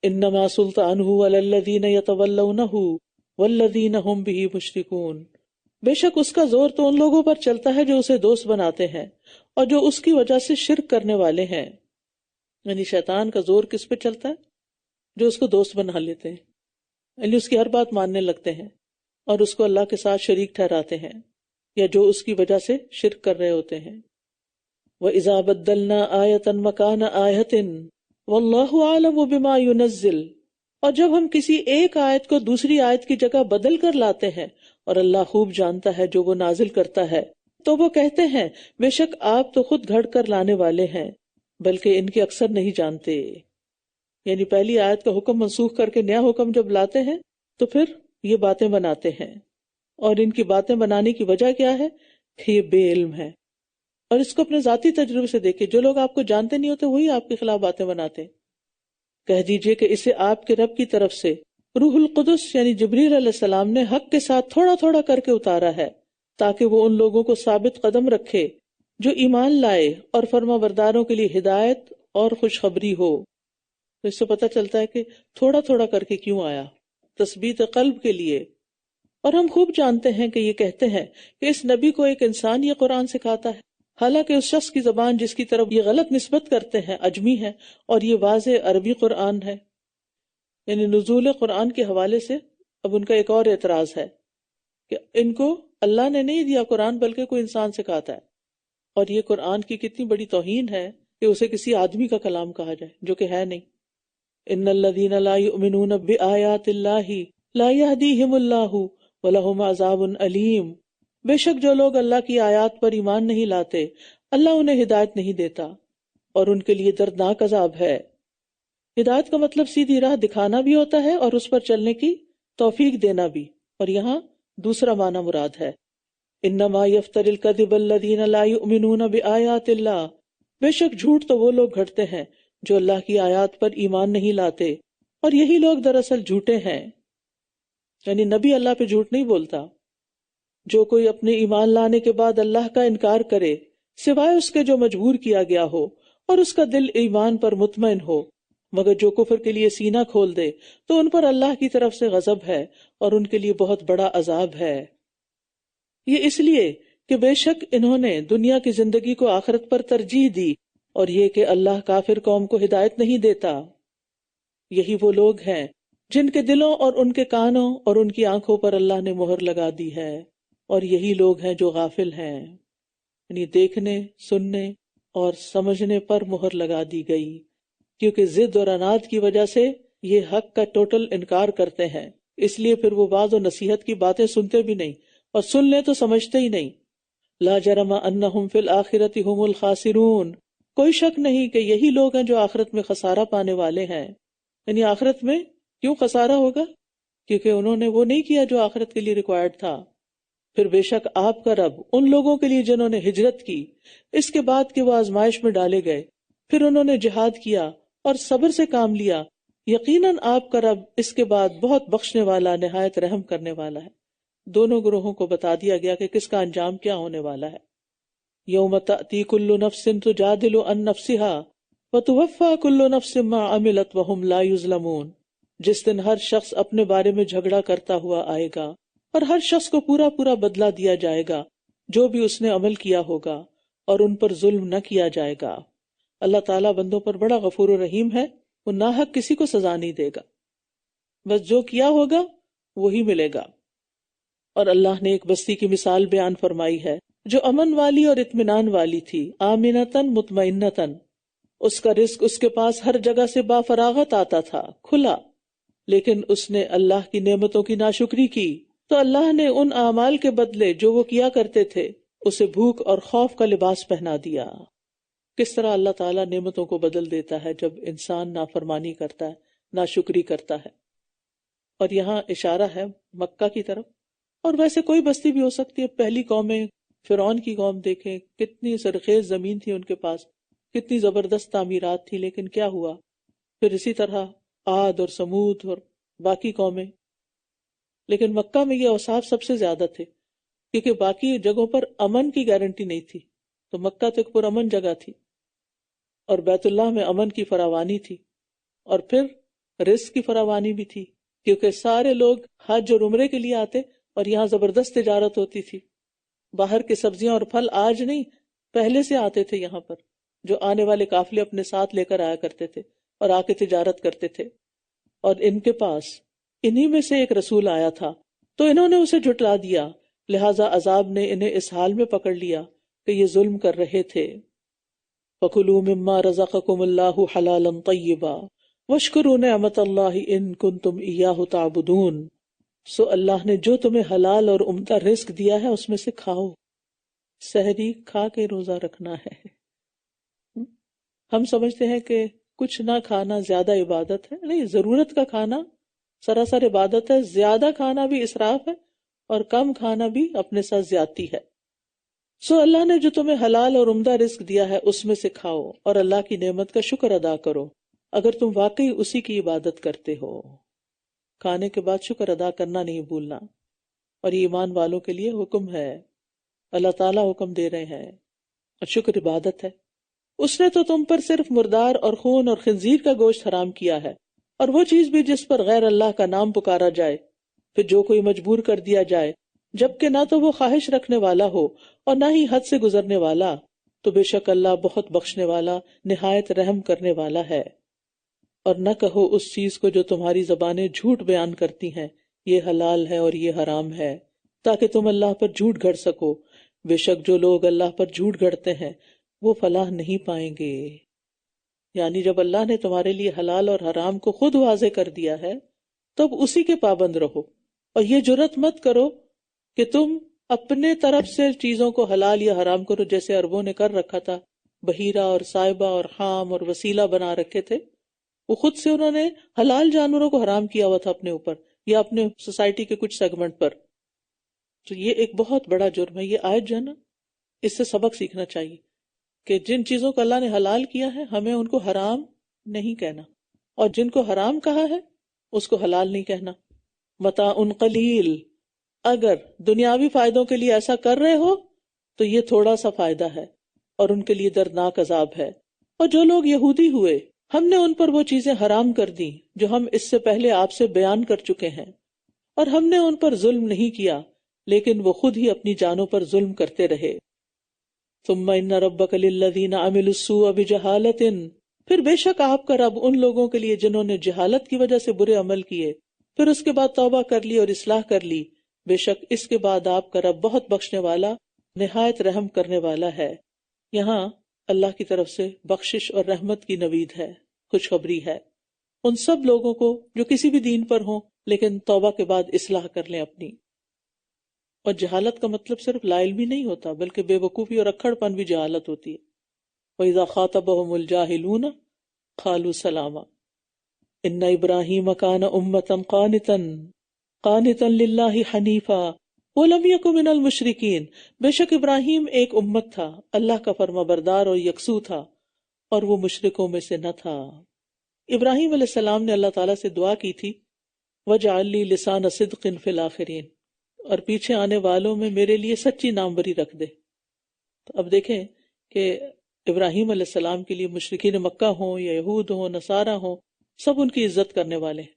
انما سلطانہ علی الذین یتولونہ والذین ہم بہ مشرکون، بے شک اس کا زور تو ان لوگوں پر چلتا ہے جو اسے دوست بناتے ہیں اور جو اس کی وجہ سے شرک کرنے والے ہیں۔ یعنی شیطان کا زور کس پہ چلتا ہے؟ جو اس کو دوست بنا لیتے ہیں، یعنی اس کی ہر بات ماننے لگتے ہیں اور اس کو اللہ کے ساتھ شریک ٹھہراتے ہیں۔ یا جو اس کی وجہ سے شرک کر رہے ہوتے ہیں۔ وَإِذَا بَدَّلْنَا آيَةً مَكَانَ آيَةٍ وَاللَّهُ أَعْلَمُ بِمَا يُنَزِّلُ، اور جب ہم کسی ایک آیت کو دوسری آیت کی جگہ بدل کر لاتے ہیں اور اللہ خوب جانتا ہے جو وہ نازل کرتا ہے، تو وہ کہتے ہیں بے شک آپ تو خود گھڑ کر لانے والے ہیں، بلکہ ان کے اکثر نہیں جانتے۔ یعنی پہلی آیت کا حکم منسوخ کر کے نیا حکم جب لاتے ہیں تو پھر یہ باتیں بناتے ہیں، اور ان کی باتیں بنانے کی وجہ کیا ہے کہ یہ بے علم ہے۔ اور اس کو اپنے ذاتی تجربے سے دیکھیں، جو لوگ آپ کو جانتے نہیں ہوتے وہی آپ کے خلاف باتیں بناتے ہیں۔ کہہ دیجئے کہ اسے آپ کے رب کی طرف سے روح القدس یعنی جبریل علیہ السلام نے حق کے ساتھ تھوڑا تھوڑا کر کے اتارا ہے، تاکہ وہ ان لوگوں کو ثابت قدم رکھے جو ایمان لائے اور فرما برداروں کے لیے ہدایت اور خوشخبری ہو۔ تو اس سے پتہ چلتا ہے کہ تھوڑا تھوڑا کر کے کیوں آیا، تثبیت قلب کے لیے۔ اور ہم خوب جانتے ہیں کہ یہ کہتے ہیں کہ اس نبی کو ایک انسان یہ قرآن سکھاتا ہے، حالانکہ اس شخص کی زبان جس کی طرف یہ غلط نسبت کرتے ہیں اجمی ہے، اور یہ واضح عربی قرآن ہے۔ یعنی نزول قرآن کے حوالے سے اب ان کا ایک اور اعتراض ہے کہ ان کو اللہ نے نہیں دیا قرآن بلکہ کوئی انسان سکھاتا ہے، اور یہ قرآن کی کتنی بڑی توہین ہے کہ اسے کسی آدمی کا کلام کہا جائے جو کہ ہے نہیں۔ ان الذین لا یؤمنون بآیات اللہ لا یہدیہم اللہ ولہم عذاب علیم، بے شک جو لوگ اللہ کی آیات پر ایمان نہیں لاتے اللہ انہیں ہدایت نہیں دیتا اور ان کے لیے دردناک عذاب ہے۔ ہدایت کا مطلب سیدھی راہ دکھانا بھی ہوتا ہے اور اس پر چلنے کی توفیق دینا بھی، اور یہاں دوسرا معنی مراد ہے۔ انما یفتری الکذب الذین لا یؤمنون بآیات اللہ، بے شک جھوٹ تو وہ لوگ گھڑتے ہیں جو اللہ کی آیات پر ایمان نہیں لاتے، اور یہی لوگ دراصل جھوٹے ہیں۔ یعنی نبی اللہ پہ جھوٹ نہیں بولتا۔ جو کوئی اپنے ایمان لانے کے بعد اللہ کا انکار کرے سوائے اس کے جو مجبور کیا گیا ہو اور اس کا دل ایمان پر مطمئن ہو، مگر جو کفر کے لیے سینہ کھول دے تو ان پر اللہ کی طرف سے غضب ہے اور ان کے لیے بہت بڑا عذاب ہے۔ یہ اس لیے کہ بے شک انہوں نے دنیا کی زندگی کو آخرت پر ترجیح دی، اور یہ کہ اللہ کافر قوم کو ہدایت نہیں دیتا۔ یہی وہ لوگ ہیں جن کے دلوں اور ان کے کانوں اور ان کی آنکھوں پر اللہ نے مہر لگا دی ہے، اور یہی لوگ ہیں جو غافل ہیں، یعنی دیکھنے، سننے اور سمجھنے پر مہر لگا دی گئی، کیونکہ ضد اور عناد کی وجہ سے یہ حق کا ٹوٹل انکار کرتے ہیں، اس لیے پھر وہ وعظ و نصیحت کی باتیں سنتے بھی نہیں، اور سن لیں تو سمجھتے ہی نہیں۔ لا جرم انہم فی الآخرۃ ھم الخاسرون، کوئی شک نہیں کہ یہی لوگ ہیں جو آخرت میں خسارہ پانے والے ہیں۔ یعنی آخرت میں کیوں خسارہ ہوگا؟ کیونکہ انہوں نے وہ نہیں کیا جو آخرت کے لیے ریکوائرڈ تھا۔ پھر بے شک آپ کا رب ان لوگوں کے لیے جنہوں نے ہجرت کی اس کے بعد کہ وہ آزمائش میں ڈالے گئے، پھر انہوں نے جہاد کیا اور صبر سے کام لیا، یقیناً آپ کا رب اس کے بعد بہت بخشنے والا نہایت رحم کرنے والا ہے۔ دونوں گروہوں کو بتا دیا گیا کہ کس کا انجام کیا ہونے والا ہے۔ یوم تأتی کل نفس تجادل عن نفسها وتوفی کل نفس ما عملت وهم لا یظلمون، جس دن ہر شخص اپنے بارے میں جھگڑا کرتا ہوا آئے گا اور ہر شخص کو پورا پورا بدلہ دیا جائے گا جو بھی اس نے عمل کیا ہوگا، اور ان پر ظلم نہ کیا جائے گا۔ اللہ تعالیٰ بندوں پر بڑا غفور و رحیم ہے، وہ ناحق کسی کو سزا نہیں دے گا، بس جو کیا ہوگا وہی ملے گا۔ اور اللہ نے ایک بستی کی مثال بیان فرمائی ہے جو امن والی اور اطمینان والی تھی، آمنتاً مطمئنتاً، اس کا رزق اس کے پاس ہر جگہ سے بافراغت آتا تھا، کھلا، لیکن اس نے اللہ کی نعمتوں کی ناشکری کی تو اللہ نے ان اعمال کے بدلے جو وہ کیا کرتے تھے اسے بھوک اور خوف کا لباس پہنا دیا۔ کس طرح اللہ تعالیٰ نعمتوں کو بدل دیتا ہے جب انسان نافرمانی کرتا ہے، ناشکری کرتا ہے۔ اور یہاں اشارہ ہے مکہ کی طرف، اور ویسے کوئی بستی بھی ہو سکتی ہے۔ پہلی قومیں، فرعون کی قوم دیکھیں، کتنی سرخیز زمین تھی ان کے پاس، کتنی زبردست تعمیرات تھی، لیکن کیا ہوا؟ پھر اسی طرح عاد اور سمود اور باقی قومیں۔ لیکن مکہ میں یہ اوصاف سب سے زیادہ تھے، کیونکہ باقی جگہوں پر امن کی گارنٹی نہیں تھی، تو مکہ تو ایک پرامن جگہ تھی، اور بیت اللہ میں امن کی فراوانی تھی، اور پھر رزق کی فراوانی بھی تھی، کیونکہ سارے لوگ حج اور عمرے کے لیے آتے، اور یہاں زبردست تجارت ہوتی تھی۔ باہر کے سبزیاں اور پھل آج نہیں، پہلے سے آتے تھے یہاں پر، جو آنے والے قافلے اپنے ساتھ لے کر آیا کرتے تھے اور آ کے تجارت کرتے تھے۔ اور ان کے پاس انہی میں سے ایک رسول آیا تھا تو انہوں نے اسے جھٹلا دیا، لہذا عذاب نے انہیں اس حال میں پکڑ لیا کہ یہ ظلم کر رہے تھے۔ فَكُلُوا مِمَّا رَزَقَكُمُ اللَّهُ حَلَالًا طَيِّبًا وَاشْكُرُوا نِعْمَتَ اللَّهِ إِن كُنتُمْ إِيَّاهُ تَعْبُدُونَ۔ سو اللہ نے جو تمہیں حلال اور عمدہ رزق دیا ہے اس میں سے کھاؤ۔ سحری کھا کے روزہ رکھنا ہے۔ ہم سمجھتے ہیں کہ کچھ نہ کھانا زیادہ عبادت ہے، نہیں، ضرورت کا کھانا سراسر عبادت ہے، زیادہ کھانا بھی اسراف ہے اور کم کھانا بھی اپنے ساتھ زیادتی ہے۔ سو اللہ نے جو تمہیں حلال اور عمدہ رزق دیا ہے اس میں سے کھاؤ اور اللہ کی نعمت کا شکر ادا کرو اگر تم واقعی اسی کی عبادت کرتے ہو۔ کھانے کے بعد شکر ادا کرنا نہیں بھولنا، اور یہ ایمان والوں کے لیے حکم ہے، اللہ تعالیٰ حکم دے رہے ہیں، اور شکر عبادت ہے۔ اس نے تو تم پر صرف مردار اور خون اور خنزیر کا گوشت حرام کیا ہے، اور وہ چیز بھی جس پر غیر اللہ کا نام پکارا جائے، پھر جو کوئی مجبور کر دیا جائے، جبکہ نہ تو وہ خواہش رکھنے والا ہو اور نہ ہی حد سے گزرنے والا، تو بے شک اللہ بہت بخشنے والا نہایت رحم کرنے والا ہے۔ اور نہ کہو اس چیز کو جو تمہاری زبانیں جھوٹ بیان کرتی ہیں، یہ حلال ہے اور یہ حرام ہے، تاکہ تم اللہ پر جھوٹ گھڑ سکو۔ بے شک جو لوگ اللہ پر جھوٹ گھڑتے ہیں وہ فلاح نہیں پائیں گے۔ یعنی جب اللہ نے تمہارے لیے حلال اور حرام کو خود واضح کر دیا ہے تب اسی کے پابند رہو، اور یہ جرات مت کرو کہ تم اپنے طرف سے چیزوں کو حلال یا حرام کرو، جیسے عربوں نے کر رکھا تھا، بحیرہ اور صائبہ اور حام اور وسیلہ بنا رکھے تھے۔ وہ خود سے انہوں نے حلال جانوروں کو حرام کیا ہوا تھا اپنے اوپر یا اپنے سوسائٹی کے کچھ سیگمنٹ پر۔ تو یہ ایک بہت بڑا جرم ہے۔ یہ آیت جو ہے نا، اس سے سبق سیکھنا چاہیے کہ جن چیزوں کو اللہ نے حلال کیا ہے ہمیں ان کو حرام نہیں کہنا، اور جن کو حرام کہا ہے اس کو حلال نہیں کہنا۔ متاع قلیل، اگر دنیاوی فائدوں کے لیے ایسا کر رہے ہو تو یہ تھوڑا سا فائدہ ہے اور ان کے لیے دردناک عذاب ہے۔ اور جو لوگ یہودی ہوئے ہم نے ان پر وہ چیزیں حرام کر دی جو ہم اس سے پہلے آپ سے بیان کر چکے ہیں، اور ہم نے ان پر ظلم نہیں کیا لیکن وہ خود ہی اپنی جانوں پر ظلم کرتے رہے۔ ثم ان ربک للذین عملوا السوء بجہالۃ، پھر بے شک آپ کا رب ان لوگوں کے لیے جنہوں نے جہالت کی وجہ سے برے عمل کیے، پھر اس کے بعد توبہ کر لی اور اصلاح کر لی، بے شک اس کے بعد آپ کا رب بہت بخشنے والا نہایت رحم کرنے والا ہے۔ یہاں اللہ کی طرف سے بخشش اور رحمت کی نوید ہے، خوشخبری ہے ان سب لوگوں کو جو کسی بھی دین پر ہوں لیکن توبہ کے بعد اصلاح کر لیں اپنی۔ اور جہالت کا مطلب صرف لا علمی نہیں ہوتا بلکہ بے وقوفی اور اکھڑ پن بھی جہالت ہوتی ہے۔ وَإِذَا خَاطَبَهُمُ الْجَاهِلُونَ قَالُوا سَلَامًا إِنَّ إِبْرَاهِيمَ كَانَ أُمَّةً قَانِتًا لِلَّهِ حَنِيفًا وَلَمْ يَكُ مِنَ الْمُشْرِكِينَ، بے شک ابراہیم ایک امت تھا، اللہ کا فرمانبردار اور یکسو تھا اور وہ مشرکوں میں سے نہ تھا۔ ابراہیم علیہ السلام نے اللہ تعالیٰ سے دعا کی تھی وَاجْعَل لِّي لِسَانَ صِدْقٍ فِي الْآخِرِينَ، اور پیچھے آنے والوں میں میرے لیے سچی ناموری رکھ دے۔ تو اب دیکھیں کہ ابراہیم علیہ السلام کے لیے مشرکین مکہ ہوں یا یہود ہوں، نصارہ ہوں، سب ان کی عزت کرنے والے ہیں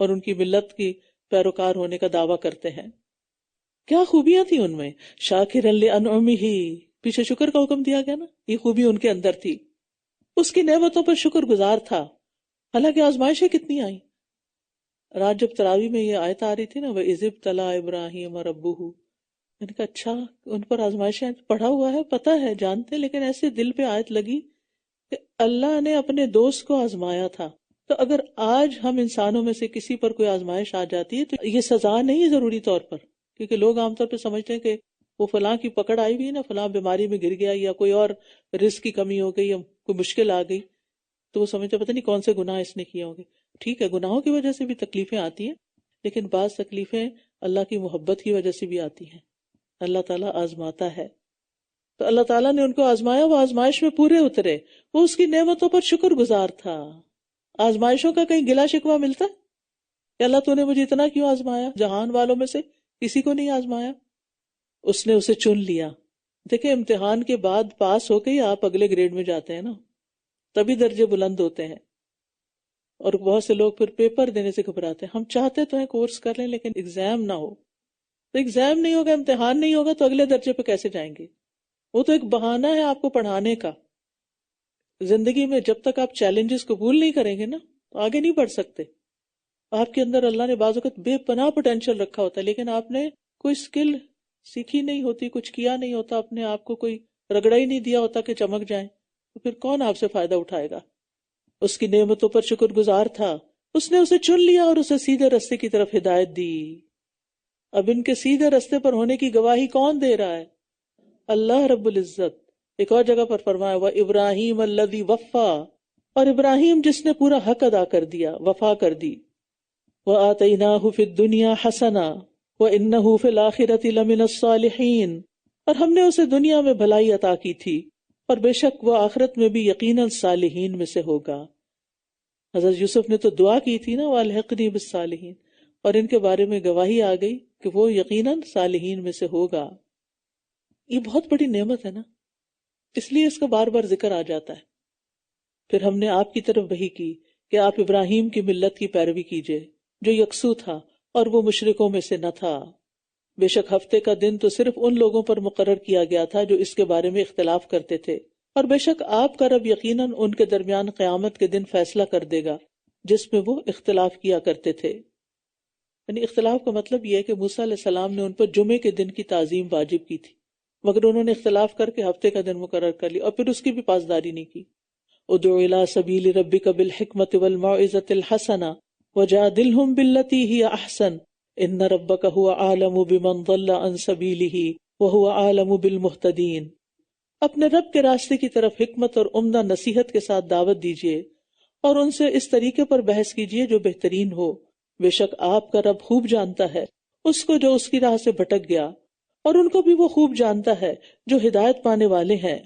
اور ان کی ملت کی پیروکار ہونے کا دعویٰ کرتے ہیں۔ کیا خوبیاں تھیں ان میں؟ شاکرا لانعمہ، پیچھے شکر کا حکم دیا گیا نا، یہ خوبی ان کے اندر تھی، اس کی نعمتوں پر شکر گزار تھا۔ حالانکہ آزمائشیں کتنی آئیں۔ رات جب تراویح میں یہ آیت آ رہی تھی نا، وَإِذِ ابْتَلَىٰ إِبْرَاهِيمَ رَبُّهُ، میں نے کہا اچھا ان پر آزمائشیں پڑھا ہوا ہے، پتہ ہے، جانتے، لیکن ایسے دل پہ آیت لگی کہ اللہ نے اپنے دوست کو آزمایا تھا۔ تو اگر آج ہم انسانوں میں سے کسی پر کوئی آزمائش آ جاتی ہے تو یہ سزا نہیں ہے ضروری طور پر، کیونکہ لوگ عام طور پہ سمجھتے ہیں کہ وہ فلاں کی پکڑ آئی ہوئی ہے نا، فلاں بیماری میں گر گیا یا کوئی اور رزق کی کمی ہو گئی یا کوئی مشکل آ گئی، تو وہ سمجھتے پتہ نہیں کون سے گناہ اس نے کیے ہوں گے۔ ٹھیک ہے، گناہوں کی وجہ سے بھی تکلیفیں آتی ہیں، لیکن بعض تکلیفیں اللہ کی محبت کی وجہ سے بھی آتی ہیں، اللہ تعالیٰ آزماتا ہے۔ تو اللہ تعالیٰ نے ان کو آزمایا، وہ آزمائش میں پورے اترے، وہ اس کی نعمتوں پر شکر گزار تھا۔ آزمائشوں کا کہیں گلا شکوہ ملتا ہے کہ اللہ تو نے مجھے اتنا کیوں آزمایا، جہان والوں میں سے کسی کو نہیں آزمایا؟ اس نے اسے چن لیا۔ دیکھیں امتحان کے بعد پاس ہو کے ہی آپ اگلے گریڈ میں جاتے ہیں نا، تبھی درجے بلند ہوتے ہیں۔ اور بہت سے لوگ پھر پیپر دینے سے گھبراتے ہیں، ہم چاہتے تو ہیں کورس کر لیں لیکن ایگزام نہ ہو، تو ایگزام نہیں ہوگا، امتحان نہیں ہوگا تو اگلے درجے پہ کیسے جائیں گے؟ وہ تو ایک بہانہ ہے آپ کو پڑھانے کا۔ زندگی میں جب تک آپ چیلنجز قبول نہیں کریں گے نا تو آگے نہیں بڑھ سکتے۔ آپ کے اندر اللہ نے بعض اوقات بے پناہ پوٹینشیل رکھا ہوتا ہے لیکن آپ نے کوئی اسکل سیکھی نہیں ہوتی، کچھ کیا نہیں ہوتا، اپنے آپ کو کوئی رگڑا ہی نہیں دیا ہوتا کہ چمک جائیں، تو پھر کون آپ سے فائدہ اٹھائے گا؟ اس کی نعمتوں پر شکر گزار تھا، اس نے اسے چن لیا اور اسے سیدھے رستے کی طرف ہدایت دی۔ اب ان کے سیدھے رستے پر ہونے کی گواہی کون دے رہا ہے؟ اللہ رب العزت۔ ایک اور جگہ پر فرمایا وَإِبْرَاهِيمَ الَّذِي وَفَّى، اور ابراہیم جس نے پورا حق ادا کر دیا، وفا کر دی۔ وَآتَيْنَاهُ فِي الدُّنْيَا حَسَنَةً وَإِنَّهُ فِي الْآخِرَةِ لَمِنَ الصَّالِحِينَ، اور ہم نے اسے دنیا میں بھلائی عطا کی تھی اور بے شک وہ آخرت میں بھی یقیناً صالحین میں سے ہوگا۔ حضرت یوسف نے تو دعا کی تھی نا وَأَلْحِقْنِي بِالصَّالِحِينَ، اور ان کے بارے میں گواہی آ گئی کہ وہ یقیناً صالحین میں سے ہوگا۔ یہ بہت بڑی نعمت ہے نا، اس لیے اس کا بار بار ذکر آ جاتا ہے۔ پھر ہم نے آپ کی طرف وحی کی کہ آپ ابراہیم کی ملت کی پیروی کیجئے جو یکسو تھا اور وہ مشرکوں میں سے نہ تھا۔ بے شک ہفتے کا دن تو صرف ان لوگوں پر مقرر کیا گیا تھا جو اس کے بارے میں اختلاف کرتے تھے، اور بے شک آپ کا رب یقیناً ان کے درمیان قیامت کے دن فیصلہ کر دے گا جس میں وہ اختلاف کیا کرتے تھے۔ یعنی اختلاف کا مطلب یہ ہے کہ موسیٰ علیہ السلام نے ان پر جمعے کے دن کی تعظیم واجب کی تھی، مگر انہوں نے اختلاف کر کے ہفتے کا دن مقرر کر لی اور پھر اس کی بھی پاسداری نہیں کی۔ ادع الی سبیل ربک بالحکمۃ والموعظۃ الحسنہ وجادلہم باللتی ہی احسن ان ربک هو اعلم بمن ضل عن سبیلہ وہو اعلم بالمہتدین۔ اپنے رب کے راستے کی طرف حکمت اور عمدہ نصیحت کے ساتھ دعوت دیجیے اور ان سے اس طریقے پر بحث کیجیے جو بہترین ہو، بے شک آپ کا رب خوب جانتا ہے اس کو جو اس کی راہ سے بھٹک گیا، اور ان کو بھی وہ خوب جانتا ہے جو ہدایت پانے والے ہیں۔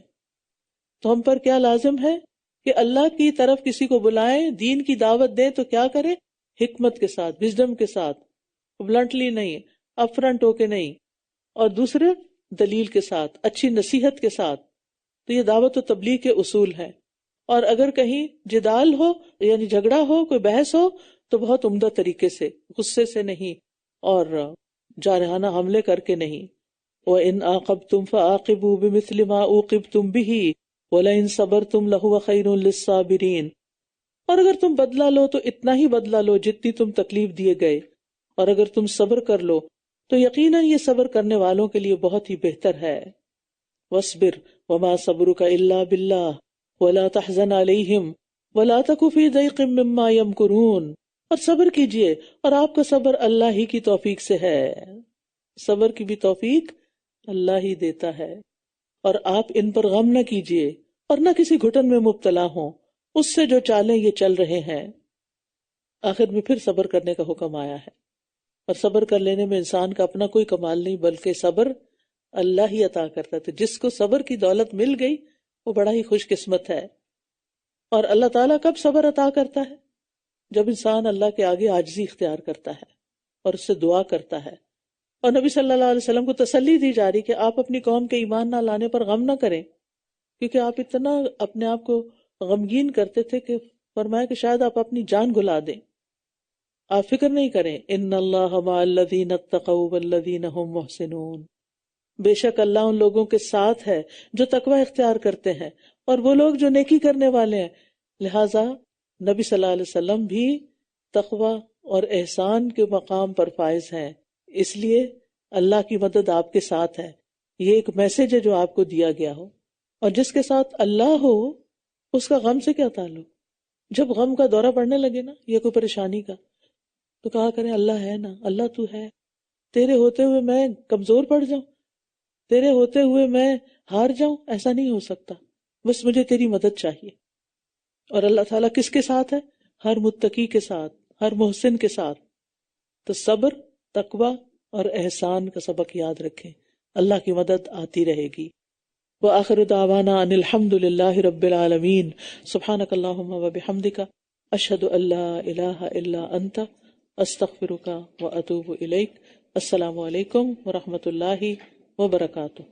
تو ہم پر کیا لازم ہے کہ اللہ کی طرف کسی کو بلائیں، دین کی دعوت دیں تو کیا کریں؟ حکمت کے ساتھ، وزڈم کے ساتھ، بلنٹلی نہیں، اپ فرنٹ ہو کے نہیں، اور دوسرے دلیل کے ساتھ، اچھی نصیحت کے ساتھ۔ تو یہ دعوت و تبلیغ کے اصول ہیں۔ اور اگر کہیں جدال ہو یعنی جھگڑا ہو، کوئی بحث ہو، تو بہت عمدہ طریقے سے، غصے سے نہیں اور جارحانہ حملے کر کے نہیں۔ وَإِنْ عَاقَبْتُمْ فَعَاقِبُوا بِمِثْلِ مَا عُوقِبْتُمْ بِهِ وَلَئِنْ صَبَرْتُمْ لَهُوَ خَيْرٌ لِلصَّابِرِينَ، اور اگر تم بدلہ لو تو اتنا ہی بدلہ لو جتنی تم تکلیف دیے گئے، اور اگر تم صبر کر لو تو یقیناً یہ صبر کرنے والوں کے لیے بہت ہی بہتر ہے۔ وَاصْبِرْ وَمَا صَبْرُكَ إِلَّا بِاللَّهِ وَلَا تَحْزَنْ عَلَيْهِمْ وَلَا تَكُ فِي ضَيْقٍ مِّمَّا يَمْكُرُونَ، اور صبر کیجئے اور آپ کا صبر اللہ ہی کی توفیق سے ہے، صبر کی بھی توفیق اللہ ہی دیتا ہے، اور آپ ان پر غم نہ کیجئے اور نہ کسی گھٹن میں مبتلا ہوں اس سے جو چالیں یہ چل رہے ہیں۔ آخر میں پھر صبر کرنے کا حکم آیا ہے، اور صبر کر لینے میں انسان کا اپنا کوئی کمال نہیں بلکہ صبر اللہ ہی عطا کرتا ہے۔ جس کو صبر کی دولت مل گئی وہ بڑا ہی خوش قسمت ہے۔ اور اللہ تعالیٰ کب صبر عطا کرتا ہے؟ جب انسان اللہ کے آگے عاجزی اختیار کرتا ہے اور اس سے دعا کرتا ہے۔ اور نبی صلی اللہ علیہ وسلم کو تسلی دی جا رہی کہ آپ اپنی قوم کے ایمان نہ لانے پر غم نہ کریں، کیونکہ آپ اتنا اپنے آپ کو غمگین کرتے تھے کہ فرمایا کہ شاید آپ اپنی جان گھلا دیں۔ آپ فکر نہیں کریں، ان اللہ مع الذین اتقوا والذین هم محسنون، بے شک اللہ ان لوگوں کے ساتھ ہے جو تقوی اختیار کرتے ہیں اور وہ لوگ جو نیکی کرنے والے ہیں۔ لہٰذا نبی صلی اللہ علیہ وسلم بھی تقوی اور احسان کے مقام پر فائز ہیں، اس لیے اللہ کی مدد آپ کے ساتھ ہے۔ یہ ایک میسج ہے جو آپ کو دیا گیا ہو، اور جس کے ساتھ اللہ ہو اس کا غم سے کیا تعلق؟ جب غم کا دورہ پڑنے لگے نا یا کوئی پریشانی کا، تو کہا کریں اللہ ہے نا، اللہ تو ہے، تیرے ہوتے ہوئے میں کمزور پڑ جاؤں، تیرے ہوتے ہوئے میں ہار جاؤں، ایسا نہیں ہو سکتا، بس مجھے تیری مدد چاہیے۔ اور اللہ تعالیٰ کس کے ساتھ ہے؟ ہر متقی کے ساتھ، ہر محسن کے ساتھ۔ تو صبر، تقوی اور احسان کا سبق یاد رکھیں، اللہ کی مدد آتی رہے گی۔ وآخر دعوانا ان الحمد للہ رب العالمین، سبحانک اللہم وبحمدک، اشہد ان لا الہ الا انت، استغفرک واتوب الیک۔ السلام علیکم ورحمۃ اللہ وبرکاتہ۔